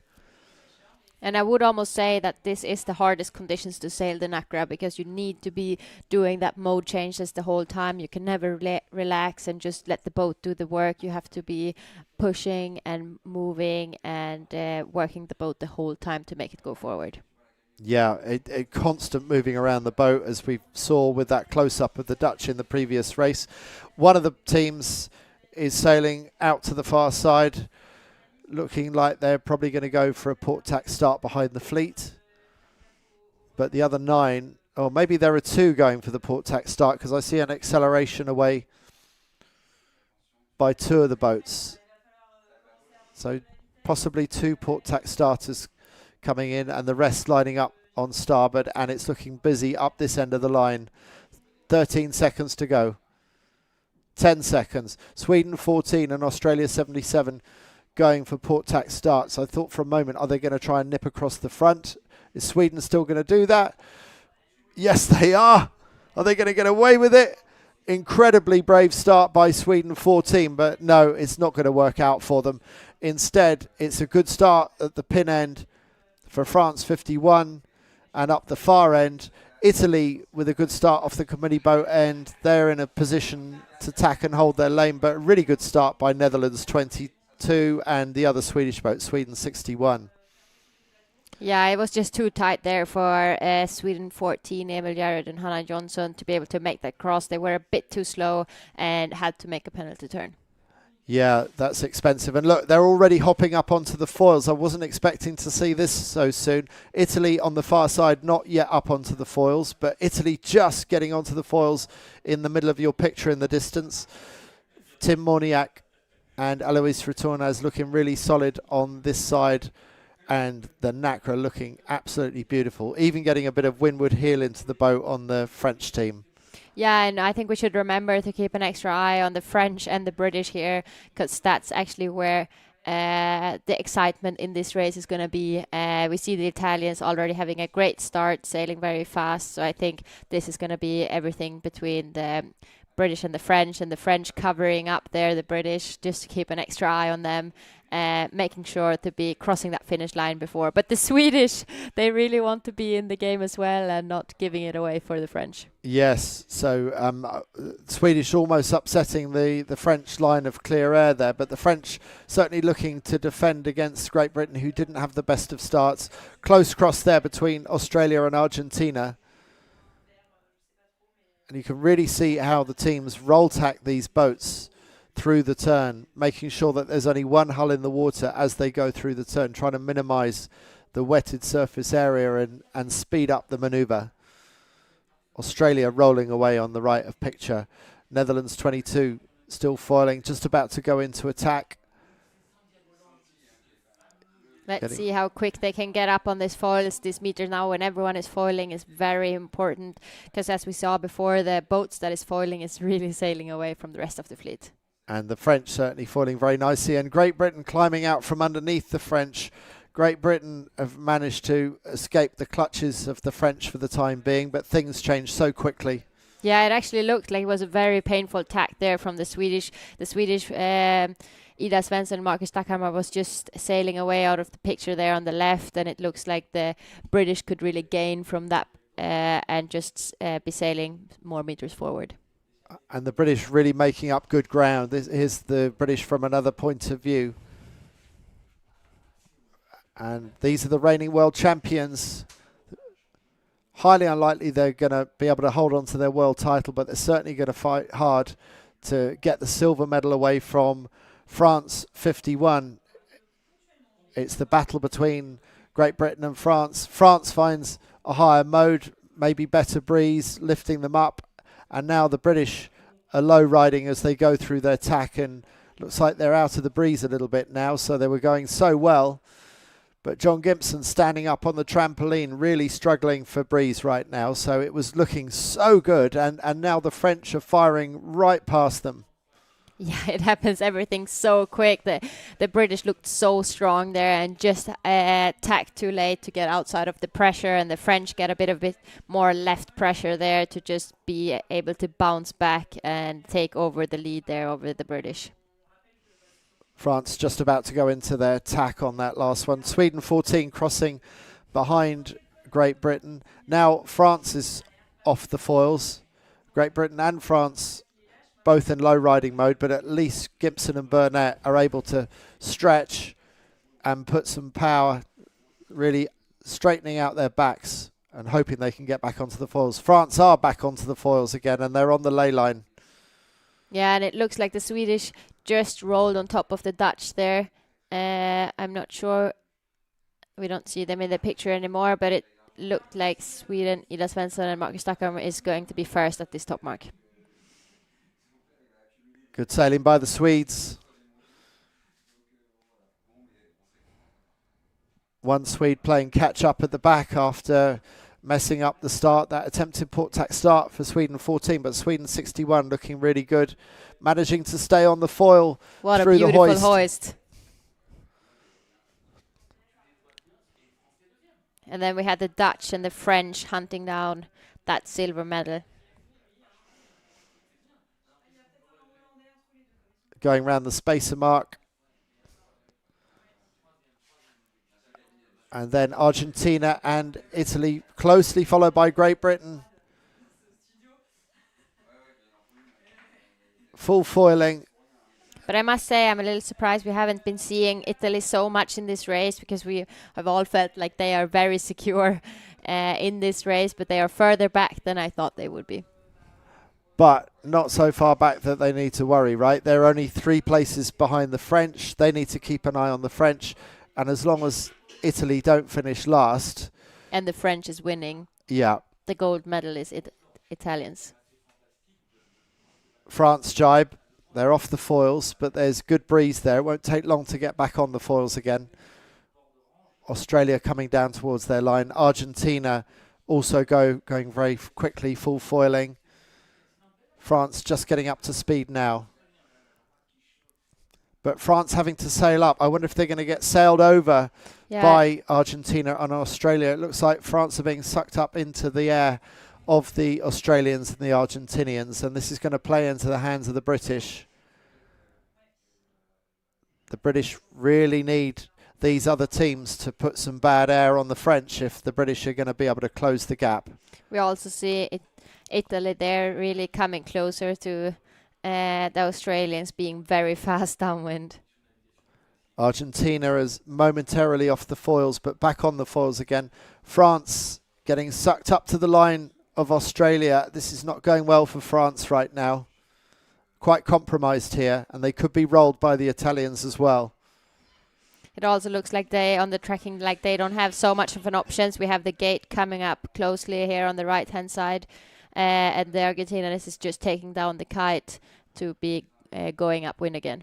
And I would almost say that this is the hardest conditions to sail the Nacra, because you need to be doing that mode changes the whole time. You can never relax and just let the boat do the work. You have to be pushing and moving and working the boat the whole time to make it go forward.
Yeah, a constant moving around the boat, as we saw with that close-up of the Dutch in the previous race. One of the teams is sailing out to the far side, looking like they're probably going to go for a port tack start behind the fleet. But the other 9, or maybe there are 2 going for the port tack start, because I see an acceleration away by 2 of the boats. So possibly 2 port tack starters coming in, and the rest lining up on starboard, and it's looking busy up this end of the line. 13 seconds to go. 10 seconds. Sweden 14 and Australia 77 going for port tack starts. I thought for a moment, are they going to try and nip across the front? Is Sweden still going to do that? Yes, they are. Are they going to get away with it? Incredibly brave start by Sweden 14, but no, it's not going to work out for them. Instead, it's a good start at the pin end for France 51, and up the far end, Italy with a good start off the committee boat end. They're in a position to tack and hold their lane, but a really good start by Netherlands 22 and the other Swedish boat, Sweden 61.
Yeah, it was just too tight there for Sweden 14, Emil Jared and Hannah Johnson to be able to make that cross. They were a bit too slow and had to make a penalty turn.
Yeah, that's expensive. And look, they're already hopping up onto the foils. I wasn't expecting to see this so soon. Italy on the far side, not yet up onto the foils, but Italy just getting onto the foils in the middle of your picture in the distance. Tim Morniak and Alois Retornaz looking really solid on this side, and the Nacra looking absolutely beautiful, even getting a bit of windward heel into the boat on the French team.
Yeah, and I think we should remember to keep an extra eye on the French and the British here, because that's actually where the excitement in this race is going to be. We see the Italians already having a great start, sailing very fast. So I think this is going to be everything between the British and the French covering up there, the British, just to keep an extra eye on them, making sure to be crossing that finish line before. But the Swedish, they really want to be in the game as well and not giving it away for the French.
Yes, so Swedish almost upsetting the French line of clear air there, but the French certainly looking to defend against Great Britain, who didn't have the best of starts. Close cross there between Australia and Argentina. And you can really see how the teams roll tack these boats through the turn, making sure that there's only one hull in the water as they go through the turn, trying to minimise the wetted surface area and speed up the manoeuvre. Australia rolling away on the right of picture. Netherlands 22 still foiling, just about to go into attack.
Let's see how quick they can get up on this foils. This meter now when everyone is foiling is very important, because as we saw before, the boats that is foiling is really sailing away from the rest of the fleet.
And the French certainly foiling very nicely, and Great Britain climbing out from underneath the French. Great Britain have managed to escape the clutches of the French for the time being, but things change so quickly.
Yeah, it actually looked like it was a very painful tack there from the Swedish. The Swedish Ida Svensson and Marcus Stackhammer was just sailing away out of the picture there on the left, and it looks like the British could really gain from that and just be sailing more meters forward.
And the British really making up good ground. Here's the British from another point of view. And these are the reigning world champions. Highly unlikely they're going to be able to hold on to their world title, but they're certainly going to fight hard to get the silver medal away from France 51. It's the battle between Great Britain and France. France finds a higher mode, maybe better breeze, lifting them up. And now the British are low riding as they go through their tack, and looks like they're out of the breeze a little bit now. So they were going so well. But John Gimpson standing up on the trampoline, really struggling for breeze right now. So it was looking so good. And now the French are firing right past them.
Yeah, it happens everything so quick. The British looked so strong there and just tacked too late to get outside of the pressure. And the French get a bit more left pressure there to just be able to bounce back and take over the lead there over the British.
France just about to go into their tack on that last one. Sweden 14 crossing behind Great Britain. Now France is off the foils. Great Britain and France both in low riding mode, but at least Gimpson and Burnett are able to stretch and put some power, really straightening out their backs and hoping they can get back onto the foils. France are back onto the foils again, and they're on the ley line.
Yeah, and it looks like the Swedish just rolled on top of the Dutch there. I'm not sure. We don't see them in the picture anymore, but it looked like Sweden, Ida Svensson and Marcus Stackhammer is going to be first at this top mark.
Good sailing by the Swedes. One Swede playing catch up at the back after messing up the start. That attempted port tack start for Sweden 14, but Sweden 61 looking really good. Managing to stay on the foil
what
through
a beautiful hoist. And then we had the Dutch and the French hunting down that silver medal.
Going round the spacer mark. And then Argentina and Italy closely followed by Great Britain. Full foiling.
But I must say I'm a little surprised we haven't been seeing Italy so much in this race, because we have all felt like they are very secure in this race, but they are further back than I thought they would be.
But not so far back that they need to worry, right? They're only 3 places behind the French. They need to keep an eye on the French. And as long as Italy don't finish last.
And the French is winning.
Yeah.
The gold medal is Italians.
France jibe. They're off the foils, but there's good breeze there. It won't take long to get back on the foils again. Australia coming down towards their line. Argentina also going very quickly, full foiling. France just getting up to speed now. But France having to sail up. I wonder if they're going to get sailed over
Yeah.
by Argentina and Australia. It looks like France are being sucked up into the air of the Australians and the Argentinians, and this is going to play into the hands of the British. The British really need these other teams to put some bad air on the French if the British are going to be able to close the gap.
We also see Italy there really coming closer to the Australians being very fast downwind.
Argentina is momentarily off the foils, but back on the foils again. France getting sucked up to the line of Australia. This is not going well for France right now. Quite compromised here, and they could be rolled by the Italians as well.
It also looks like they, on the tracking, like they don't have so much of an options. We have the gate coming up closely here on the right-hand side, and the Argentinians is just taking down the kite to be going upwind again.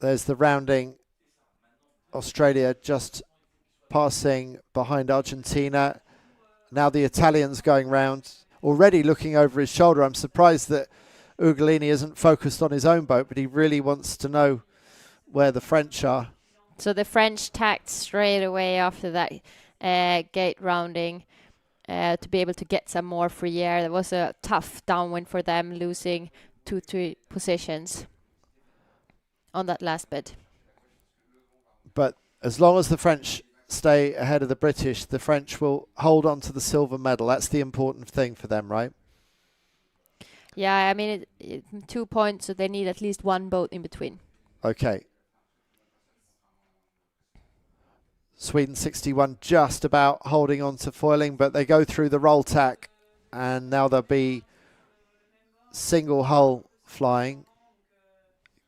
There's the rounding. Australia just passing behind Argentina. Now the Italians going round, already looking over his shoulder. I'm surprised that Ugolini isn't focused on his own boat, but he really wants to know where the French are.
So the French tacked straight away after that gate rounding to be able to get some more free air. There was a tough downwind for them, losing 2-3 positions on that last bit.
But as long as the French stay ahead of the British, the French will hold on to the silver medal. That's the important thing for them, right?
Yeah, I mean, 2 points, so they need at least one boat in between.
Okay. Sweden 61 just about holding on to foiling, but they go through the roll tack, and now they'll be single hull flying,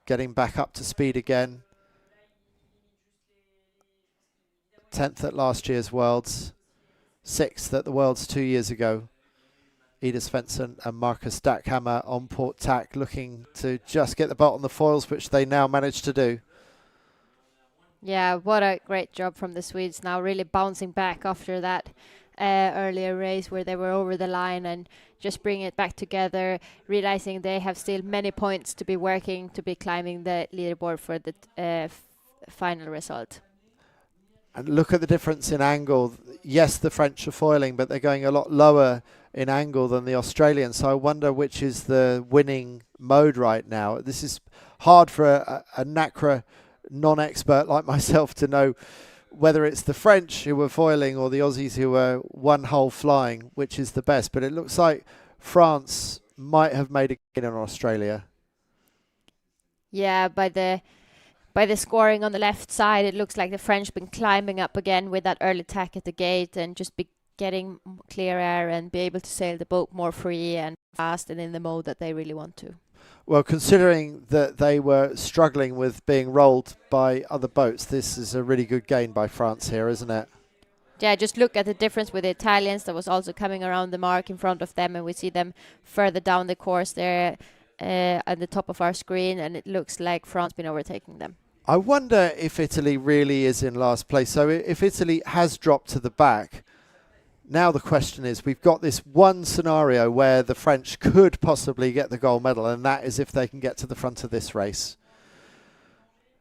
getting back up to speed again. 10th at last year's Worlds, 6th at the Worlds 2 years ago. Ida Svensson and Marcus Stackhammer on port tack, looking to just get the boat on the foils, which they now managed to do.
Yeah, what a great job from the Swedes, now really bouncing back after that earlier race where they were over the line, and just bring it back together, realizing they have still many points to be working, to be climbing the leaderboard for the final result.
And look at the difference in angle. Yes, the French are foiling, but they're going a lot lower in angle than the Australians. So I wonder which is the winning mode right now. This is hard for a Nacra non-expert like myself to know whether it's the French who were foiling or the Aussies who were one hull flying, which is the best. But it looks like France might have made a gain on Australia.
Yeah, by the scoring on the left side, it looks like the French been climbing up again with that early tack at the gate and just be getting clear air and be able to sail the boat more free and fast and in the mode that they really want to.
Well, considering that they were struggling with being rolled by other boats, this is a really good gain by France here, isn't it?
Yeah, just look at the difference with the Italians that was also coming around the mark in front of them, and we see them further down the course there at the top of our screen, and it looks like France been overtaking them.
I wonder if Italy really is in last place. So if Italy has dropped to the back, now the question is, we've got this one scenario where the French could possibly get the gold medal, and that is if they can get to the front of this race.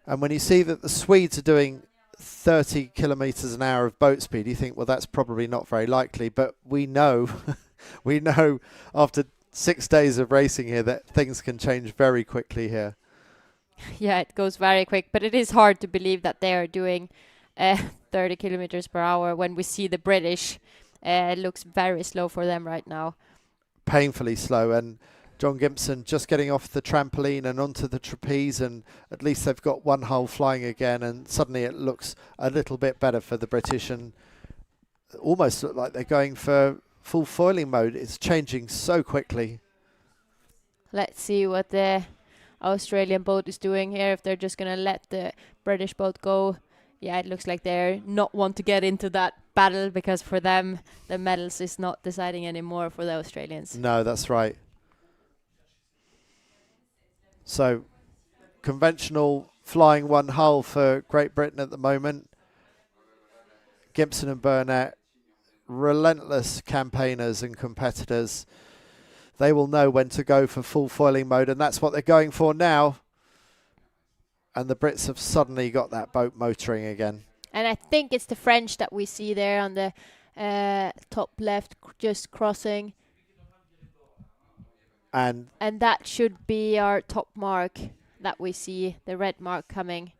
And when you see that the Swedes are doing 30 kilometers an hour of boat speed, you think, well, that's probably not very likely. But we know, we know after 6 days of racing here that things can change very quickly here.
Yeah, it goes very quick, but it is hard to believe that they are doing 30 kilometers per hour when we see the British. It looks very slow for them right now.
Painfully slow, and John Gimpson just getting off the trampoline and onto the trapeze, and at least they've got one hull flying again, and suddenly it looks a little bit better for the British and almost look like they're going for full foiling mode. It's changing so quickly.
Let's see what the Australian boat is doing here, if they're just going to let the British boat go. Yeah, it looks like they're not want to get into that battle, because for them the medals is not deciding anymore for the Australians.
No, that's right. So conventional flying one hull for Great Britain at the moment. Gimpson and Burnett, relentless campaigners and competitors. they will know when to go for full foiling mode, and that's what they're going for now. And the Brits have suddenly got that boat motoring again.
And I think it's the French that we see there on the top left, just crossing.
And
that should be our top mark that we see, the red mark coming.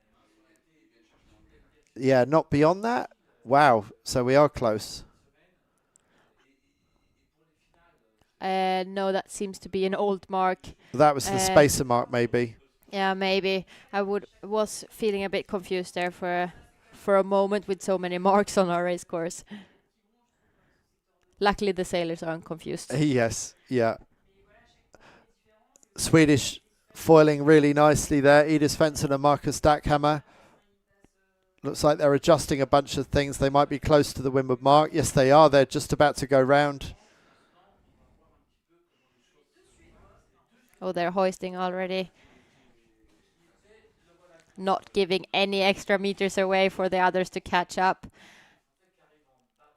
Yeah, not beyond that. Wow, so we are close.
No, that seems to be an old mark.
That was the spacer mark, maybe.
Yeah, maybe. I was feeling a bit confused there for a moment with so many marks on our race course. Luckily, the sailors aren't confused.
Yes, yeah. Swedish foiling really nicely there. Edith Svensson and Marcus Stackhammer. Looks like they're adjusting a bunch of things. They might be close to the windward mark. Yes, they are. They're just about to go round.
Oh, they're hoisting already. Not giving any extra meters away for the others to catch up.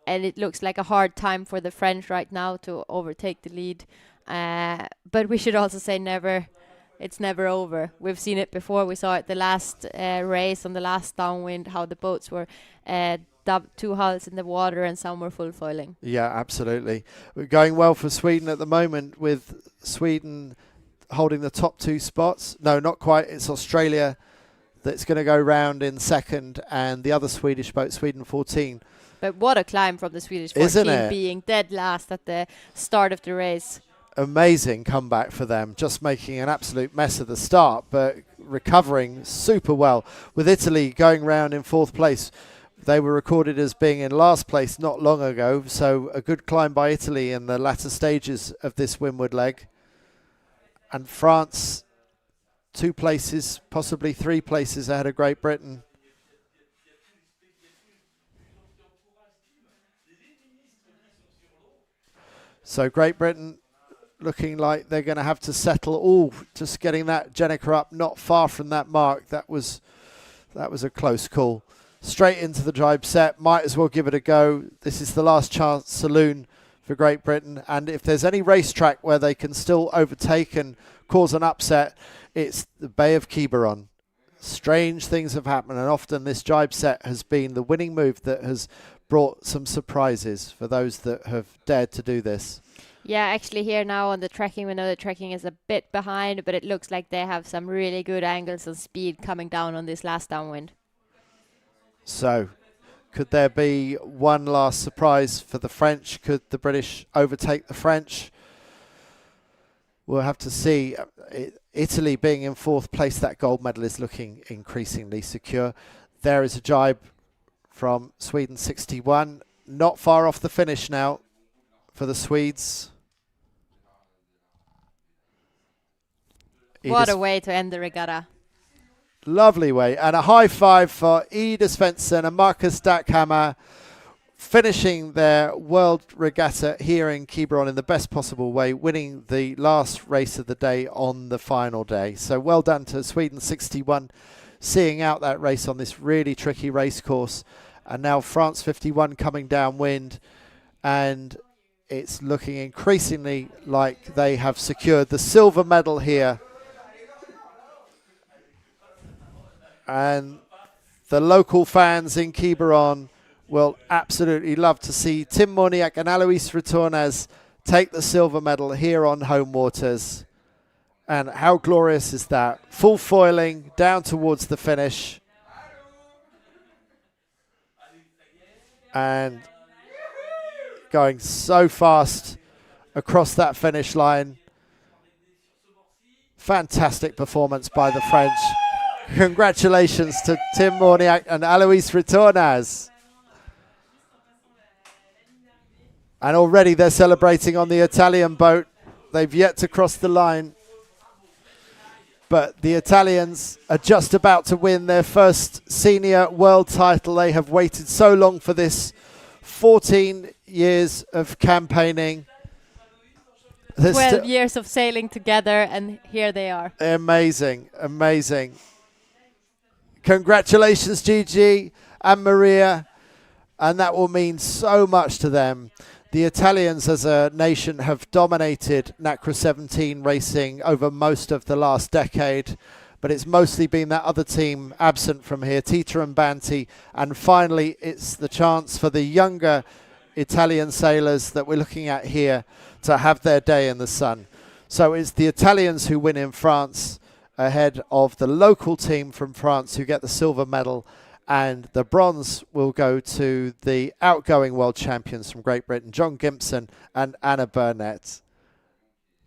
And it looks like a hard time for the French right now to overtake the lead. But we should also say it's never over. We've seen it before. We saw it the last race on the last downwind, how the boats were 2 hulls in the water and some were full foiling.
Yeah, absolutely. We're going well for Sweden at the moment, with Sweden holding the top 2 spots. No, not quite. It's Australia that's going to go round in second, and the other Swedish boat, Sweden 14.
But what a climb from the Swedish 14, being dead last at the start of the race.
Amazing comeback for them, just making an absolute mess of the start, but recovering super well. With Italy going round in 4th place, they were recorded as being in last place not long ago, so a good climb by Italy in the latter stages of this windward leg. And France, 2 places, possibly 3 places ahead of Great Britain. So Great Britain looking like they're going to have to settle. Oh, just getting that Jenica up not far from that mark. That was a close call. Straight into the jibe set. Might as well give it a go. This is the last chance saloon for Great Britain. And if there's any racetrack where they can still overtake and cause an upset, it's the Bay of Quiberon. Strange things have happened, and often this jibe set has been the winning move that has brought some surprises for those that have dared to do this.
Yeah, actually here now on the tracking, we know the tracking is a bit behind, but it looks like they have some really good angles and speed coming down on this last downwind.
So, could there be one last surprise for the French? Could the British overtake the French? We'll have to see. Italy being in 4th place, that gold medal is looking increasingly secure. There is a jibe from Sweden 61. Not far off the finish now for the Swedes.
What a way to end the regatta.
Lovely way. And a high five for Ida Svensson and Marcus Stackhammer, finishing their world regatta here in Quiberon in the best possible way, winning the last race of the day on the final day. So well done to Sweden 61, seeing out that race on this really tricky race course. And now France 51 coming downwind, and it's looking increasingly like they have secured the silver medal here. And the local fans in Quiberon will absolutely love to see Tim Moniac and Alois Retornaz take the silver medal here on home waters. And how glorious is that? Full foiling down towards the finish. And going so fast across that finish line. Fantastic performance by the French. Congratulations to Tim Moniac and Alois Retornaz. And already they're celebrating on the Italian boat. They've yet to cross the line. But the Italians are just about to win their first senior world title. They have waited so long for this. 14 years of campaigning.
12 years of sailing together, and here they are.
Amazing, amazing. Congratulations, Gigi and Maria. And that will mean so much to them. The Italians as a nation have dominated Nacra 17 racing over most of the last decade, but it's mostly been that other team absent from here, Tita and Banti, and finally it's the chance for the younger Italian sailors that we're looking at here to have their day in the sun. So it's the Italians who win in France ahead of the local team from France who get the silver medal, and the bronze will go to the outgoing world champions from Great Britain, John Gimpson and Anna Burnett.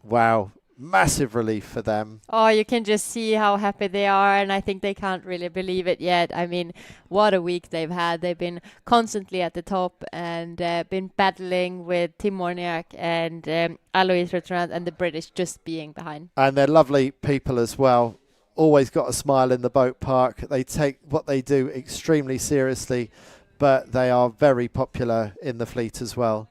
Wow, massive relief for them.
Oh, you can just see how happy they are, and I think they can't really believe it yet. I mean, what a week they've had. They've been constantly at the top and been battling with Tim Morniak and Alois Retrand and the British just being behind.
And they're lovely people as well. Always got a smile in the boat park. They take what they do extremely seriously, but they are very popular in the fleet as well.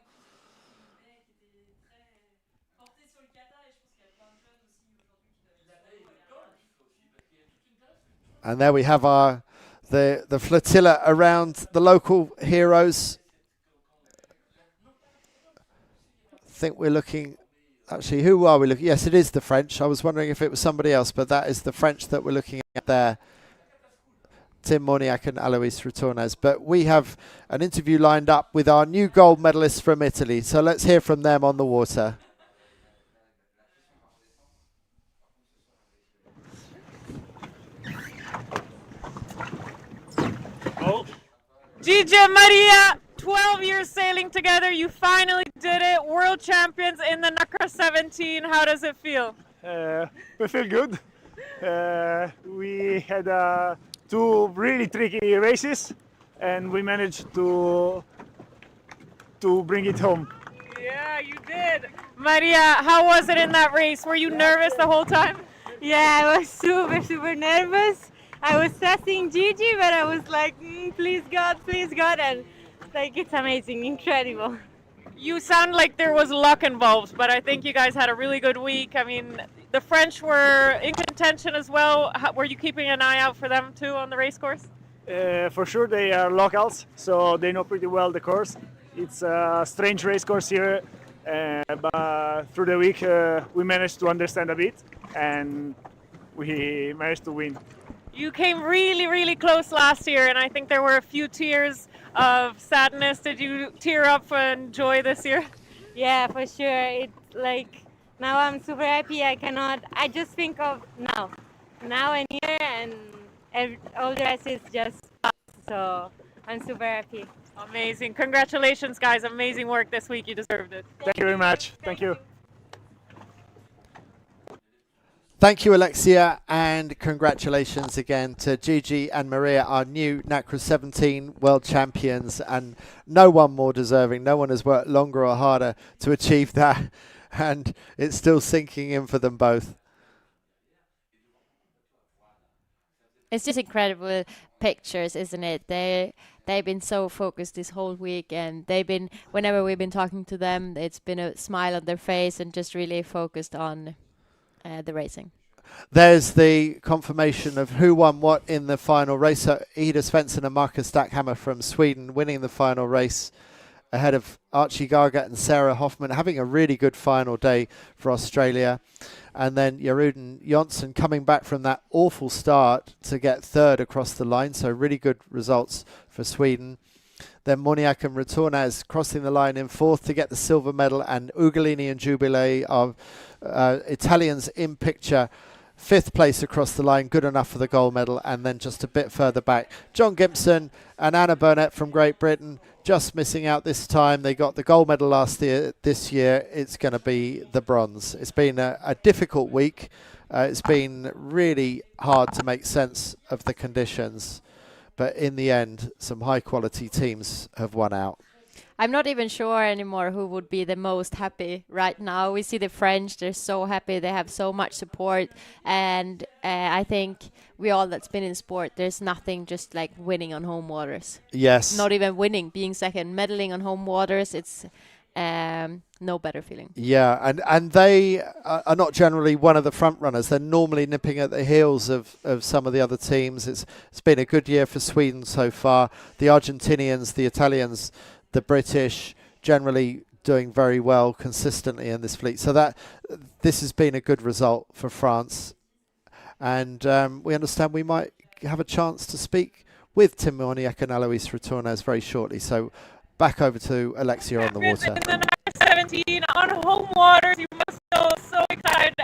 And there we have the flotilla around the local heroes. I think we're looking... Actually, who are we looking? Yes, it is the French. I was wondering if it was somebody else, but that is the French that we're looking at there. Tim Morniak and Alois Retornes. But we have an interview lined up with our new gold medalists from Italy. So let's hear from them on the water.
Gigi and Maria, 12 years sailing together. You finally did it. World champions in the Nacra 17. How does it feel?
We feel good. We had 2 really tricky races, and we managed to bring it home.
Yeah, you did. Maria, how was it in that race? Were you nervous the whole time?
Yeah, I was super nervous. I was testing Gigi, but I was like, please God, and like it's amazing, incredible.
You sound like there was luck involved, but I think you guys had a really good week. I mean, the French were in contention as well. Were you keeping an eye out for them too on the race course?
For sure, they are locals, so they know pretty well the course. It's a strange race course here, but through the week we managed to understand a bit, and we managed to win.
You came really close last year, and I think there were a few tears of sadness. Did you tear up and joy this year?
Yeah, for sure. It's like now I'm super happy. I just think of now and here, and all the rest is just us. So I'm super happy.
Amazing. Congratulations, guys. Amazing work this week. You deserved it.
Thank you very much. Thank you.
Thank you, Alexia, and congratulations again to Gigi and Maria, our new Nacra 17 world champions, and no one more deserving. No one has worked longer or harder to achieve that, and it's still sinking in for them both.
It's just incredible pictures, isn't it? They've been so focused this whole week, and they've been, whenever we've been talking to them, it's been a smile on their face and just really focused on the racing.
There's the confirmation of who won what in the final race. So Ida Svensson and Marcus Stackhammer from Sweden winning the final race ahead of Archie Garga and Sarah Hoffman, having a really good final day for Australia. And then Jaruden Jonsson coming back from that awful start to get third across the line. So really good results for Sweden. Then Morniak and Retornes crossing the line in fourth to get the silver medal, and Ugolini and Jubilee are Italians in picture. Fifth place across the line, good enough for the gold medal. And then just a bit further back, John Gimpson and Anna Burnett from Great Britain just missing out this time. They got the gold medal last year. This year it's going to be the bronze. It's been a difficult week. It's been really hard to make sense of the conditions. But in the end, some high-quality teams have won out.
I'm not even sure anymore who would be the most happy right now. We see the French, they're so happy, they have so much support. And I think we all that's been in sport, there's nothing just like winning on home waters.
Yes.
Not even winning, being second, medaling on home waters, it's no better feeling.
Yeah, and they are not generally one of the front runners. They're normally nipping at the heels of some of the other teams. It's been a good year for Sweden so far. The Argentinians, the Italians, the British generally doing very well consistently in this fleet. So that this has been a good result for France. And we understand we might have a chance to speak with Tim Moniak and Alois Retornez very shortly. So back over to Alexia on the water.
In the Nacra 17 on home waters, you must feel so excited.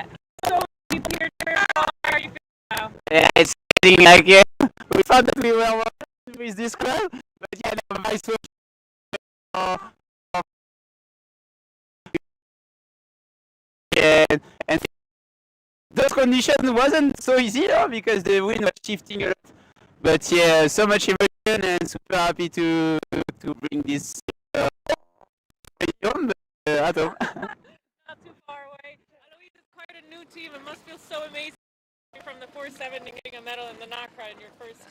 So many tears. How are you feeling now?
Yeah, it's feeling like we thought that we were with this club, but yeah, no, vice versa. And those conditions wasn't so easy though, because the wind was shifting a lot. But yeah, so much emotion and super happy to bring this home, at home.
Not too far away. Alois is quite a new team. It must feel so amazing from the 470 getting a medal in the Nacra in your first.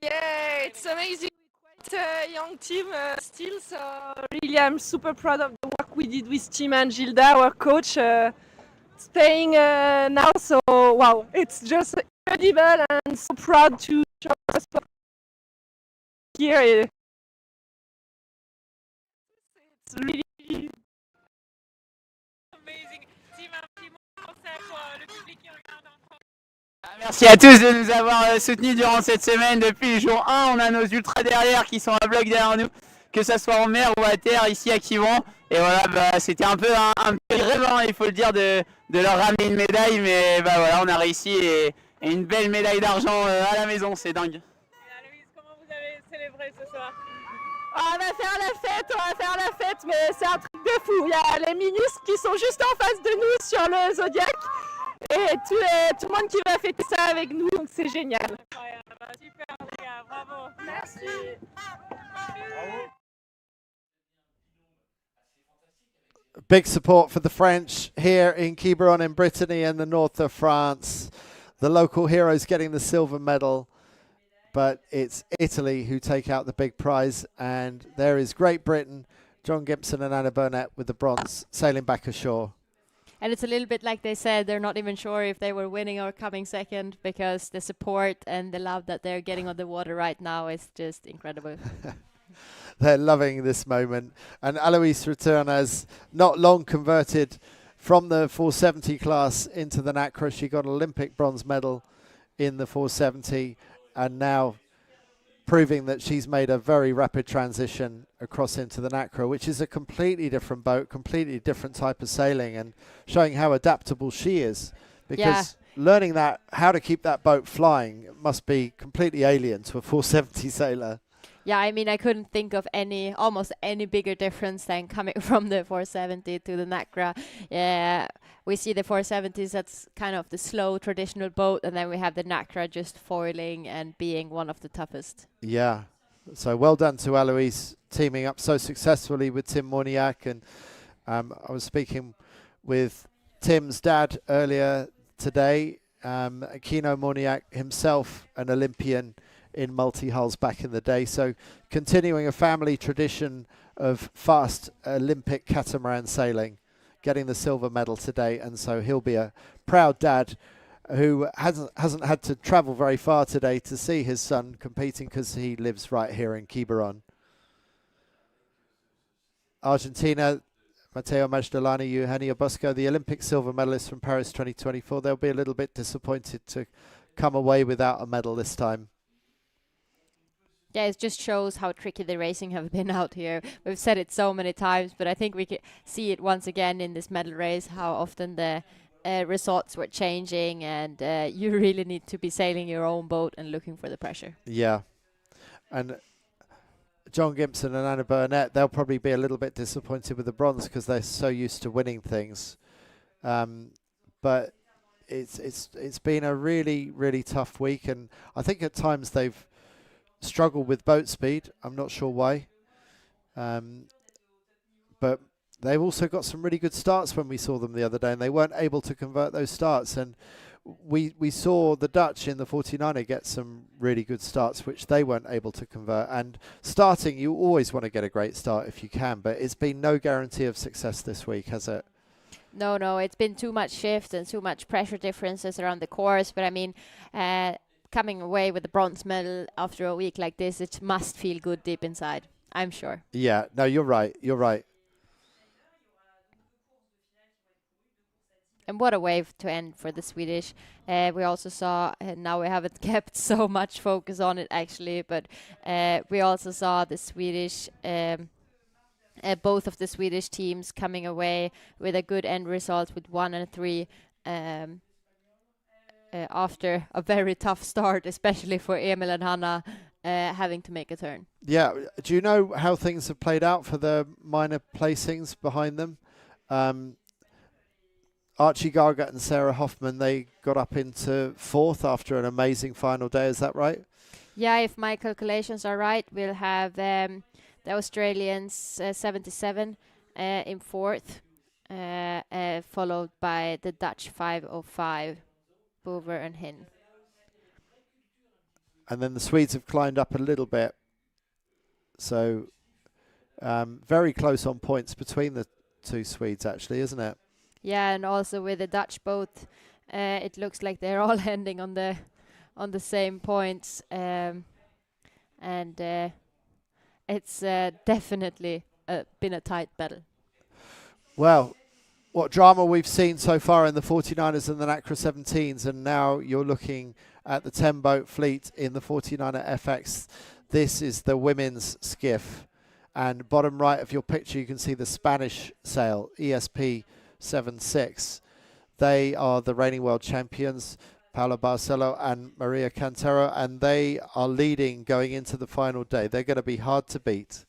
Yeah, it's amazing. Quite a young team still, so really I'm super proud of the work we did with Tim and Gilda, our coach. Staying now, so wow, it's just incredible and so proud to show us here. It's really
amazing. Tim, un petit mot français pour le public qui regarde en France.
Merci à tous de nous avoir soutenus durant cette semaine. Depuis le jour 1, on a nos ultras derrière qui sont à bloc derrière nous, que ce soit en mer ou à terre, ici à Quiberon. Et voilà, bah, c'était un peu un petit rêve, hein, il faut le dire, de leur ramener une médaille. Mais bah, voilà, on a réussi et une belle médaille d'argent à la maison, c'est dingue.
Alois, comment vous avez célébré ce soir?
On va faire la fête, mais c'est un truc de fou. Il y a les ministres qui sont juste en face de nous sur le Zodiac et tout le monde qui va fêter ça avec nous, donc c'est génial.
Super les gars, bravo.
Merci.
Big support for the French here in Quiberon in Brittany and the north of France. The local heroes getting the silver medal, but it's Italy who take out the big prize, and there is Great Britain, John Gibson and Anna Burnett with the bronze sailing back ashore.
And it's a little bit like they said, they're not even sure if they were winning or coming second, because the support and the love that they're getting on the water right now is just incredible.
They're loving this moment. And Alois Retornez, not long converted from the 470 class into the Nacra. She got an Olympic bronze medal in the 470, and now proving that she's made a very rapid transition across into the Nacra, which is a completely different boat, completely different type of sailing, and showing how adaptable she is. Because learning that, how to keep that boat flying, must be completely alien to a 470 sailor.
Yeah, I mean, I couldn't think of almost any bigger difference than coming from the 470 to the Nacra. Yeah, we see the 470s, that's kind of the slow traditional boat, and then we have the Nacra just foiling and being one of the toughest.
Yeah, so well done to Alois, teaming up so successfully with Tim Moniak. And I was speaking with Tim's dad earlier today, Kino Moniak, himself an Olympian in multi-hulls back in the day, so continuing a family tradition of fast Olympic catamaran sailing, getting the silver medal today, and so he'll be a proud dad who hasn't had to travel very far today to see his son competing, because he lives right here in Quiberon. Argentina, Matteo Magdalani, Eugenia Bosco, the Olympic silver medalists from Paris 2024, they'll be a little bit disappointed to come away without a medal this time.
Yeah, it just shows how tricky the racing have been out here. We've said it so many times, but I think we can see it once again in this medal race, how often the results were changing, and you really need to be sailing your own boat and looking for the pressure.
Yeah. And John Gibson and Anna Burnett, they'll probably be a little bit disappointed with the bronze because they're so used to winning things. But it's been a really, really tough week, and I think at times they've struggled with boat speed. I'm not sure why. But they've also got some really good starts when we saw them the other day, and they weren't able to convert those starts. And we saw the Dutch in the 49er get some really good starts, which they weren't able to convert. And starting, you always want to get a great start if you can, but it's been no guarantee of success this week, has it?
No, it's been too much shift and too much pressure differences around the course. But I mean, coming away with the bronze medal after a week like this, it must feel good deep inside, I'm sure.
Yeah, no, you're right.
And what a wave to end for the Swedish. We also saw, now we haven't kept so much focus on it actually, but we also saw the Swedish, both of the Swedish teams coming away with a good end result with 1 and 3 after a very tough start, especially for Emil and Hanna having to make a turn.
Yeah, do you know how things have played out for the minor placings behind them? Archie Gargett and Sarah Hoffman, they got up into 4th after an amazing final day, is that right?
Yeah, if my calculations are right, we'll have the Australians 77 in 4th, followed by the Dutch 505, Bover and Hin.
And then the Swedes have climbed up a little bit. So very close on points between the two Swedes, actually, isn't it?
Yeah, and also with the Dutch boat, it looks like they're all ending on the same points, and it's definitely been a tight battle.
Well, what drama we've seen so far in the 49ers and the Nacra 17s, and now you're looking at the 10-boat fleet in the 49er FX. This is the women's skiff, and bottom right of your picture you can see the Spanish sail, ESP 76. They are the reigning world champions, Paula Barcelo and Maria Cantero, and they are leading going into the final day. They're going to be hard to beat.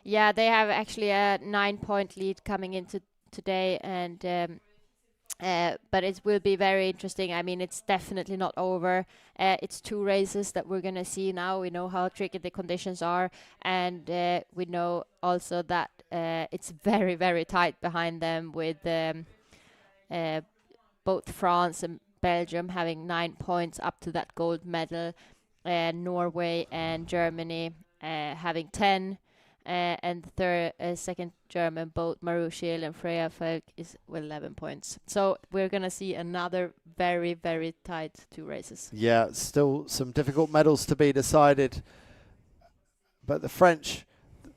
Yeah, they have actually a 9-point lead coming into today, and but it will be very interesting. I mean, it's definitely not over. It's 2 races that we're going to see now. We know how tricky the conditions are, and we know also that it's very, very tight behind them, with both France and Belgium having 9 points up to that gold medal, Norway and Germany having 10. And the second German boat, Maru Schiel and Freya Falk, is with 11 points. So we're going to see another very, very tight 2 races.
Yeah, still some difficult medals to be decided. But the French,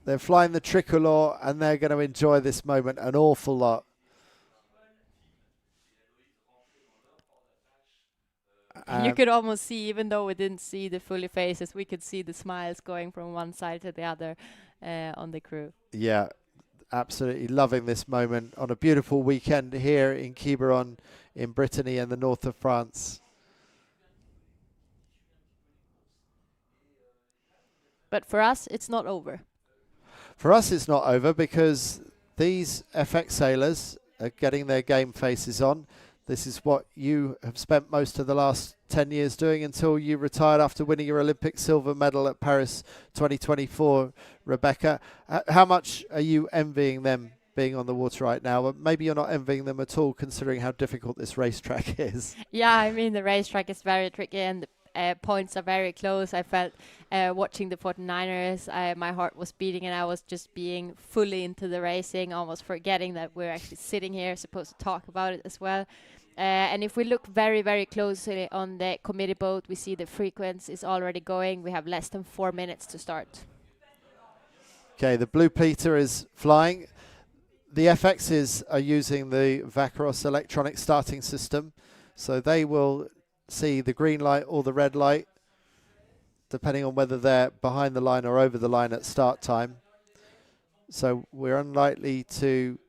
they're flying the tricolor, and they're going to enjoy this moment an awful lot.
You could almost see, even though we didn't see the fully faces, we could see the smiles going from one side to the other on the crew.
Yeah, absolutely loving this moment on a beautiful weekend here in Quiberon in Brittany and the north of France.
But for us, it's not over.
For us, it's not over because these FX sailors are getting their game faces on. This is what you have spent most of the last 10 years doing until you retired after winning your Olympic silver medal at Paris 2024, Rebecca. How much are you envying them being on the water right now? But maybe you're not envying them at all, considering how difficult this racetrack is.
Yeah, I mean, the racetrack is very tricky, and the points are very close. I felt watching the 49ers, my heart was beating, and I was just being fully into the racing, almost forgetting that we're actually sitting here supposed to talk about it as well. And if we look very, very closely on the committee boat, we see the frequency is already going. We have less than 4 minutes to start.
Okay, the blue pleater is flying. The FXs are using the Vacaros electronic starting system, so they will see the green light or the red light, depending on whether they're behind the line or over the line at start time. So we're unlikely to...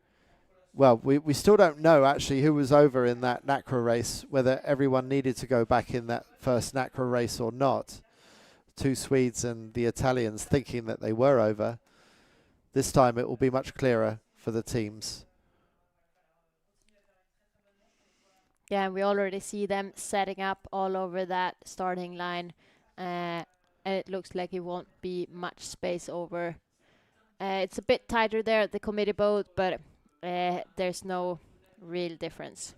Well, we still don't know actually who was over in that Nacra race, whether everyone needed to go back in that first Nacra race or not. 2 Swedes and the Italians thinking that they were over. This time it will be much clearer for the teams.
Yeah, and we already see them setting up all over that starting line. And it looks like it won't be much space over. It's a bit tighter there at the committee boat, but there's no real difference.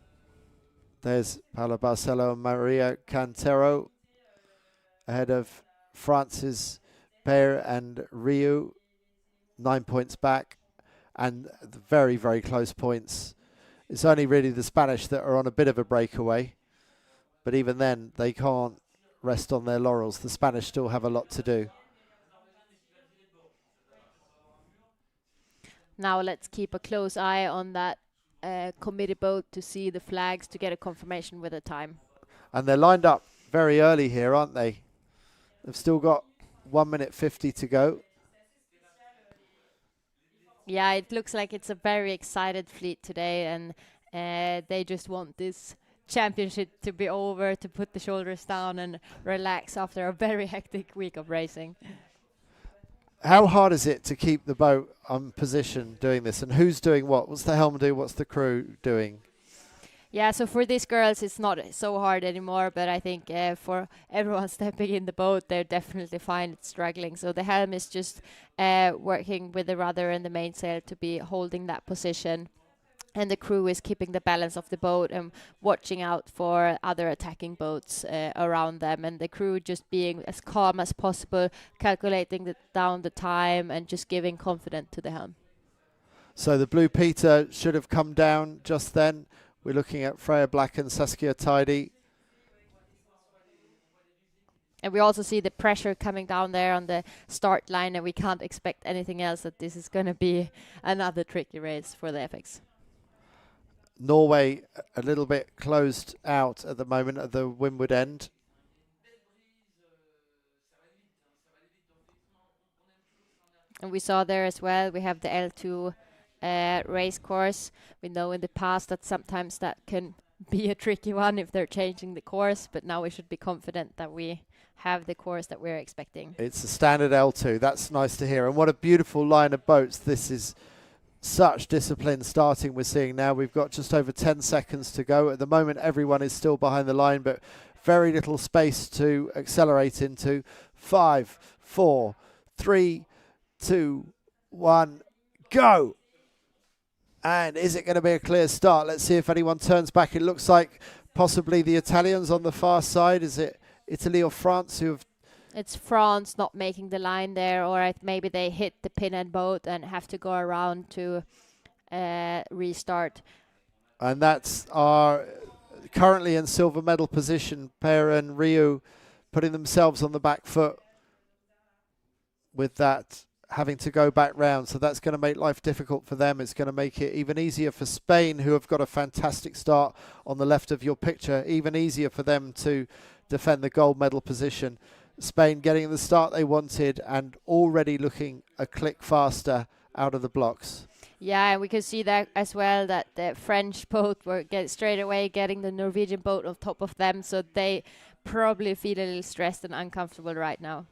There's Paola Barcelo and Maria Cantero ahead of France's Bear and Rio, 9 points back, and very, very close points. It's only really the Spanish that are on a bit of a breakaway, but even then they can't rest on their laurels. The Spanish still have a lot to do.
Now let's keep a close eye on that committee boat to see the flags to get a confirmation with the time.
And they're lined up very early here, aren't they? They've still got 1 minute 50 to go.
Yeah, it looks like it's a very excited fleet today, and they just want this championship to be over, to put the shoulders down and relax after a very hectic week of racing.
How hard is it to keep the boat on position doing this? And who's doing what? What's the helm do? What's the crew doing?
Yeah, so for these girls, it's not so hard anymore, but I think for everyone stepping in the boat, they definitely find it struggling. So the helm is just working with the rudder and the mainsail to be holding that position. And the crew is keeping the balance of the boat and watching out for other attacking boats around them. And the crew just being as calm as possible, calculating down the time and just giving confidence to the helm.
So the Blue Peter should have come down just then. We're looking at Freya Black and Saskia Tidy.
And we also see the pressure coming down there on the start line, and we can't expect anything else, that this is going to be another tricky race for the FX.
Norway a little bit closed out at the moment at the windward end.
And we saw there as well, we have the L2 race course. We know in the past that sometimes that can be a tricky one if they're changing the course, but now we should be confident that we have the course that we're expecting.
It's a standard L2. That's nice to hear. And what a beautiful line of boats. This is such discipline starting we're seeing now. We've got just over 10 seconds to go. At the moment, everyone is still behind the line, but very little space to accelerate into. 5, 4, 3, 2, 1, go! And is it going to be a clear start? Let's see if anyone turns back. It looks like possibly the Italians on the far side. Is it Italy or France who have...
It's France not making the line there, or maybe they hit the pin and boat and have to go around to restart.
And that's our currently in silver medal position, Per and Rio, putting themselves on the back foot with that, having to go back round. So that's going to make life difficult for them. It's going to make it even easier for Spain, who have got a fantastic start on the left of your picture. Even easier for them to defend the gold medal position. Spain getting the start they wanted and already looking a click faster out of the blocks.
Yeah, and we could see that as well, that the French boat were straight away getting the Norwegian boat on top of them, so they probably feel a little stressed and uncomfortable right now.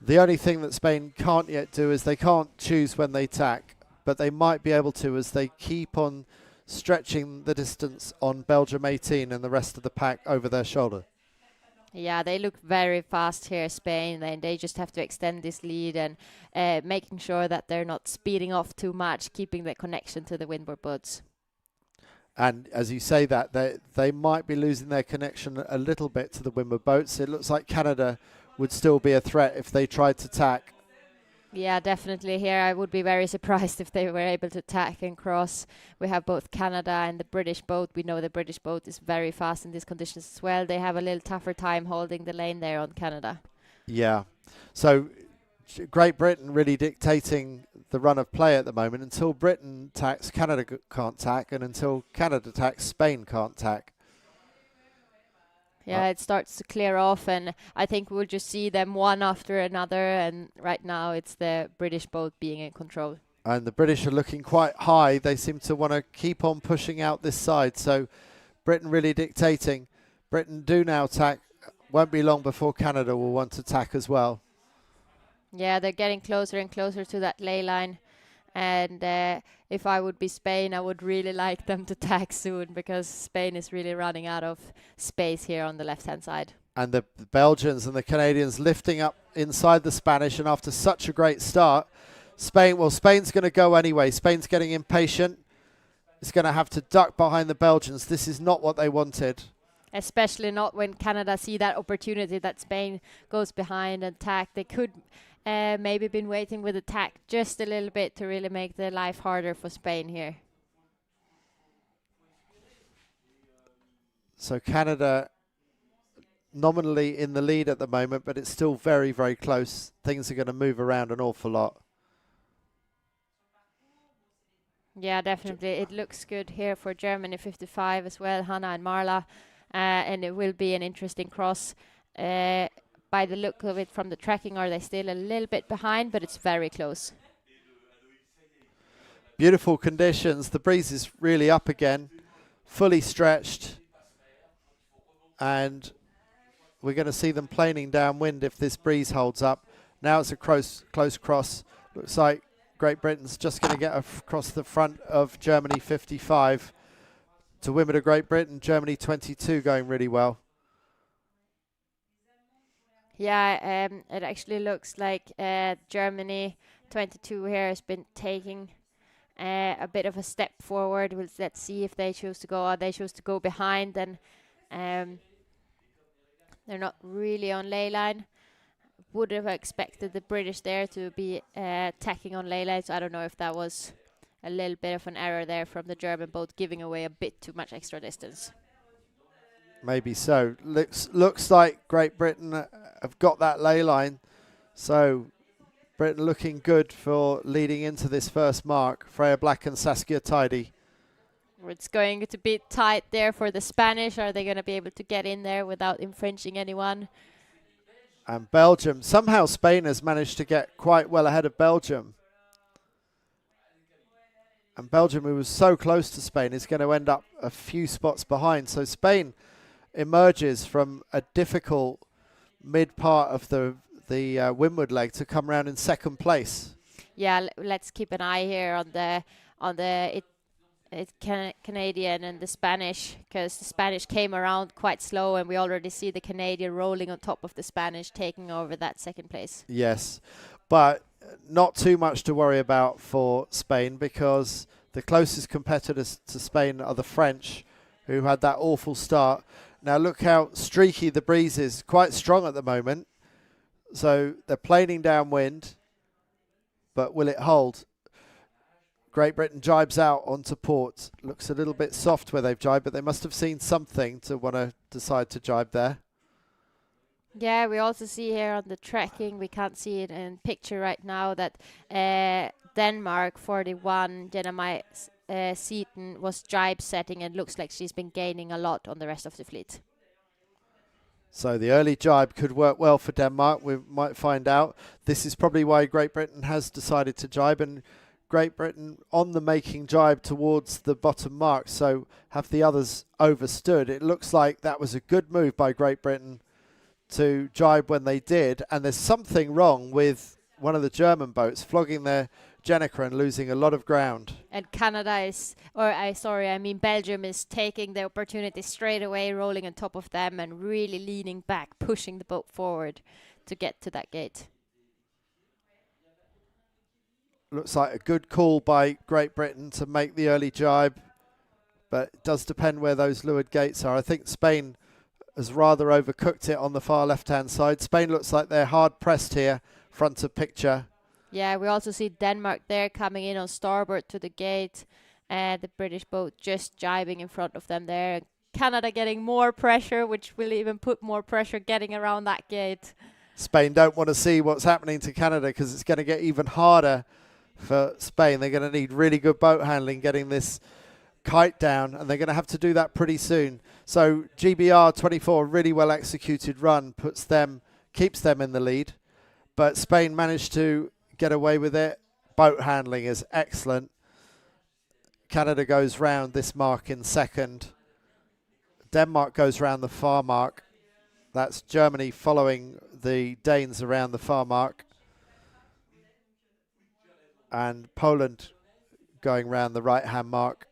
The only thing that Spain can't yet do is they can't choose when they tack, but they might be able to as they keep on stretching the distance on Belgium 18 and the rest of the pack over their shoulder.
Yeah, they look very fast here, Spain, and they just have to extend this lead and making sure that they're not speeding off too much, keeping the connection to the windward boats.
And as you say that, they might be losing their connection a little bit to the windward boats. It looks like Canada would still be a threat if they tried to tack.
Yeah, definitely here. I would be very surprised if they were able to tack and cross. We have both Canada and the British boat. We know the British boat is very fast in these conditions as well. They have a little tougher time holding the lane there on Canada.
Yeah. So Great Britain really dictating the run of play at the moment. Until Britain tacks, Canada can't tack, and until Canada tacks, Spain can't tack.
Yeah, it starts to clear off, and I think we'll just see them one after another, and right now it's the British boat being in control.
And the British are looking quite high. They seem to want to keep on pushing out this side, so Britain really dictating. Britain do now tack. Won't be long before Canada will want to tack as well.
Yeah, they're getting closer and closer to that ley line. And if I would be Spain, I would really like them to tack soon, because Spain is really running out of space here on the left-hand side.
And the Belgians and the Canadians lifting up inside the Spanish, and after such a great start, Spain's going to go anyway. Spain's getting impatient. It's going to have to duck behind the Belgians. This is not what they wanted.
Especially not when Canada see that opportunity that Spain goes behind and tack. They could maybe been waiting with attack just a little bit to really make their life harder for Spain here.
So Canada nominally in the lead at the moment, but it's still very, very close. Things are going to move around an awful lot.
Yeah, definitely. It looks good here for Germany 55 as well, Hanna and Marla. And it will be an interesting cross. By the look of it from the tracking, are they still a little bit behind, but it's very close.
Beautiful conditions. The breeze is really up again, fully stretched. And we're going to see them planing downwind if this breeze holds up. Now it's a close cross. Looks like Great Britain's just going to get across the front of Germany 55 to win to Great Britain. Germany 22 going really well.
Yeah, it actually looks like Germany 22 here has been taking a bit of a step forward. Let's see if they choose to go, or they choose to go behind, and they're not really on ley line. Would have expected the British there to be tacking on ley line, so I don't know if that was a little bit of an error there from the German boat, giving away a bit too much extra distance.
Maybe so. Looks like Great Britain have got that ley line. So Britain looking good for leading into this first mark. Freya Black and Saskia Tidy.
It's going to be tight there for the Spanish. Are they going to be able to get in there without infringing anyone?
And Belgium. Somehow Spain has managed to get quite well ahead of Belgium. And Belgium, who was so close to Spain, is going to end up a few spots behind. So Spain emerges from a difficult mid part of the windward leg to come round in second place.
Yeah, let's keep an eye here on the Canadian and the Spanish, because the Spanish came around quite slow, and we already see the Canadian rolling on top of the Spanish, taking over that second place.
Yes, but not too much to worry about for Spain, because the closest competitors to Spain are the French, who had that awful start. Now look how streaky the breeze is, quite strong at the moment. So they're planing downwind, but will it hold? Great Britain jibes out onto port. Looks a little bit soft where they've jibed, but they must have seen something to want to decide to jibe there.
Yeah, we also see here on the tracking, we can't see it in picture right now, that Denmark 41, Jenna Seaton, was jibe setting, and looks like she's been gaining a lot on the rest of the fleet.
So the early jibe could work well for Denmark. We might find out. This is probably why Great Britain has decided to jibe, and Great Britain on the making jibe towards the bottom mark. So have the others overstood? It looks like that was a good move by Great Britain to jibe when they did. And there's something wrong with one of the German boats flogging their Nacra and losing a lot of ground.
And Belgium is taking the opportunity straight away, rolling on top of them and really leaning back, pushing the boat forward to get to that gate.
Looks like a good call by Great Britain to make the early jibe, but it does depend where those leeward gates are. I think Spain has rather overcooked it on the far left-hand side. Spain looks like they're hard pressed here, front of picture.
Yeah, we also see Denmark there coming in on starboard to the gate, and the British boat just jibing in front of them there. Canada getting more pressure, which will even put more pressure getting around that gate.
Spain don't want to see what's happening to Canada, because it's going to get even harder for Spain. They're going to need really good boat handling getting this kite down, and they're going to have to do that pretty soon. So GBR 24, really well executed run, keeps them in the lead, but Spain managed to get away with it. Boat handling is excellent. Canada goes round this mark in second. Denmark goes round the far mark. That's Germany following the Danes around the far mark. And Poland going round the right-hand mark.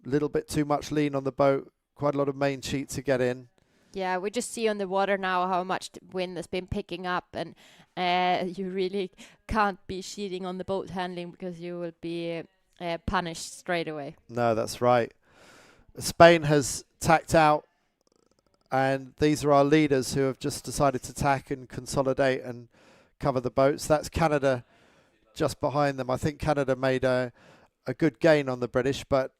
A little bit too much lean on the boat. Quite a lot of main sheet to get in.
Yeah, we just see on the water now how much wind has been picking up, and you really can't be cheating on the boat handling, because you will be punished straight away.
No, that's right. Spain has tacked out, and these are our leaders who have just decided to tack and consolidate and cover the boats. That's Canada just behind them. I think Canada made a good gain on the British, but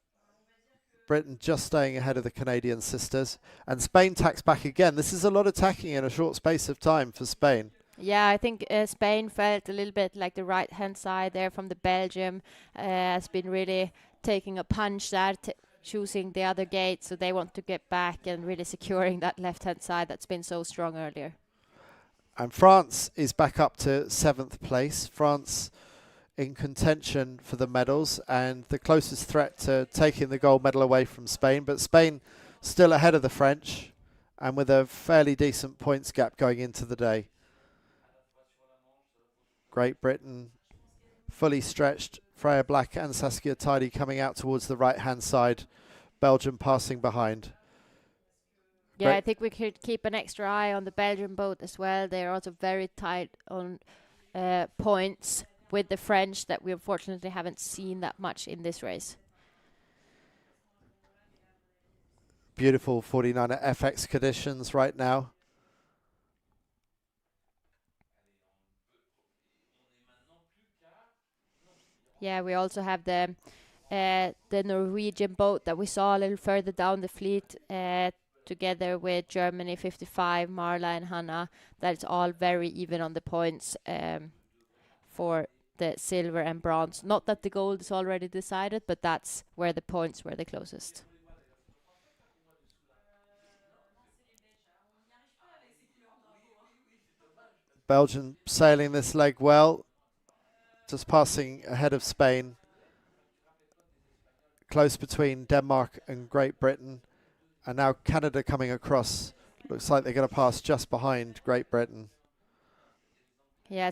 Britain just staying ahead of the Canadian sisters. And Spain tacks back again. This is a lot of tacking in a short space of time for Spain.
Yeah, I think Spain felt a little bit like the right-hand side there from the Belgium has been really taking a punch there, choosing the other gate, so they want to get back and really securing that left-hand side that's been so strong earlier.
And France is back up to 7th place. France in contention for the medals and the closest threat to taking the gold medal away from Spain, but Spain still ahead of the French and with a fairly decent points gap going into the day. Great Britain fully stretched. Freya Black and Saskia Tidy coming out towards the right-hand side. Belgium passing behind.
Yeah, I think we could keep an extra eye on the Belgian boat as well. They're also very tight on points with the French that we unfortunately haven't seen that much in this race.
Beautiful 49er FX conditions right now.
Yeah, we also have the Norwegian boat that we saw a little further down the fleet together with Germany 55, Marla and Hanna. That's all very even on the points for the silver and bronze. Not that the gold is already decided, but that's where the points were the closest.
Belgium sailing this leg well, just passing ahead of Spain. Close between Denmark and Great Britain. And now Canada coming across. Looks like they're going to pass just behind Great Britain.
Yeah,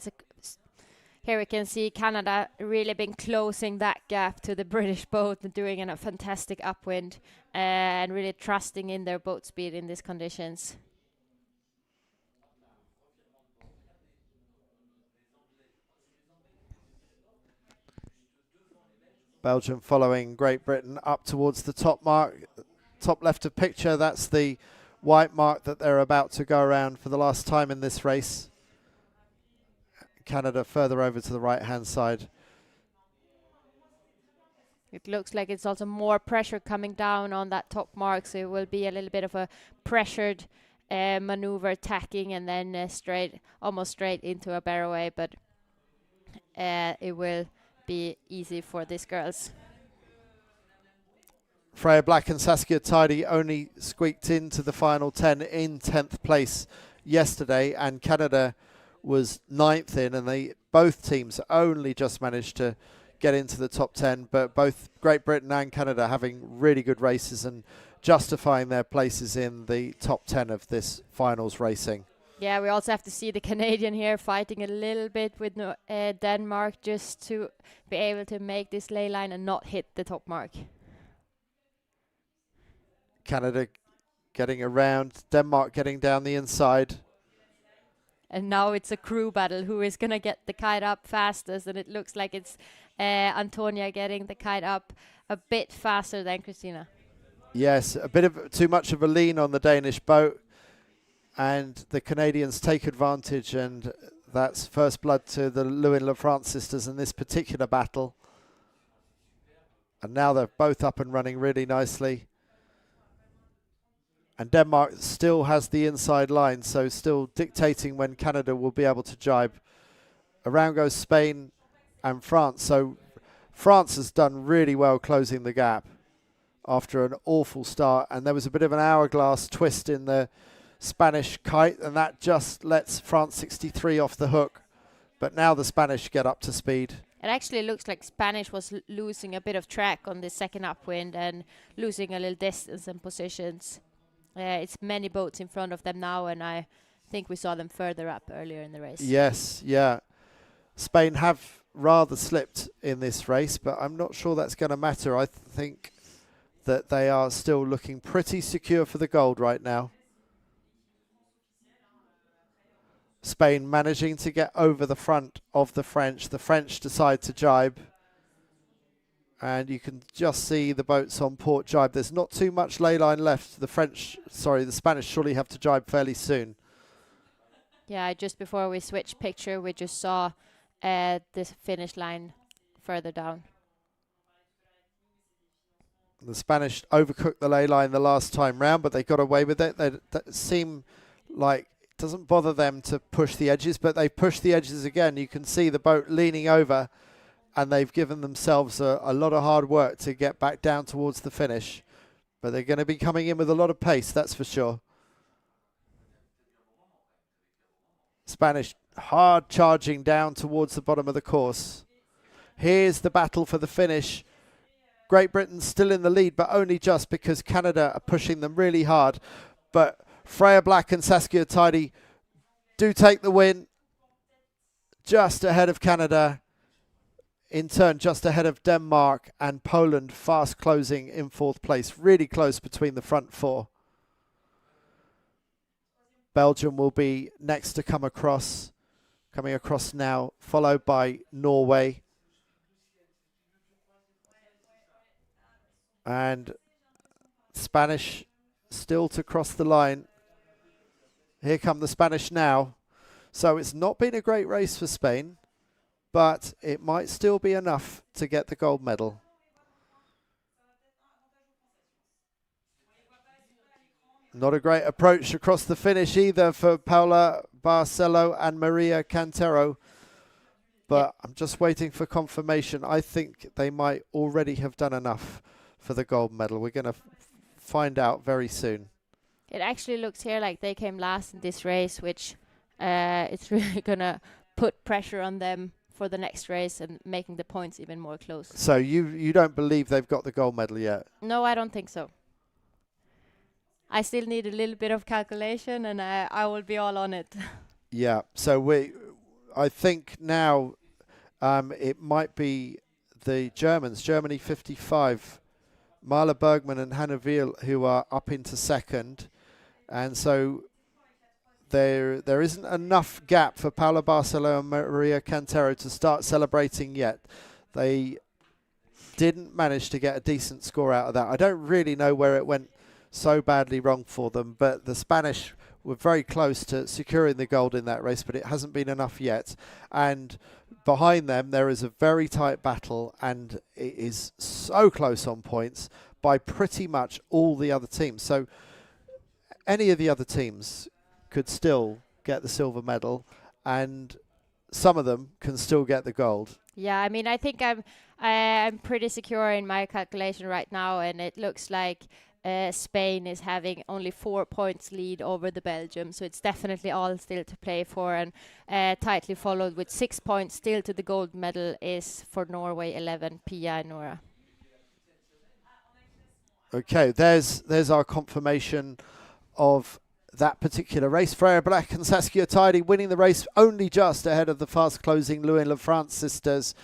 here we can see Canada really been closing that gap to the British boat and doing a fantastic upwind and really trusting in their boat speed in these conditions.
Belgium following Great Britain up towards the top mark. Top left of picture, that's the white mark that they're about to go around for the last time in this race. Canada further over to the right-hand side.
It looks like it's also more pressure coming down on that top mark, so it will be a little bit of a pressured maneuver, tacking and then almost straight into a barroway, but it will be easy for these girls.
Freya Black and Saskia Tidy only squeaked into the final 10 in 10th place yesterday, and Canada was 9th in, and both teams only just managed to get into the top 10, but both Great Britain and Canada having really good races and justifying their places in the top 10 of this finals racing.
Yeah, we also have to see the Canadian here fighting a little bit with Denmark just to be able to make this ley line and not hit the top mark.
Canada getting around, Denmark getting down the inside.
And now it's a crew battle. Who is going to get the kite up fastest? And it looks like it's Antonia getting the kite up a bit faster than Christina.
Yes, a bit of too much of a lean on the Danish boat. And the Canadians take advantage, and that's first blood to the Lewin-Lafrance sisters in this particular battle. And now they're both up and running really nicely. And Denmark still has the inside line, so still dictating when Canada will be able to jibe. Around goes Spain and France. So France has done really well closing the gap after an awful start. And there was a bit of an hourglass twist in the Spanish kite, and that just lets France 63 off the hook. But now the Spanish get up to speed.
It actually looks like Spanish was losing a bit of track on the second upwind and losing a little distance and positions. It's many boats in front of them now, and I think we saw them further up earlier in the race.
Yes, yeah. Spain have rather slipped in this race, but I'm not sure that's going to matter. I think that they are still looking pretty secure for the gold right now. Spain managing to get over the front of the French. The French decide to jibe. And you can just see the boats on port jibe. There's not too much ley line left. The Spanish surely have to jibe fairly soon.
Yeah, just before we switch picture, we just saw this finish line further down.
The Spanish overcooked the ley line the last time round, but they got away with it. They seem like doesn't bother them to push the edges, but they've pushed the edges again. You can see the boat leaning over, and they've given themselves a lot of hard work to get back down towards the finish. But they're going to be coming in with a lot of pace, that's for sure. Spanish hard charging down towards the bottom of the course. Here's the battle for the finish. Great Britain still in the lead, but only just because Canada are pushing them really hard. But Freya Black and Saskia Tidy do take the win, just ahead of Canada. In turn, just ahead of Denmark and Poland, fast closing in fourth place. Really close between the front four. Belgium will be next to come across. Coming across now, followed by Norway. And Spanish still to cross the line. Here come the Spanish now. So it's not been a great race for Spain, but it might still be enough to get the gold medal. Not a great approach across the finish either for Paula Barcelo and Maria Cantero. But I'm just waiting for confirmation. I think they might already have done enough for the gold medal. We're going to find out very soon.
It actually looks here like they came last in this race, which it's really going to put pressure on them for the next race and making the points even more close.
So you don't believe they've got the gold medal yet?
No, I don't think so. I still need a little bit of calculation, and I will be all on it.
Yeah, so I think now it might be the Germans, Germany 55, Marla Bergman and Hannah Veal, who are up into second. And so there isn't enough gap for Paula Barcelo and Maria Cantero to start celebrating yet. They didn't manage to get a decent score out of that. I don't really know where it went so badly wrong for them, but the Spanish were very close to securing the gold in that race, but it hasn't been enough yet. And behind them there is a very tight battle, and it is so close on points by pretty much all the other teams. So any of the other teams could still get the silver medal, and some of them can still get the gold.
Yeah, I mean, I think I'm pretty secure in my calculation right now, and it looks like Spain is having only 4 points lead over the Belgium, so it's definitely all still to play for, and tightly followed with 6 points still to the gold medal is for Norway 11, Pia and Nora.
Okay, there's our confirmation of that particular race. Freya Black and Saskia Tidy winning the race only just ahead of the fast closing Lewin LaFrance sisters,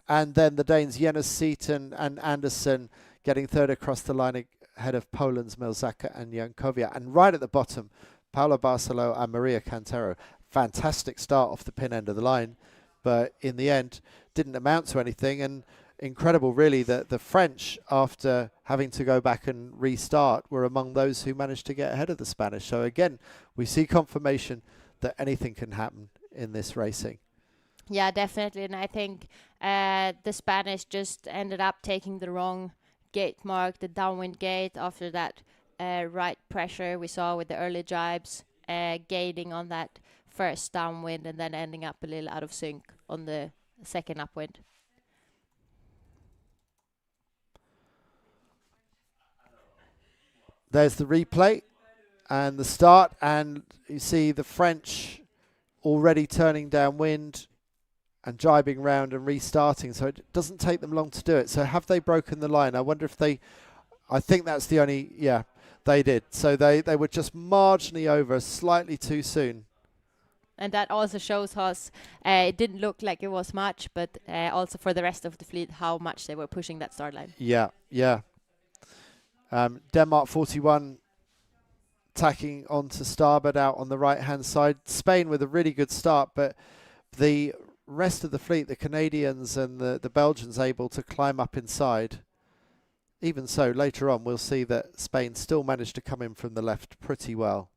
and then the Danes Jennes Seaton and Andersen getting third across the line ahead of Poland's Milzaka and Jankowiak. And right at the bottom, Paula Barcelo and Maria Cantero. Fantastic start off the pin end of the line, but in the end didn't amount to anything. And incredible really that the French, after having to go back and restart, were among those who managed to get ahead of the Spanish. So again, we see confirmation that anything can happen in this racing.
Yeah, definitely. And I think the Spanish just ended up taking the wrong gate mark, the downwind gate, after that right pressure we saw with the early jibes, gaining on that first downwind and then ending up a little out of sync on the second upwind.
There's the replay and the start, and you see the French already turning downwind and jibing round and restarting, so it doesn't take them long to do it. So have they broken the line? I wonder if they, I think that's the only, yeah, they did. So they were just marginally over, slightly too soon.
And that also shows us, it didn't look like it was much, but also for the rest of the fleet, how much they were pushing that start line.
Yeah, yeah. Denmark 41 tacking onto starboard out on the right-hand side. Spain with a really good start, but the rest of the fleet, the Canadians and the Belgians, able to climb up inside. Even so, later on, we'll see that Spain still managed to come in from the left pretty well.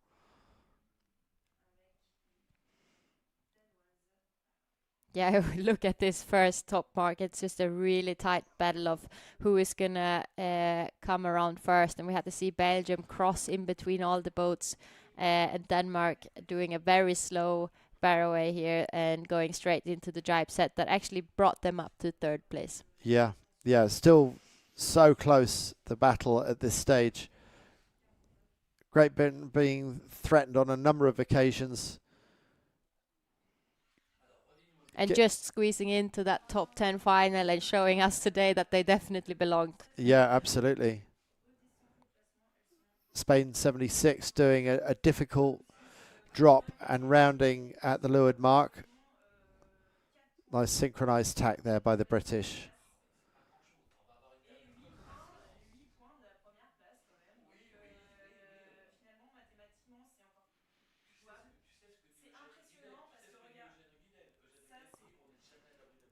Yeah, if we look at this first top mark, it's just a really tight battle of who is going to come around first. And we had to see Belgium cross in between all the boats and Denmark doing a very slow barroway here and going straight into the drive set that actually brought them up to third place.
Yeah, yeah, still so close, the battle at this stage. Great Britain being threatened on a number of occasions.
And just squeezing into that top 10 final and showing us today that they definitely belonged.
Yeah, absolutely. Spain 76 doing a difficult drop and rounding at the leeward mark. Nice synchronized tack there by the British.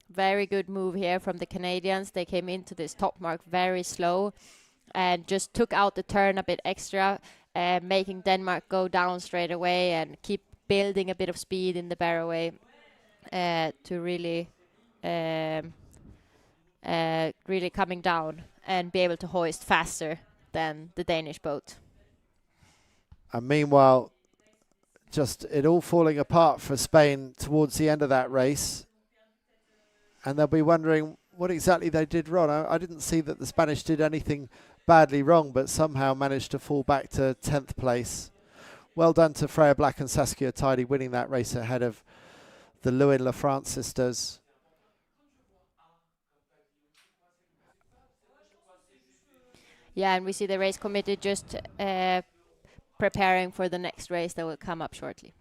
Very good move here from the Canadians. They came into this top mark very slow and just took out the turn a bit extra, making Denmark go down straight away and keep building a bit of speed in the barroway to really really coming down and be able to hoist faster than the Danish boat.
And meanwhile, just it all falling apart for Spain towards the end of that race. And they'll be wondering what exactly they did wrong. I didn't see that the Spanish did anything badly wrong, but somehow managed to fall back to 10th place. Well done to Freya Black and Saskia Tidy winning that race ahead of the Lewin Lafrance sisters.
Yeah, and we see the race committee just preparing for the next race that will come up shortly.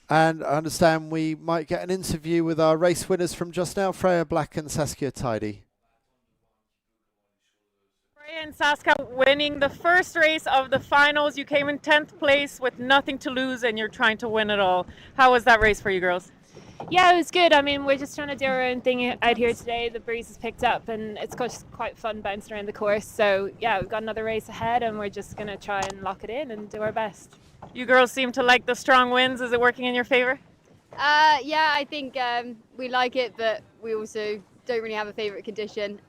And I understand we might get an interview with our race winners from just now, Freya Black and Saskia Tidy.
Freya and Saska winning the first race of the finals. You came in 10th place with nothing to lose and you're trying to win it all. How was that race for you girls?
Yeah, it was good. I mean, we're just trying to do our own thing out here today. The breeze has picked up and it's quite fun bouncing around the course. So yeah, we've got another race ahead and we're just going to try and lock it in and do our best.
You girls seem to like the strong winds. Is it working in your favor?
Yeah, I think we like it, but we also don't really have a favourite condition.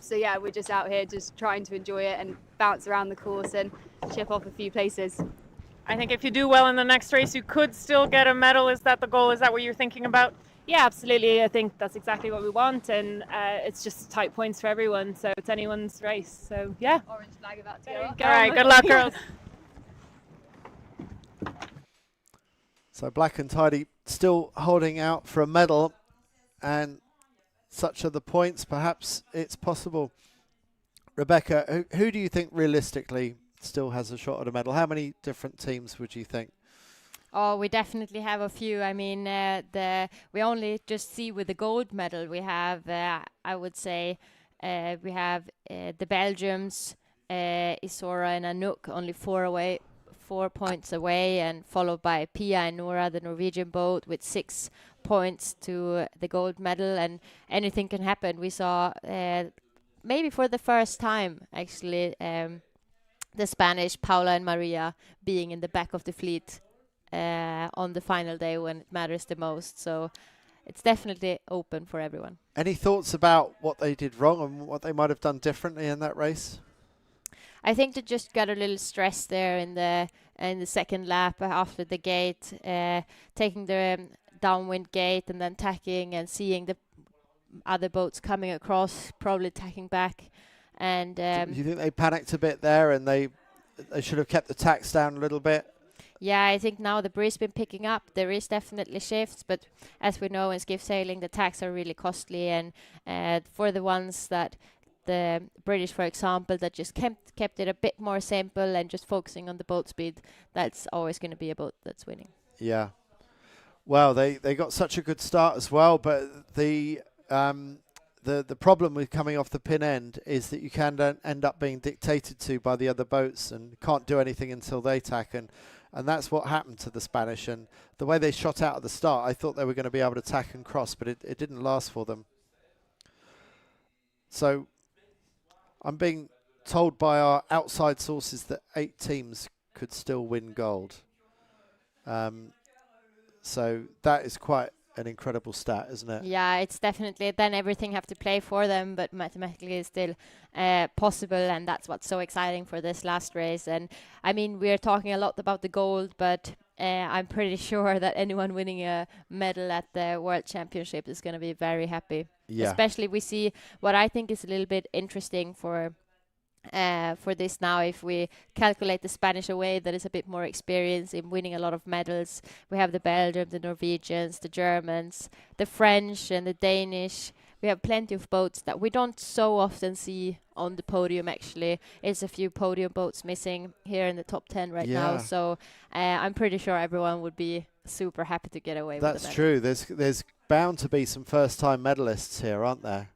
So yeah, we're just out here just trying to enjoy it and bounce around the course and chip off a few places.
I think if you do well in the next race, you could still get a medal. Is that the goal? Is that what you're thinking about?
Yeah, absolutely. I think that's exactly what we want, and it's just tight points for everyone, so it's anyone's race. So yeah.
Orange flag about to
go. All right, good luck, girls.
So Black and Tidy still holding out for a medal, and such are the points. Perhaps it's possible. Rebecca, who do you think realistically still has a shot at a medal? How many different teams would you think?
Oh, we definitely have a few. I mean, we only just see with the gold medal we have. I would say we have the Belgians, Isora and Anouk, only 4 points away, and followed by Pia and Nora, the Norwegian boat, with 6 points to the gold medal. And anything can happen. We saw maybe for the first time actually the Spanish Paula and Maria being in the back of the fleet on the final day when it matters the most. So it's definitely open for everyone.
Any thoughts about what they did wrong and what they might have done differently in that race?
I think they just got a little stressed there in the second lap after the gate, taking the downwind gate and then tacking and seeing the other boats coming across, probably tacking back. And
do you think they panicked a bit there and they should have kept the tacks down a little bit?
Yeah, I think now the breeze been picking up. There is definitely shifts, but as we know in skiff sailing, the tacks are really costly. And for the ones that the British, for example, that just kept it a bit more simple and just focusing on the boat speed, that's always going to be a boat that's winning.
Yeah. Well, they got such a good start as well, but the problem with coming off the pin end is that you can end up being dictated to by the other boats and can't do anything until they tack, and that's what happened to the Spanish. And the way they shot out at the start, I thought they were going to be able to tack and cross, but it didn't last for them. So I'm being told by our outside sources that 8 teams could still win gold. So that is quite an incredible stat, isn't it?
Yeah, it's definitely, then everything have to play for them, but mathematically it's still possible, and that's what's so exciting for this last race. And I mean, we're talking a lot about the gold, but I'm pretty sure that anyone winning a medal at the World Championship is going to be very happy.
Yeah.
Especially we see what I think is a little bit interesting for this now. If we calculate the Spanish away, that is a bit more experience in winning a lot of medals. We have the Belgians, the Norwegians, the Germans, the French and the Danish. We have plenty of boats that we don't so often see on the podium. Actually, it's a few podium boats missing here in the top 10 right now. So I'm pretty sure everyone would be super happy to get away with
That's
the medal.
true. There's bound to be some first-time medalists here, aren't there?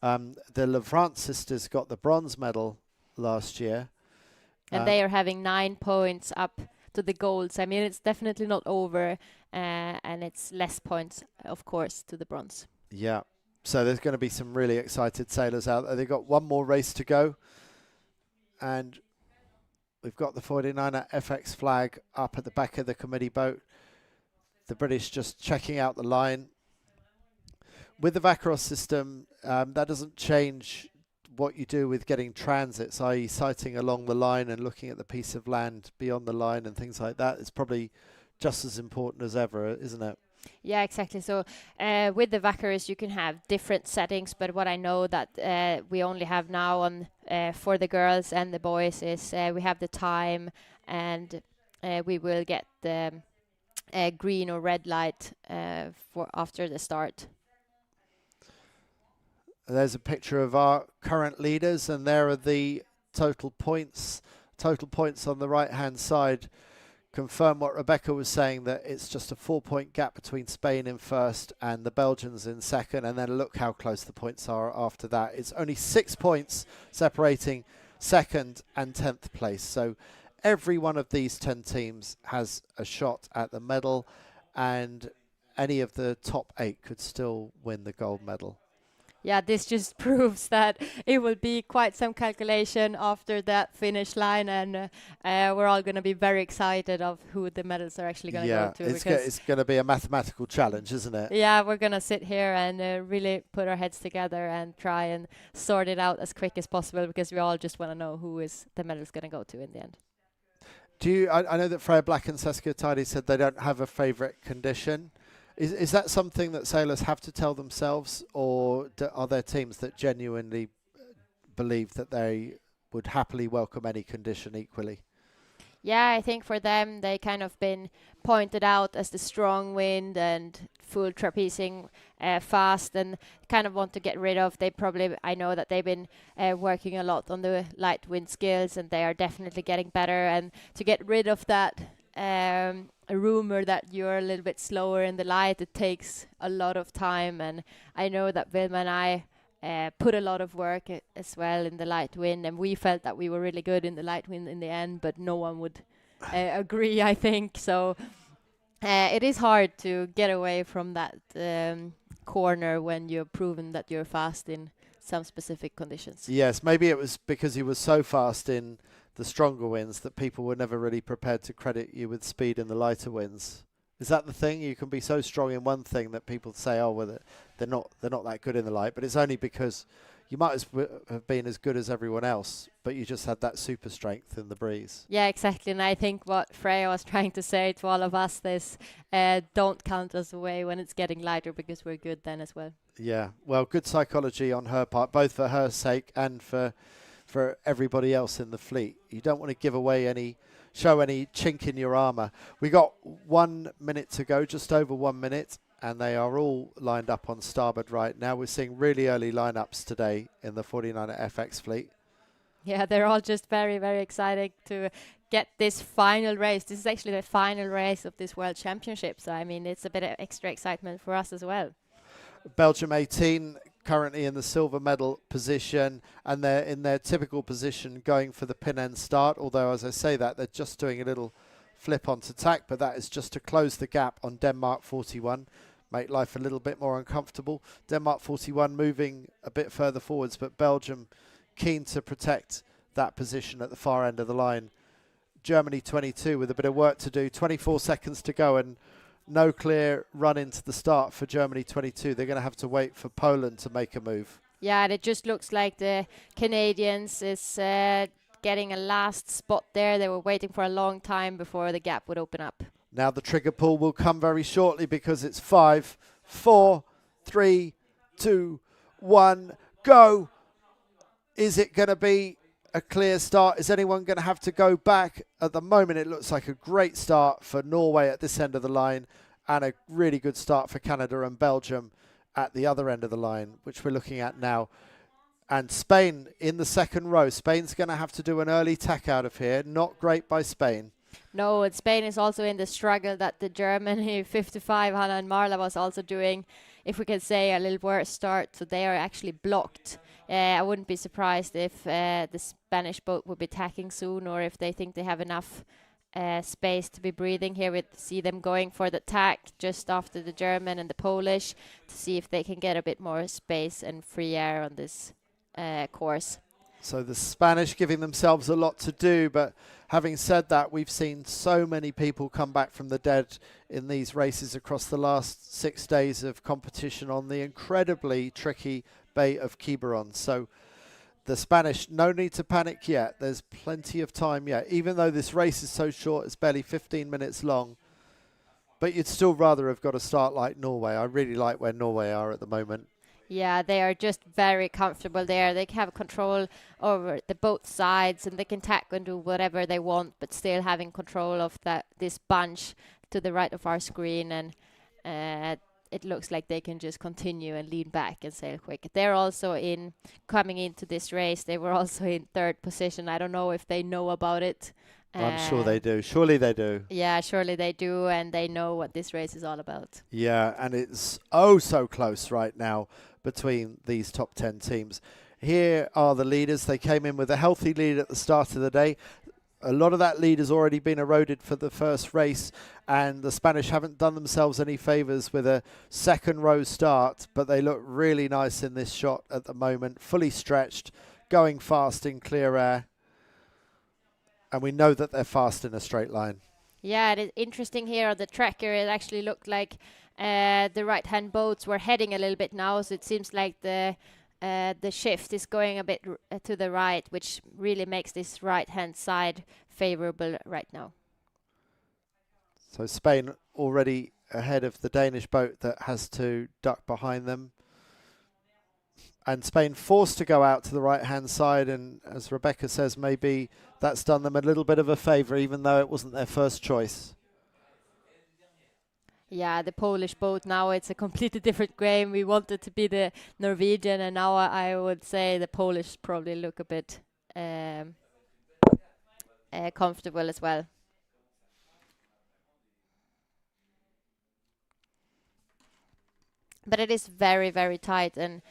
The LaFrance sisters got the bronze medal last year.
And they are having 9 points up to the golds. I mean, it's definitely not over, and it's less points, of course, to the bronze.
Yeah. So there's going to be some really excited sailors out there. They've got one more race to go. And we've got the 49er FX flag up at the back of the committee boat. The British just checking out the line. With the Vacaros system, that doesn't change what you do with getting transits, i.e. sighting along the line and looking at the piece of land beyond the line and things like that. It's probably just as important as ever, isn't it?
Yeah, exactly. So with the Vacaros, you can have different settings, but what I know that we only have now on for the girls and the boys is we have the time, and we will get the green or red light for after the start.
There's a picture of our current leaders, and there are the total points. Total points on the right-hand side confirm what Rebecca was saying, that it's just a 4-point gap between Spain in first and the Belgians in second, and then look how close the points are after that. It's only 6 points separating second and 10th place. So every one of these 10 teams has a shot at the medal, and any of the top 8 could still win the gold medal.
Yeah, this just proves that it will be quite some calculation after that finish line, and we're all going to be very excited of who the medals are actually going to go to.
It's going to be a mathematical challenge, isn't it?
Yeah, we're going to sit here and really put our heads together and try and sort it out as quick as possible, because we all just want to know who is the medal's going to go to in the end.
I know that Freya Black and Saskia Tidy said they don't have a favourite condition. Is that something that sailors have to tell themselves, or are there teams that genuinely believe that they would happily welcome any condition equally?
Yeah, I think for them, they kind of been pointed out as the strong wind and full trapezing fast, and kind of want to get rid of. I know that they've been working a lot on the light wind skills, and they are definitely getting better. And to get rid of that a rumor that you're a little bit slower in the light, it takes a lot of time, and I know that Vilma and I put a lot of work as well in the light wind, and we felt that we were really good in the light wind in the end, but no one would agree, I think. So it is hard to get away from that corner when you're proven that you're fast in some specific conditions.
Yes, maybe it was because he was so fast in the stronger winds that people were never really prepared to credit you with speed in the lighter winds. Is that the thing? You can be so strong in one thing that people say, oh, well, they're not that good in the light, but it's only because you might have been as good as everyone else, but you just had that super strength in the breeze.
Yeah, exactly. And I think what Freya was trying to say to all of us is don't count us away when it's getting lighter, because we're good then as well.
Yeah, well, good psychology on her part, both for her sake and for everybody else in the fleet. You don't want to give away show any chink in your armour. We got 1 minute to go, just over 1 minute, and they are all lined up on starboard right now. We're seeing really early lineups today in the 49er FX fleet.
Yeah, they're all just very, very excited to get this final race. This is actually the final race of this World Championship, so I mean, it's a bit of extra excitement for us as well.
Belgium 18 currently in the silver medal position, and they're in their typical position going for the pin end start, although as I say that, they're just doing a little flip onto tack, but that is just to close the gap on Denmark 41, make life a little bit more uncomfortable. Denmark 41 moving a bit further forwards, but Belgium keen to protect that position at the far end of the line. Germany 22 with a bit of work to do, 24 seconds to go, and no clear run into the start for Germany 22. They're going to have to wait for Poland to make a move.
Yeah, and it just looks like the Canadians is getting a last spot there. They were waiting for a long time before the gap would open up.
Now the trigger pull will come very shortly because it's 5, 4, 3, 2, 1, go. Is it going to be a clear start? Is anyone going to have to go back? At the moment, it looks like a great start for Norway at this end of the line and a really good start for Canada and Belgium at the other end of the line, which we're looking at now. And Spain in the second row. Spain's going to have to do an early tack out of here. Not great by Spain.
No, and Spain is also in the struggle that the German 55, Hanna and Marla, was also doing, if we can say, a little worse start. So they are actually blocked. I wouldn't be surprised if the Spanish boat would be tacking soon, or if they think they have enough space to be breathing here. We see them going for the tack just after the German and the Polish to see if they can get a bit more space and free air on this course.
So the Spanish giving themselves a lot to do, but having said that, we've seen so many people come back from the dead in these races across the last 6 days of competition on the incredibly tricky Bay of Quiberon. So the Spanish, no need to panic yet. There's plenty of time yet, even though this race is so short, it's barely 15 minutes long. But you'd still rather have got a start like Norway. I really like where Norway are at the moment.
Yeah, they are just very comfortable there. They have control over the both sides, and they can tack and do whatever they want, but still having control of this bunch to the right of our screen. And it looks like they can just continue and lean back and sail quick. They're also coming into this race. They were also in third position. I don't know if they know about it.
I'm sure they do. Surely they do.
Yeah, surely they do, and they know what this race is all about.
Yeah, and it's oh so close right now between these top 10 teams. Here are the leaders. They came in with a healthy lead at the start of the day. A lot of that lead has already been eroded for the first race, and the Spanish haven't done themselves any favours with a second row start, but they look really nice in this shot at the moment, fully stretched, going fast in clear air. And we know that they're fast in a straight line.
Yeah, it is interesting here on the tracker. It actually looked like the right-hand boats were heading a little bit now, so it seems like the shift is going a bit to the right, which really makes this right-hand side favorable right now.
So Spain already ahead of the Danish boat that has to duck behind them. And Spain forced to go out to the right-hand side, and as Rebecca says, maybe that's done them a little bit of a favour, even though it wasn't their first choice.
Yeah, the Polish boat now, it's a completely different game. We wanted to be the Norwegian, and now I would say the Polish probably look a bit comfortable as well. But it is very, very tight, and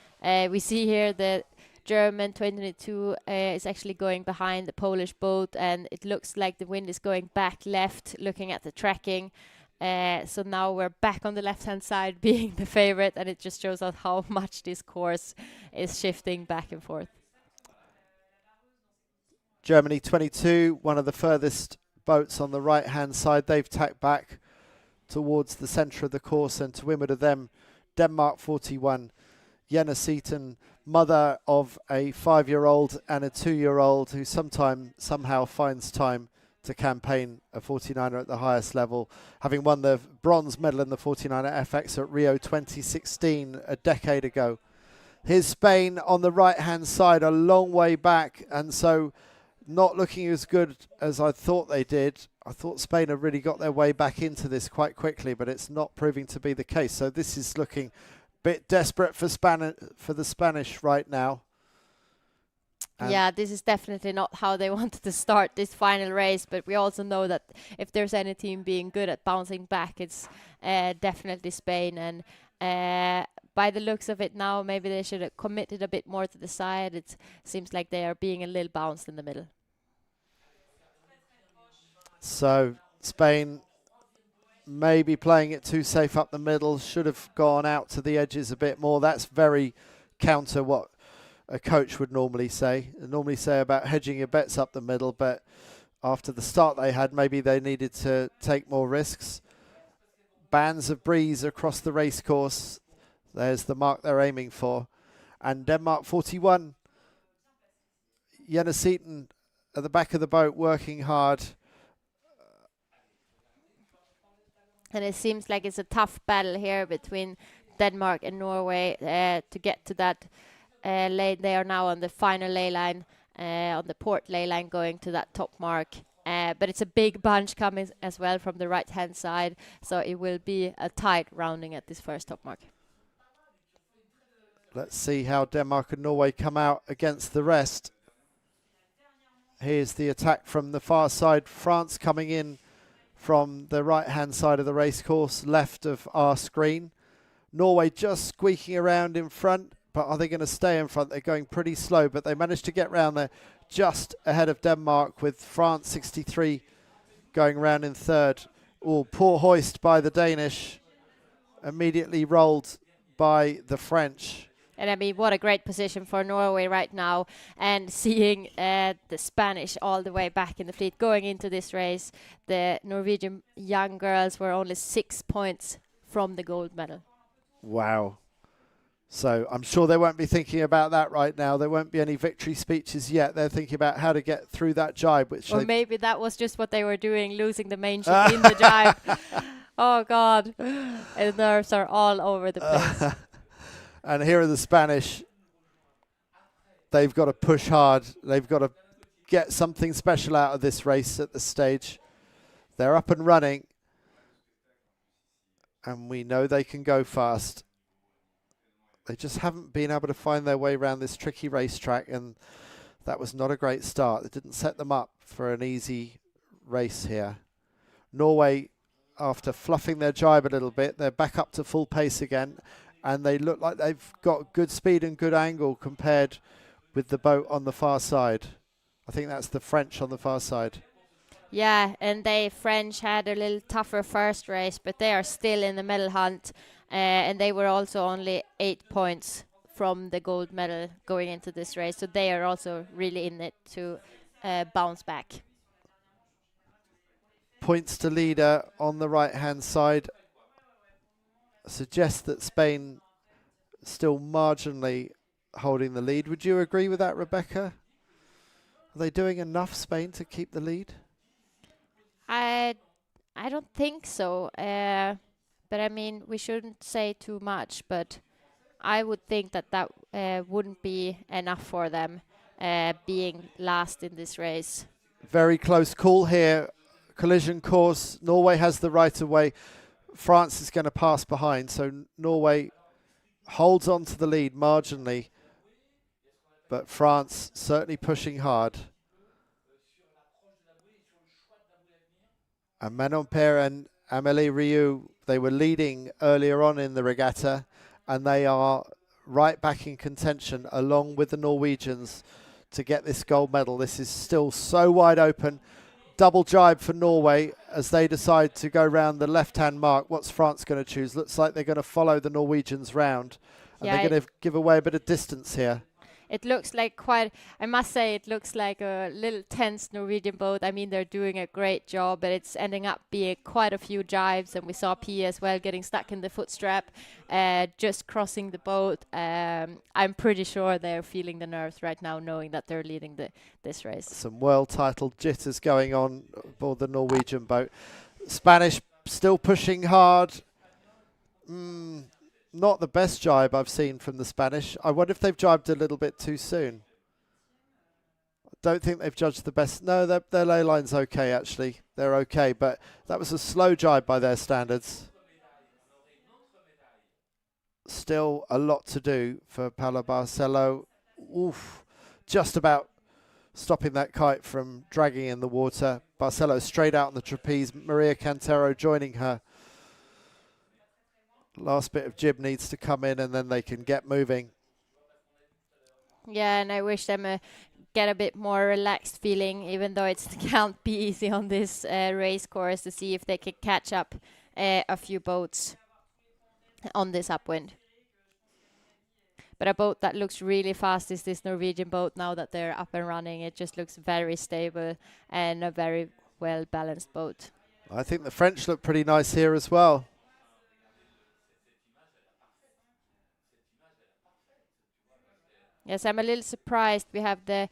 we see here the German 2022 is actually going behind the Polish boat, and it looks like the wind is going back left, looking at the tracking. So now we're back on the left-hand side being the favorite, and it just shows us how much this course is shifting back and forth.
Germany 22, one of the furthest boats on the right-hand side. They've tacked back towards the centre of the course, and to windward of them, Denmark 41, Jenna Seaton, mother of a 5-year-old and a 2-year-old who somehow finds time to campaign a 49er at the highest level, having won the bronze medal in the 49er FX at Rio 2016 a decade ago. Here's Spain on the right-hand side, a long way back, and so not looking as good as I thought they did. I thought Spain had really got their way back into this quite quickly, but it's not proving to be the case. So this is looking a bit desperate for the Spanish right now.
Yeah, this is definitely not how they wanted to start this final race, but we also know that if there's any team being good at bouncing back, it's definitely Spain. And by the looks of it now, maybe they should have committed a bit more to the side. It seems like they are being a little bounced in the middle.
So Spain maybe playing it too safe up the middle, should have gone out to the edges a bit more. That's very counter what a coach would normally say. They normally say about hedging your bets up the middle, but after the start they had, maybe they needed to take more risks. bands of breeze across the race course. There's the mark they're aiming for. And Denmark 41. Jens Seaton at the back of the boat working hard.
And it seems like it's a tough battle here between Denmark and Norway to get to that lane. They are now on the final lay line, on the port lay line, going to that top mark. But it's a big bunch coming as well from the right-hand side, so it will be a tight rounding at this first top mark.
Let's see how Denmark and Norway come out against the rest. Here's the attack from the far side. France coming in from the right-hand side of the racecourse, left of our screen. Norway just squeaking around in front, but are they going to stay in front? They're going pretty slow, but they managed to get round there just ahead of Denmark, with France 63 going round in third. Oh, poor hoist by the Danish, immediately rolled by the French.
And I mean, what a great position for Norway right now. And seeing the Spanish all the way back in the fleet going into this race, the Norwegian young girls were only 6 points from the gold medal.
Wow. So I'm sure they won't be thinking about that right now. There won't be any victory speeches yet. They're thinking about how to get through that jibe.
Or maybe that was just what they were doing, losing the main ship in the jibe. Oh, God. And the nerves are all over the place.
And here are the Spanish. They've got to push hard. They've got to get something special out of this race at this stage. They're up and running. And we know they can go fast. They just haven't been able to find their way around this tricky racetrack, and that was not a great start. It didn't set them up for an easy race here. Norway, after fluffing their jibe a little bit, they're back up to full pace again. And they look like they've got good speed and good angle compared with the boat on the far side. I think that's the French on the far side.
Yeah, and they French had a little tougher first race, but they are still in the medal hunt. And they were also only 8 points from the gold medal going into this race. So they are also really in it to bounce back.
Points to leader on the right-hand side. Suggests that Spain still marginally holding the lead. Would you agree with that, Rebecca? Are they doing enough, Spain, to keep the lead?
I don't think so. But I mean, we shouldn't say too much, but I would think that wouldn't be enough for them being last in this race.
Very close call here. Collision course. Norway has the right of way. France is going to pass behind, so Norway holds on to the lead marginally, but France certainly pushing hard. And Manon Pere and Amélie Rieu, they were leading earlier on in the regatta, and they are right back in contention along with the Norwegians to get this gold medal. This is still so wide open. Double jibe for Norway as they decide to go round the left-hand mark. What's France going to choose? Looks like they're going to follow the Norwegians round. And they're going to give away a bit of distance here.
It looks like I must say, it looks like a little tense Norwegian boat. I mean, they're doing a great job, but it's ending up being quite a few jibes. And we saw Pia as well getting stuck in the foot strap, just crossing the boat. I'm pretty sure they're feeling the nerves right now, knowing that they're leading this race.
Some world title jitters going on aboard the Norwegian boat. Spanish still pushing hard. Not the best jibe I've seen from the Spanish. I wonder if they've jibed a little bit too soon. I don't think they've judged the best. No, their lay line's okay, actually. They're okay, but that was a slow jibe by their standards. Still a lot to do for Paolo Barcelo. Oof, just about stopping that kite from dragging in the water. Barcelo straight out on the trapeze. Maria Cantero joining her. Last bit of jib needs to come in and then they can get moving.
Yeah, and I wish them get a bit more relaxed feeling, even though it can't be easy on this race course, to see if they can catch up a few boats on this upwind. But a boat that looks really fast is this Norwegian boat now that they're up and running. It just looks very stable and a very well-balanced boat.
I think the French look pretty nice here as well.
Yes, I'm a little surprised. We have the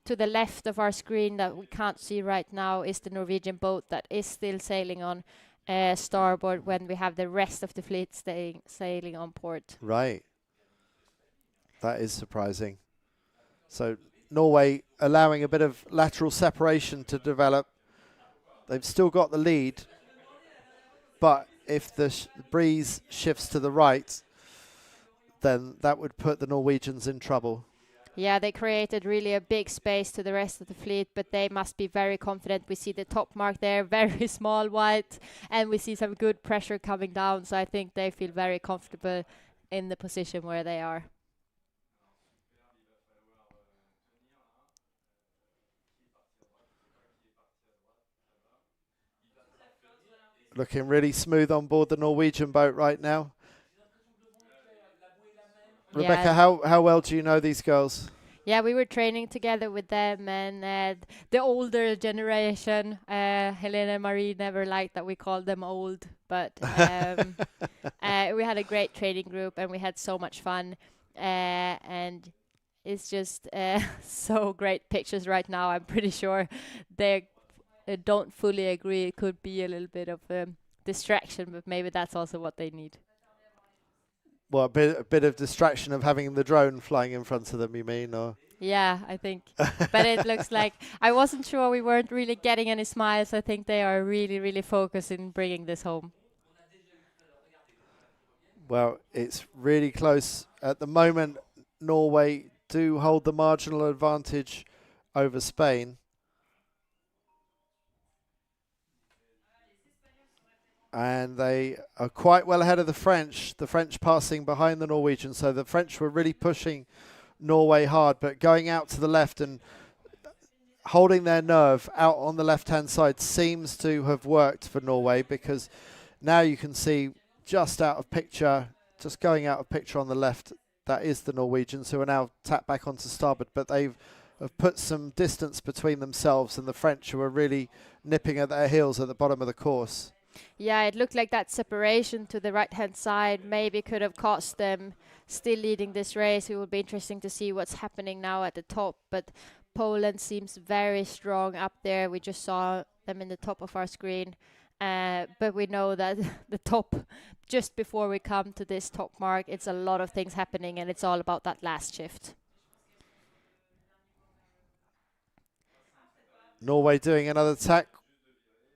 to the left of our screen that we can't see right now is the Norwegian boat that is still sailing on starboard when we have the rest of the fleet sailing on port.
Right. That is surprising. So Norway allowing a bit of lateral separation to develop. They've still got the lead, but if the breeze shifts to the right, then that would put the Norwegians in trouble.
Yeah, they created really a big space to the rest of the fleet, but they must be very confident. We see the top mark there, very small white, and we see some good pressure coming down, so I think they feel very comfortable in the position where they are.
Looking really smooth on board the Norwegian boat right now. Rebecca,
Yeah.
how well do you know these girls?
Yeah, we were training together with them, and the older generation, Helena and Marie never liked that we called them old, but we had a great training group and we had so much fun, and it's just so great pictures right now. I'm pretty sure they don't fully agree. It could be a little bit of distraction, but maybe that's also what they need.
Well, a bit of distraction of having the drone flying in front of them, you mean? Or
Yeah, I think. But it looks like I wasn't sure. We weren't really getting any smiles. I think they are really, really focused in bringing this home.
Well, it's really close. At the moment, Norway do hold the marginal advantage over Spain. And they are quite well ahead of the French passing behind the Norwegians. So the French were really pushing Norway hard, but going out to the left and holding their nerve out on the left-hand side seems to have worked for Norway, because now you can see just out of picture, just going out of picture on the left, that is the Norwegians, who are now tapped back onto starboard, but they've have put some distance between themselves and the French, who are really nipping at their heels at the bottom of the course.
Yeah, it looked like that separation to the right-hand side maybe could have cost them still leading this race. It will be interesting to see what's happening now at the top, but Poland seems very strong up there. We just saw them in the top of our screen, but we know that the top, just before we come to this top mark, it's a lot of things happening, and it's all about that last shift.
Norway doing another tack.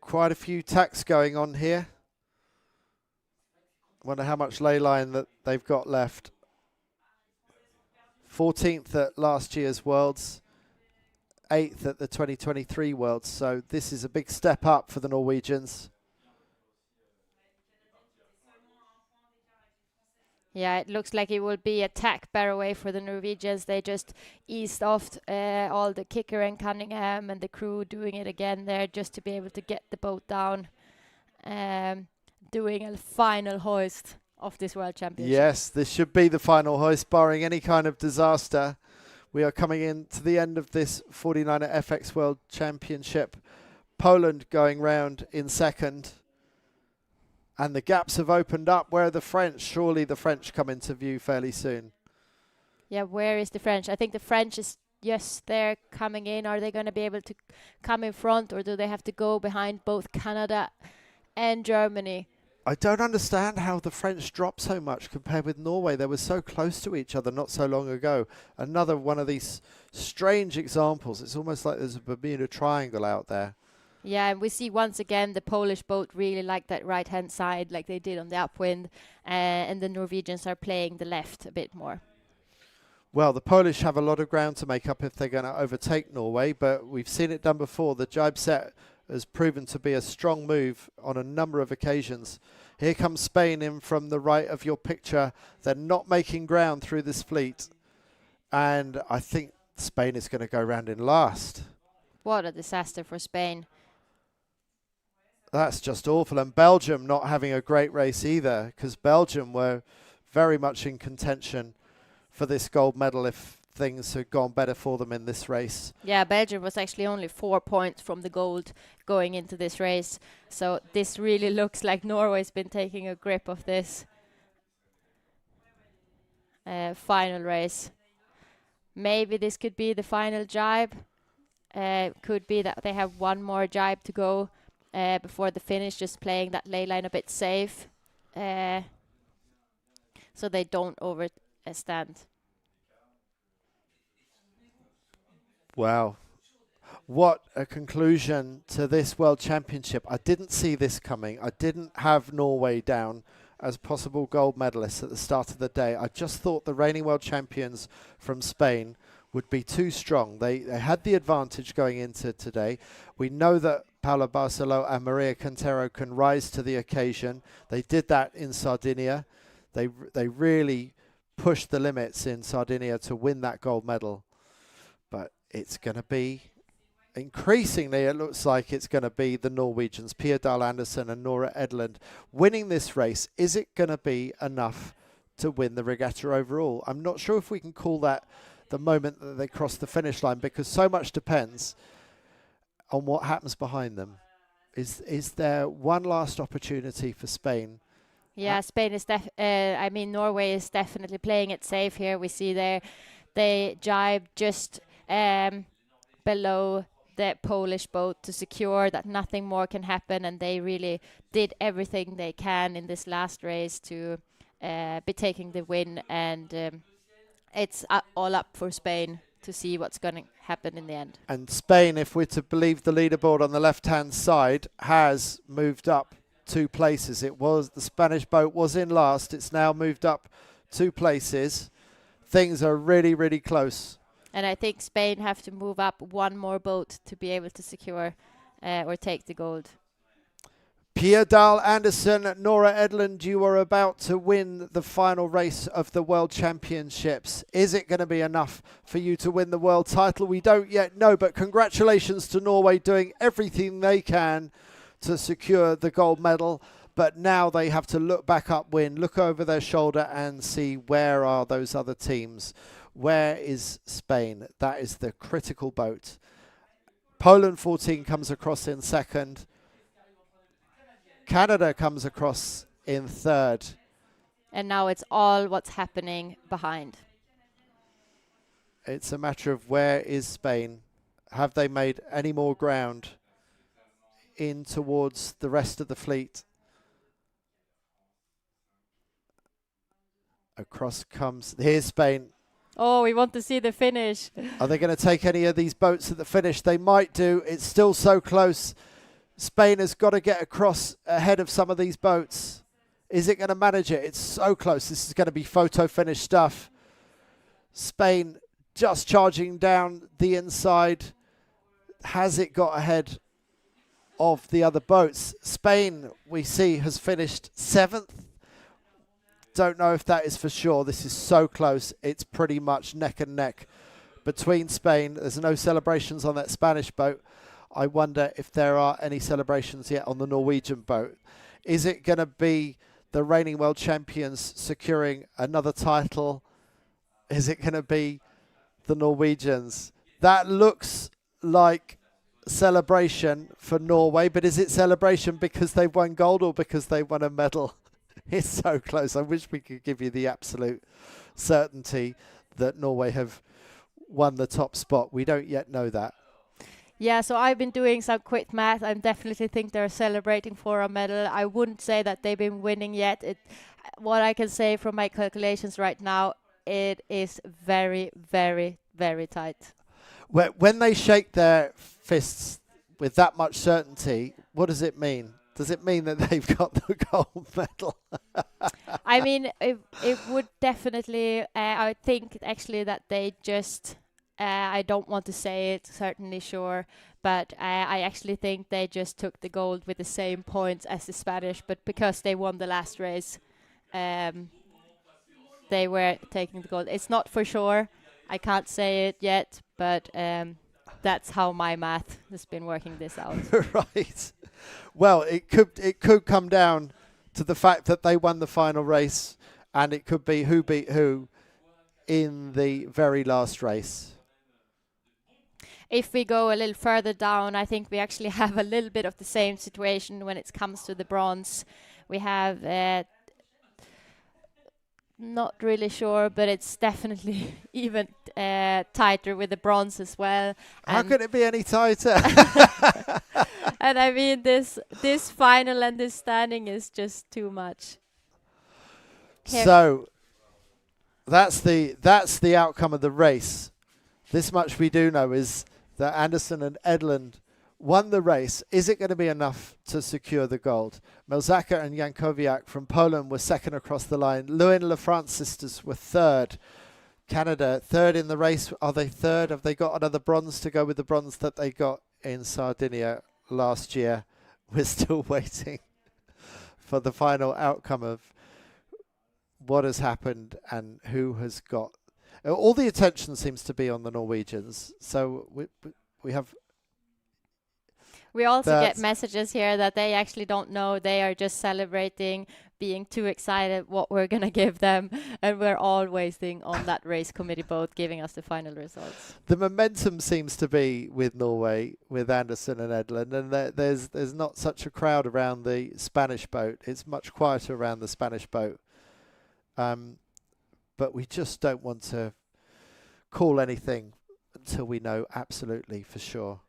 Quite a few tacks going on here. Wonder how much ley line that they've got left. 14th at last year's Worlds, 8th at the 2023 Worlds. So this is a big step up for the Norwegians.
Yeah, it looks like it will be a tack better away for the Norwegians. They just eased off all the kicker and Cunningham and the crew doing it again there just to be able to get the boat down. Doing a final hoist of this World Championship.
Yes, this should be the final hoist, barring any kind of disaster. We are coming in to the end of this 49er FX World Championship. Poland going round in second. And the gaps have opened up. Where are the French? Surely the French come into view fairly soon.
Yeah, where is the French? I think the French is, yes, they're coming in. Are they going to be able to come in front, or do they have to go behind both Canada and Germany?
I don't understand how the French dropped so much compared with Norway. They were so close to each other not so long ago. Another one of these strange examples. It's almost like there's a Bermuda Triangle out there.
Yeah, and we see once again the Polish boat really like that right-hand side like they did on the upwind, and the Norwegians are playing the left a bit more.
Well, the Polish have a lot of ground to make up if they're going to overtake Norway, but we've seen it done before. The jibe set has proven to be a strong move on a number of occasions. Here comes Spain in from the right of your picture. They're not making ground through this fleet, and I think Spain is going to go round in last.
What a disaster for Spain.
That's just awful. And Belgium not having a great race either, because Belgium were very much in contention for this gold medal if things had gone better for them in this race.
Yeah, Belgium was actually only 4 points from the gold going into this race. So this really looks like Norway's been taking a grip of this final race. maybe this could be the final jibe. Could be that they have one more jibe to go before the finish, just playing that lay line a bit safe, so they don't overstand.
Wow. What a conclusion to this World Championship. I didn't see this coming. I didn't have Norway down as possible gold medalists at the start of the day. I just thought the reigning world champions from Spain would be too strong. They had the advantage going into today. We know that Paula Barceló and Maria Quintero can rise to the occasion. They did that in Sardinia. They really pushed the limits in Sardinia to win that gold medal. But it's going to be, increasingly, it looks like it's going to be the Norwegians, Pia Dahl Andersen and Nora Edlund, winning this race. Is it going to be enough to win the regatta overall? I'm not sure if we can call that the moment that they cross the finish line, because so much depends on what happens behind them. Is there one last opportunity for Spain?
Yeah, Spain is Norway is definitely playing it safe here. We see they jibe just below the Polish boat to secure that nothing more can happen, and they really did everything they can in this last race to be taking the win, and it's all up for Spain to see what's going to happen in the end.
And Spain, if we're to believe the leaderboard on the left-hand side, has moved up 2 places. It was the Spanish boat was in last. It's now moved up 2 places. Things are really, really close.
And I think Spain have to move up 1 more boat to be able to secure or take the gold.
Pia Dahl Andersen, Nora Edlund, you are about to win the final race of the World Championships. Is it going to be enough for you to win the world title? We don't yet know, but congratulations to Norway doing everything they can to secure the gold medal. But now they have to look back upwind, look over their shoulder and see where are those other teams. Where is Spain? That is the critical boat. Poland 14 comes across in second. Canada comes across in third.
And now it's all what's happening behind.
It's a matter of where is Spain? Have they made any more ground in towards the rest of the fleet? Across comes, here's Spain.
Oh, we want to see the finish.
Are they going to take any of these boats at the finish? They might do. It's still so close. Spain has got to get across ahead of some of these boats. Is it going to manage it? It's so close. This is going to be photo finish stuff. Spain just charging down the inside. Has it got ahead of the other boats? Spain, we see, has finished 7th. Don't know if that is for sure. This is so close. It's pretty much neck and neck between Spain. There's no celebrations on that Spanish boat. I wonder if there are any celebrations yet on the Norwegian boat. Is it going to be the reigning world champions securing another title? Is it going to be the Norwegians? That looks like celebration for Norway, but is it celebration because they've won gold or because they won a medal? It's so close. I wish we could give you the absolute certainty that Norway have won the top spot. We don't yet know that.
Yeah, so I've been doing some quick math. I definitely think they're celebrating for a medal. I wouldn't say that they've been winning yet. What I can say from my calculations right now, it is very, very, very tight.
When they shake their fists with that much certainty, what does it mean? Does it mean that they've got the gold medal?
I mean, it would definitely, I would think actually that they just... I don't want to say it, certainly sure, but I actually think they just took the gold with the same points as the Spanish, but because they won the last race, they were taking the gold. It's not for sure. I can't say it yet, but that's how my math has been working this out.
Right. Well, it could come down to the fact that they won the final race, and it could be who beat who in the very last race.
If we go a little further down, I think we actually have a little bit of the same situation when it comes to the bronze. We have Not really sure, but it's definitely even tighter with the bronze as well.
How
And
could it be any tighter?
and I mean, this final and this standing is just too much.
So that's the outcome of the race. This much we do know is that Anderson and Edlund won the race. Is it going to be enough to secure the gold? Melzaka and Jankowiak from Poland were second across the line. Lewin Lafrance sisters were third. Canada third in the race. Are they third? Have they got another bronze to go with the bronze that they got in Sardinia last year? We're still waiting for the final outcome of what has happened and who has got. All the attention seems to be on the Norwegians. So we have.
We also get messages here that they actually don't know. They are just celebrating, being too excited what we're going to give them. And we're all waiting on that race committee boat giving us the final results.
The momentum seems to be with Norway, with Anderson and Edlund. And there's not such a crowd around the Spanish boat. It's much quieter around the Spanish boat. But we just don't want to call anything until we know absolutely for sure.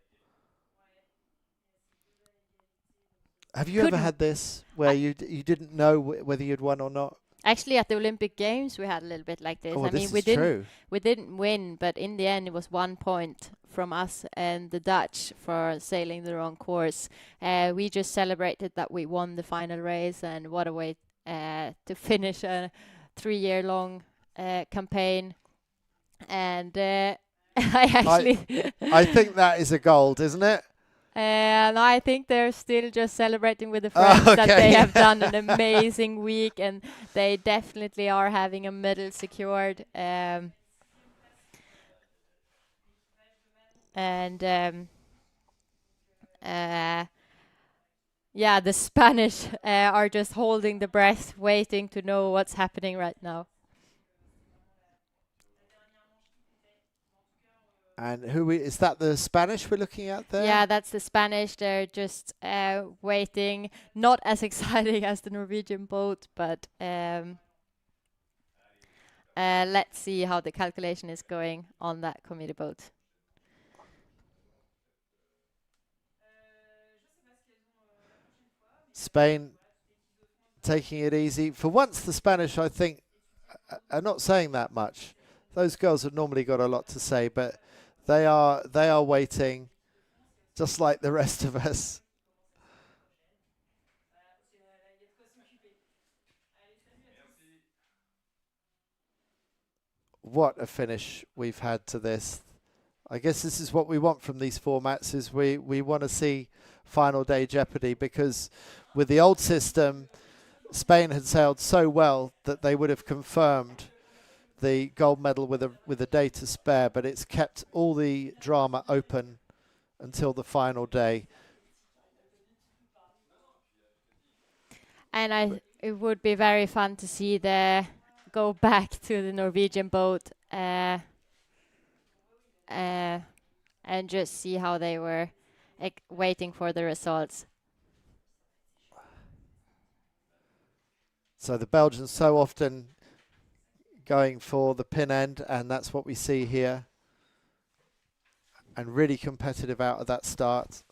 Have you ever had this where you didn't know whether you'd won or not?
Actually, at the Olympic Games, we had a little bit like this.
Oh,
I mean, we didn't win, but in the end, it was 1 point from us and the Dutch for sailing the wrong course. We just celebrated that we won the final race, and what a way to finish a 3-year-long campaign. And
I think that is a gold, isn't it?
And I think they're still just celebrating with the friends that they have done an amazing week, and they definitely are having a medal secured. Yeah, the Spanish are just holding the breath, waiting to know what's happening right now.
And is that the Spanish we're looking at there?
Yeah, that's the Spanish. They're just waiting. Not as exciting as the Norwegian boat, but let's see how the calculation is going on that committee boat.
Spain taking it easy. For once, the Spanish, I think, are not saying that much. Those girls have normally got a lot to say, but they are waiting, just like the rest of us. What a finish we've had to this. I guess this is what we want from these formats, is we want to see final day jeopardy, because with the old system, Spain had sailed so well that they would have confirmed the gold medal with a day to spare, but it's kept all the drama open until the final day.
And it would be very fun to see go back to the Norwegian boat and just see how they were waiting for the results.
So the Belgians so often going for the pin end, and that's what we see here. And really competitive out of that start.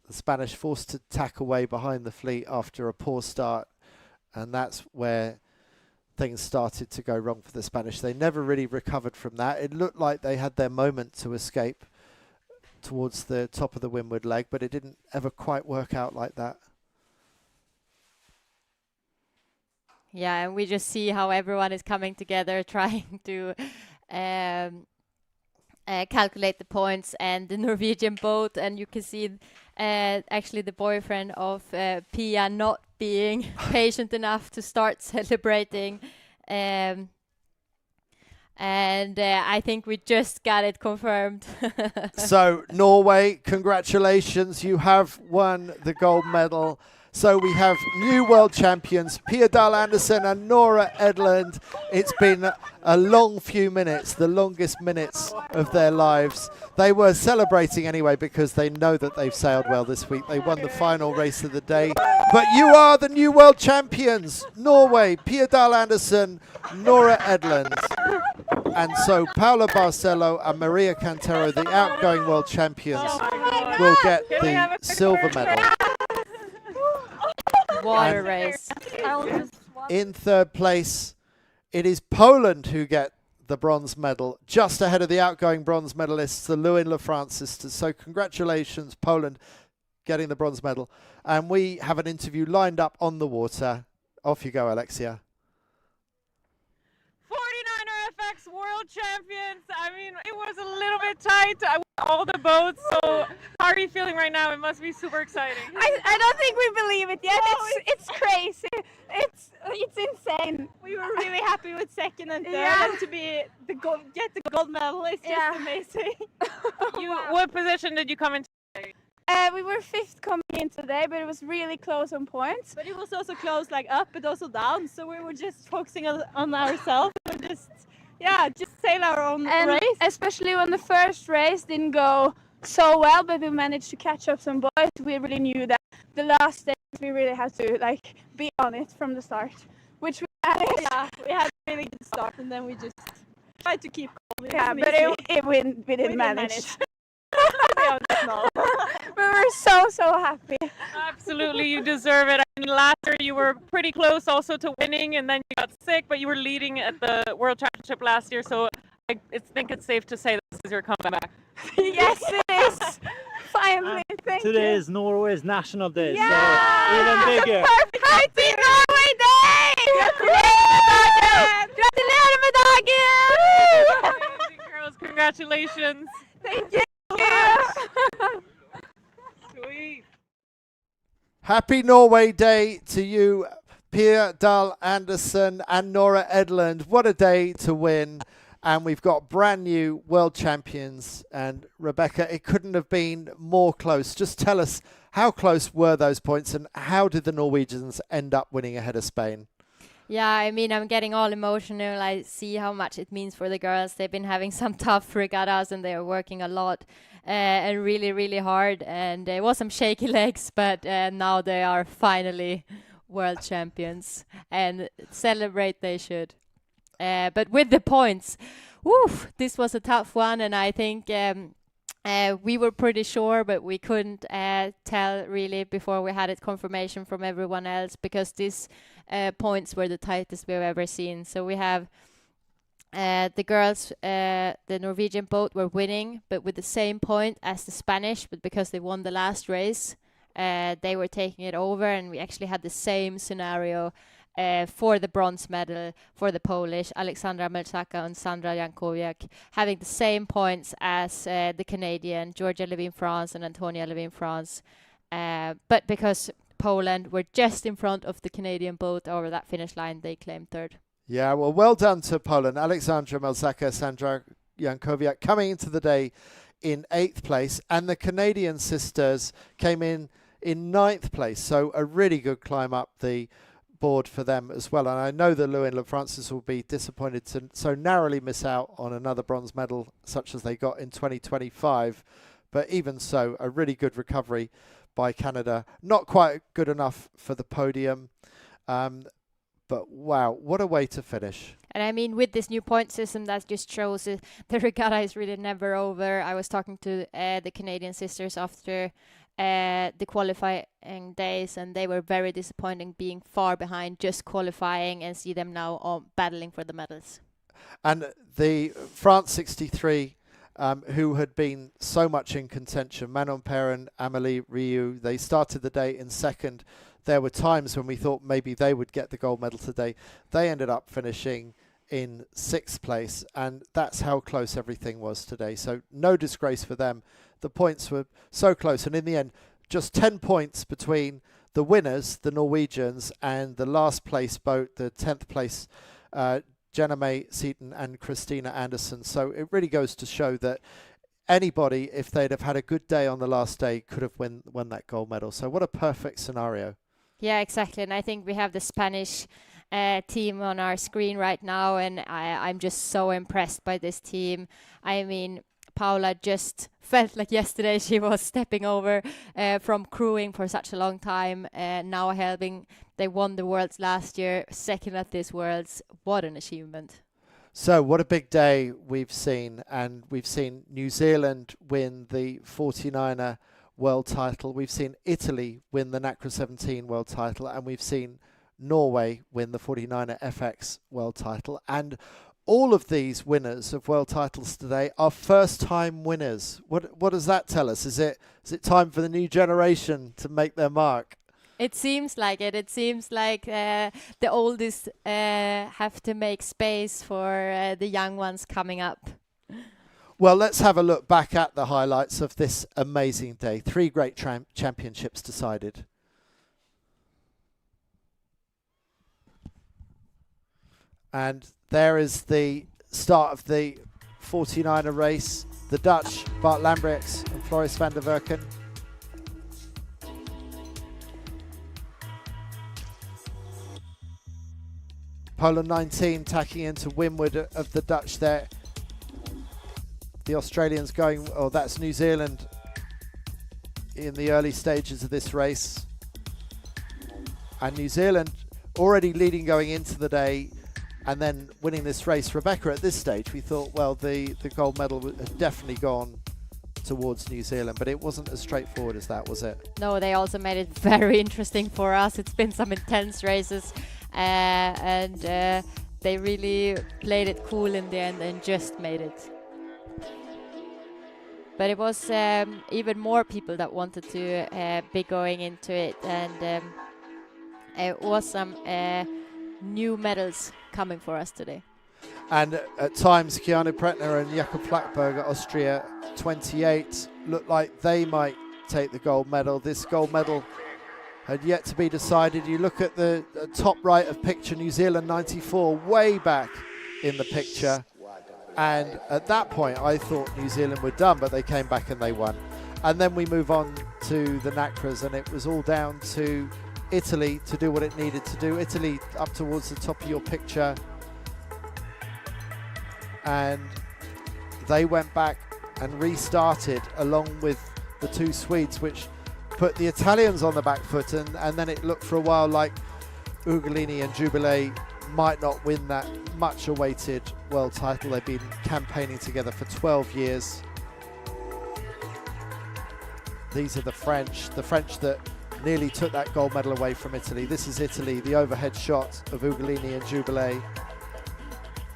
The Spanish forced to tack away behind the fleet after a poor start, and that's where things started to go wrong for the Spanish. They never really recovered from that. It looked like they had their moment to escape towards the top of the windward leg, but it didn't ever quite work out like that.
Yeah, and we just see how everyone is coming together, trying to calculate the points, and the Norwegian boat, and you can see actually the boyfriend of Pia not being patient enough to start celebrating. And I think we just got it confirmed.
So Norway, congratulations, you have won the gold medal. So we have new world champions, Pia Dahl Andersen and Nora Edlund. It's been a long few minutes, the longest minutes of their lives. They were celebrating anyway because they know that they've sailed well this week. They won the final race of the day. But you are the new world champions, Norway, Pia Dahl Andersen, Nora Edlund. And so Paula Barcelo and Maria Cantero, the outgoing world champions, will get the silver medal.
What a race.
In third place, it is Poland who get the bronze medal, just ahead of the outgoing bronze medalists, the Lewin-Lafrance sisters. So congratulations, Poland, getting the bronze medal. And we have an interview lined up on the water. Off you go, Alexia.
49er FX World Champions. I mean, it was a little bit tight with all the boats. So how are you feeling right now? It must be super exciting.
I don't think we believe it yet. It's crazy. It's insane. We were really happy with second and third, and to be get the gold medal is just amazing.
What position did you come into?
We were fifth coming in today, but it was really close on points.
But it was also close, like up, but also down. So we were just focusing on ourselves. We just sail our own race.
Especially when the first race didn't go so well, but we managed to catch up some boys. We really knew that the last days we really had to be on it from the start, which we managed.
Yeah, we had a really good start, and then we just tried to keep calm.
Yeah, but we didn't manage.
We
were so happy.
Absolutely, you deserve it. I mean, last year you were pretty close also to winning, and then you got sick, but you were leading at the World Championship last year, so I think it's safe to say this is your comeback.
Yes, it is. Finally, thank you.
Today is Norway's National Day,
Yeah!
so even bigger.
Happy Norway Day! Gratulerer med dagen!
Amazing, girls, congratulations.
Thank you.
Sweet.
Happy Norway Day to you, Pia Dahl Andersen and Nora Edlund. What a day to win. And we've got brand new world champions. And Rebecca, it couldn't have been more close. Just tell us, how close were those points and how did the Norwegians end up winning ahead of Spain?
Yeah, I mean, I'm getting all emotional. I see how much it means for the girls. They've been having some tough regattas and they are working a lot and really, really hard. And it was some shaky legs, but now they are finally world champions and celebrate they should. But with the points, this was a tough one. And I think we were pretty sure, but we couldn't tell really before we had it confirmation from everyone else because these points were the tightest we've ever seen. So we have the girls, the Norwegian boat were winning, but with the same point as the Spanish, but because they won the last race, they were taking it over, and we actually had the same scenario for the bronze medal for the Polish, Aleksandra Melchaka and Sandra Jankowiak, having the same points as the Canadian, Georgia Levin-France and Antonia Levin-France. But because Poland were just in front of the Canadian boat over that finish line, they claimed third.
Yeah, well done to Poland. Aleksandra Melchaka, Sandra Jankowiak coming into the day in 8th place, and the Canadian sisters came in 9th place. So a really good climb up the board for them as well. And I know the Lewin-Lafrances will be disappointed to so narrowly miss out on another bronze medal such as they got in 2025. But even so, a really good recovery by Canada. Not quite good enough for the podium. But wow, what a way to finish.
And I mean, with this new point system, that just shows the regatta is really never over. I was talking to the Canadian sisters after the qualifying days, and they were very disappointing being far behind just qualifying, and see them now battling for the medals.
And the France 63, who had been so much in contention, Manon Perrin, Amélie Rieu, they started the day in second. There were times when we thought maybe they would get the gold medal today. They ended up finishing in 6th place, and that's how close everything was today. So no disgrace for them. The points were so close, and in the end, just 10 points between the winners, the Norwegians, and the last place boat, the 10th place, Jenna May Seaton and Christina Anderson. So it really goes to show that anybody, if they'd have had a good day on the last day, could have won that gold medal. So what a perfect scenario.
Yeah, exactly. And I think we have the Spanish team on our screen right now, and I'm just so impressed by this team. I mean, Paula just felt like yesterday she was stepping over from crewing for such a long time, now helping. They won the Worlds last year, second at this Worlds. What an achievement.
So what a big day we've seen, and we've seen New Zealand win the 49er world title. We've seen Italy win the Nacra 17 world title, and we've seen Norway win the 49er FX world title. And all of these winners of world titles today are first-time winners. What does that tell us? Is it time for the new generation to make their mark?
It seems like it. It seems like the oldest have to make space for the young ones coming up.
Well, let's have a look back at the highlights of this amazing day. 3 great championships decided. And there is the start of the 49er race. The Dutch, Bart Lambrechts and Floris van der Werken. Polo 19 tacking into windward of the Dutch there. The Australians going, oh, that's New Zealand in the early stages of this race. And New Zealand already leading going into the day and then winning this race. Rebecca, at this stage, we thought, well, the gold medal had definitely gone towards New Zealand, but it wasn't as straightforward as that, was it?
No, they also made it very interesting for us. It's been some intense races. And they really played it cool in the end and just made it. But it was even more people that wanted to be going into it, and it was some new medals coming for us today.
And at times, Keanu Pretner and Jakob Plackberger, Austria 28, looked like they might take the gold medal. This gold medal had yet to be decided. You look at the top right of picture, New Zealand 94, way back in the picture. And at that point, I thought New Zealand were done, but they came back and they won. And then we move on to the Nacras, and it was all down to Italy to do what it needed to do. Italy up towards the top of your picture. And they went back and restarted along with the 2 Swedes, which put the Italians on the back foot, and then it looked for a while like Ugolini and Jubilee might not win that much awaited world title. They've been campaigning together for 12 years. These are the French that nearly took that gold medal away from Italy. This is Italy, the overhead shot of Ugolini and Jubilee.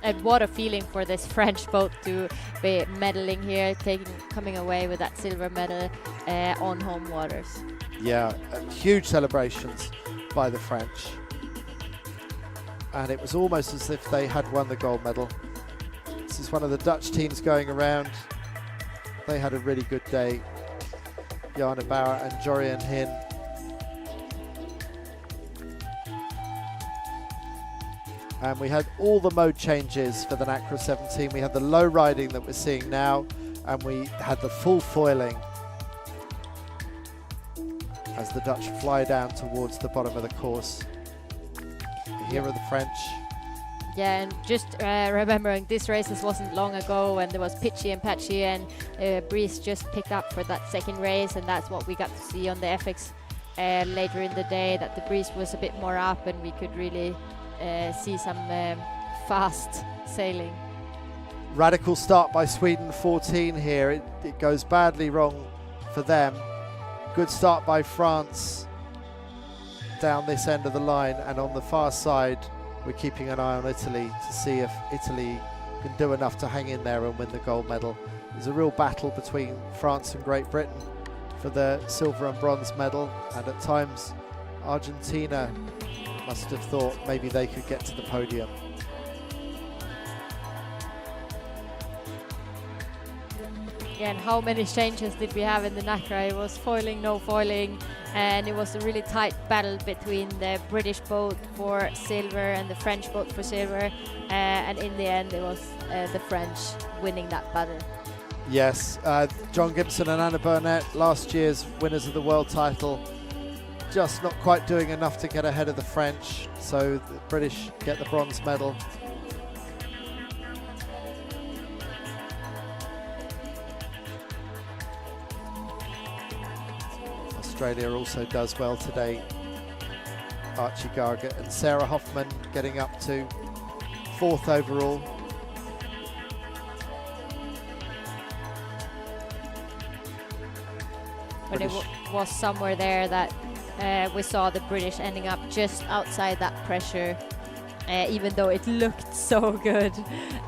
And what a feeling for this French boat to be medaling here, coming away with that silver medal on home waters.
Yeah, huge celebrations by the French. And it was almost as if they had won the gold medal. This is one of the Dutch teams going around. They had a really good day. Jana Bauer and Jorian Hin. And we had all the mode changes for the Nacra 17. We had the low riding that we're seeing now, and we had the full foiling as the Dutch fly down towards the bottom of the course. Here are the French.
Yeah, and just remembering this race wasn't long ago when there was pitchy and patchy, and breeze just picked up for that second race, and that's what we got to see on the FX later in the day, that the breeze was a bit more up and we could really see some fast sailing.
Radical start by Sweden 14 here. It goes badly wrong for them. Good start by France down this end of the line, and on the far side we're keeping an eye on Italy to see if Italy can do enough to hang in there and win the gold medal. There's a real battle between France and Great Britain for the silver and bronze medal, and at times Argentina must have thought maybe they could get to the podium.
Yeah, and how many changes did we have in the Nacra? It was foiling, no foiling, and it was a really tight battle between the British boat for silver and the French boat for silver, and in the end it was the French winning that battle.
Yes, John Gibson and Anna Burnett, last year's winners of the world title, just not quite doing enough to get ahead of the French, so the British get the bronze medal. Australia also does well today. Archie Gargett and Sarah Hoffman getting up to 4th overall.
But it was somewhere there that we saw the British ending up just outside that pressure, even though it looked so good.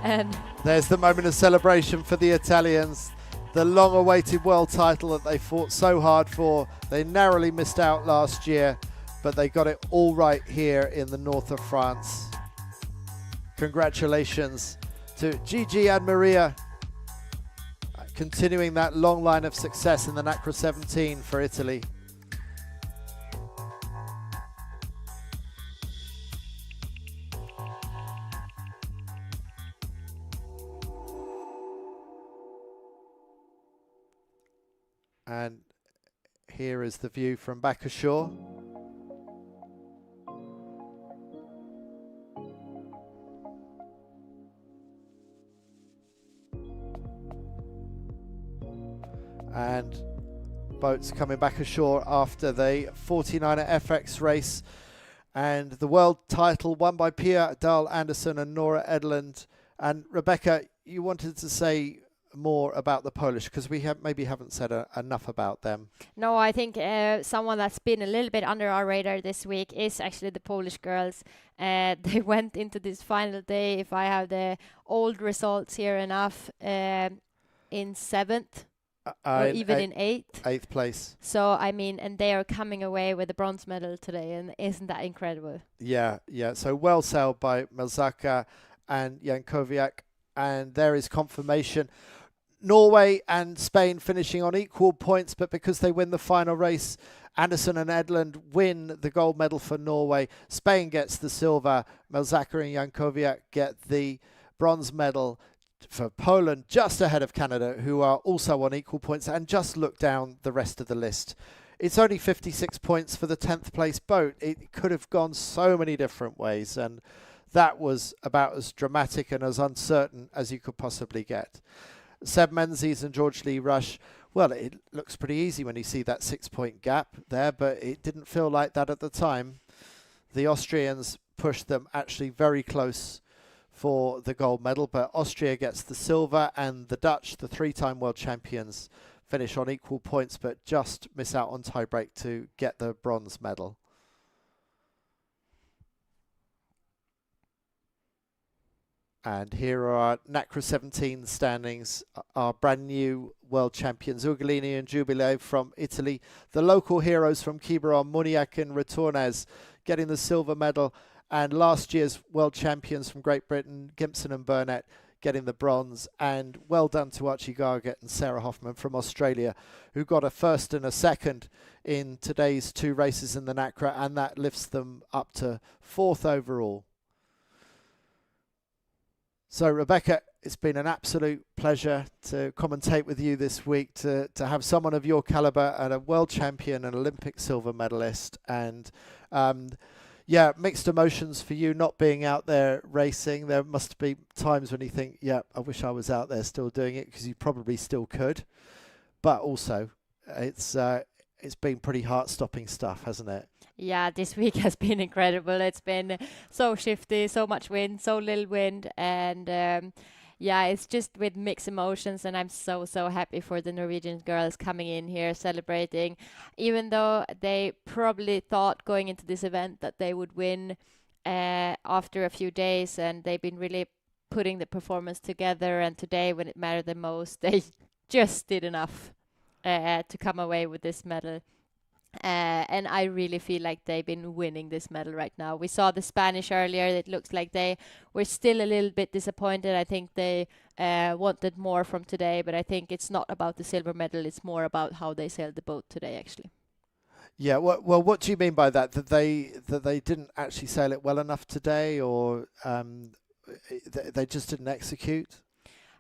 And
there's the moment of celebration for the Italians. The long-awaited world title that they fought so hard for. They narrowly missed out last year, but they got it all right here in the north of France. Congratulations to Gigi and Maria, continuing that long line of success in the Nacra 17 for Italy. And here is the view from back ashore. And boats coming back ashore after the 49er FX race. And the world title won by Pia Dahl Anderson and Nora Edlund. And Rebecca, you wanted to say more about the Polish, because we maybe haven't said enough about them.
No, I think someone that's been a little bit under our radar this week is actually the Polish girls. They went into this final day, if I have the old results here enough, in 7th. Or even in 8th.
8th place.
So, I mean, and they are coming away with a bronze medal today, and isn't that incredible?
Yeah, yeah. So well sailed by Melzaka and Jankowiak, and there is confirmation. Norway and Spain finishing on equal points, but because they win the final race, Anderson and Edlund win the gold medal for Norway. Spain gets the silver. Melzaka and Jankowiak get the bronze medal for Poland, just ahead of Canada, who are also on equal points. And just look down the rest of the list. It's only 56 points for the 10th place boat. It could have gone so many different ways, and that was about as dramatic and as uncertain as you could possibly get. Seb Menzies and George Lee Rush, well, it looks pretty easy when you see that 6-point gap there, but it didn't feel like that at the time. The Austrians pushed them actually very close for the gold medal, but Austria gets the silver, and the Dutch, the 3-time world champions, finish on equal points, but just miss out on tiebreak to get the bronze medal. And here are our Nacra 17 standings. Our brand new world champions, Ugolini and Jubilee from Italy. The local heroes from Quiberon, Muniac and Retornes, getting the silver medal. And last year's world champions from Great Britain, Gimpson and Burnett, getting the bronze. And well done to Archie Gargett and Sarah Hoffman from Australia, who got a first and a second in today's 2 races in the Nacra, and that lifts them up to 4th overall. So, Rebecca, it's been an absolute pleasure to commentate with you this week, to have someone of your caliber and a world champion and Olympic silver medalist. And yeah, mixed emotions for you not being out there racing. There must be times when you think, yeah, I wish I was out there still doing it, because you probably still could. But also, it's been pretty heart-stopping stuff, hasn't it?
Yeah, this week has been incredible. It's been so shifty, so much wind, so little wind, and yeah, it's just with mixed emotions, and I'm so happy for the Norwegian girls coming in here celebrating, even though they probably thought going into this event that they would win after a few days, and they've been really putting the performance together, and today when it mattered the most, they just did enough to come away with this medal. And I really feel like they've been winning this medal right now. We saw the Spanish earlier. It looks like they were still a little bit disappointed. I think they wanted more from today, but I think it's not about the silver medal. It's more about how they sailed the boat today, actually.
Yeah, well, what do you mean by that? That they didn't actually sail it well enough today, or they just didn't execute?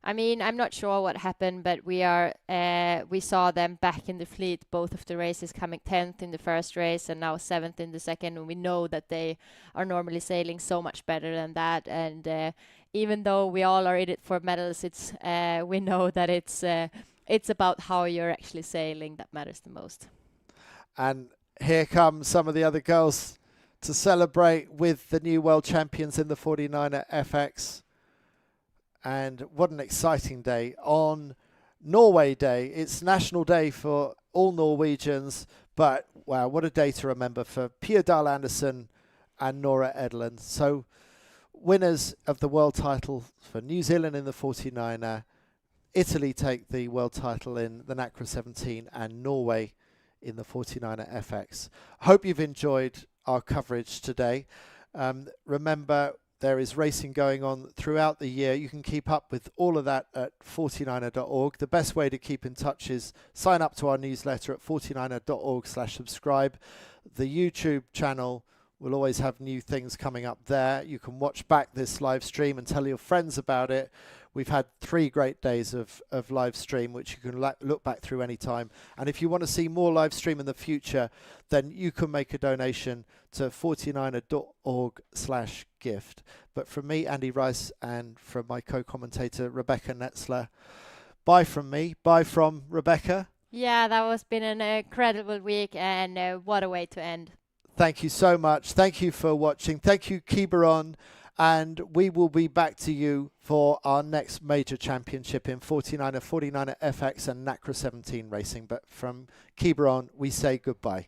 I mean, I'm not sure what happened, but we saw them back in the fleet, both of the races, coming 10th in the first race and now 7th in the second. And we know that they are normally sailing so much better than that. And even though we all are in it for medals, we know that it's about how you're actually sailing that matters the most.
And here come some of the other girls to celebrate with the new world champions in the 49er FX. And what an exciting day on Norway Day. It's National Day for all Norwegians, but wow, what a day to remember for Pia Dahl Andersen and Nora Edlund. So winners of the world title for New Zealand in the 49er, Italy take the world title in the Nacra 17, and Norway in the 49er FX. Hope you've enjoyed our coverage today. Remember, there is racing going on throughout the year. You can keep up with all of that at 49er.org. The best way to keep in touch is sign up to our newsletter at 49er.org/subscribe. The YouTube channel will always have new things coming up there. You can watch back this live stream and tell your friends about it. We've had 3 great days of live stream, which you can look back through anytime. And if you want to see more live stream in the future, then you can make a donation to 49er.org/gift. But from me, Andy Rice, and from my co-commentator, Rebecca Netzler, bye from me, bye from Rebecca.
Yeah, that has been an incredible week, and what a way to end.
Thank you so much. Thank you for watching. Thank you, Kiberon. And we will be back to you for our next major championship in 49er, 49er FX and Nacra 17 racing. But from Kiberon, we say goodbye.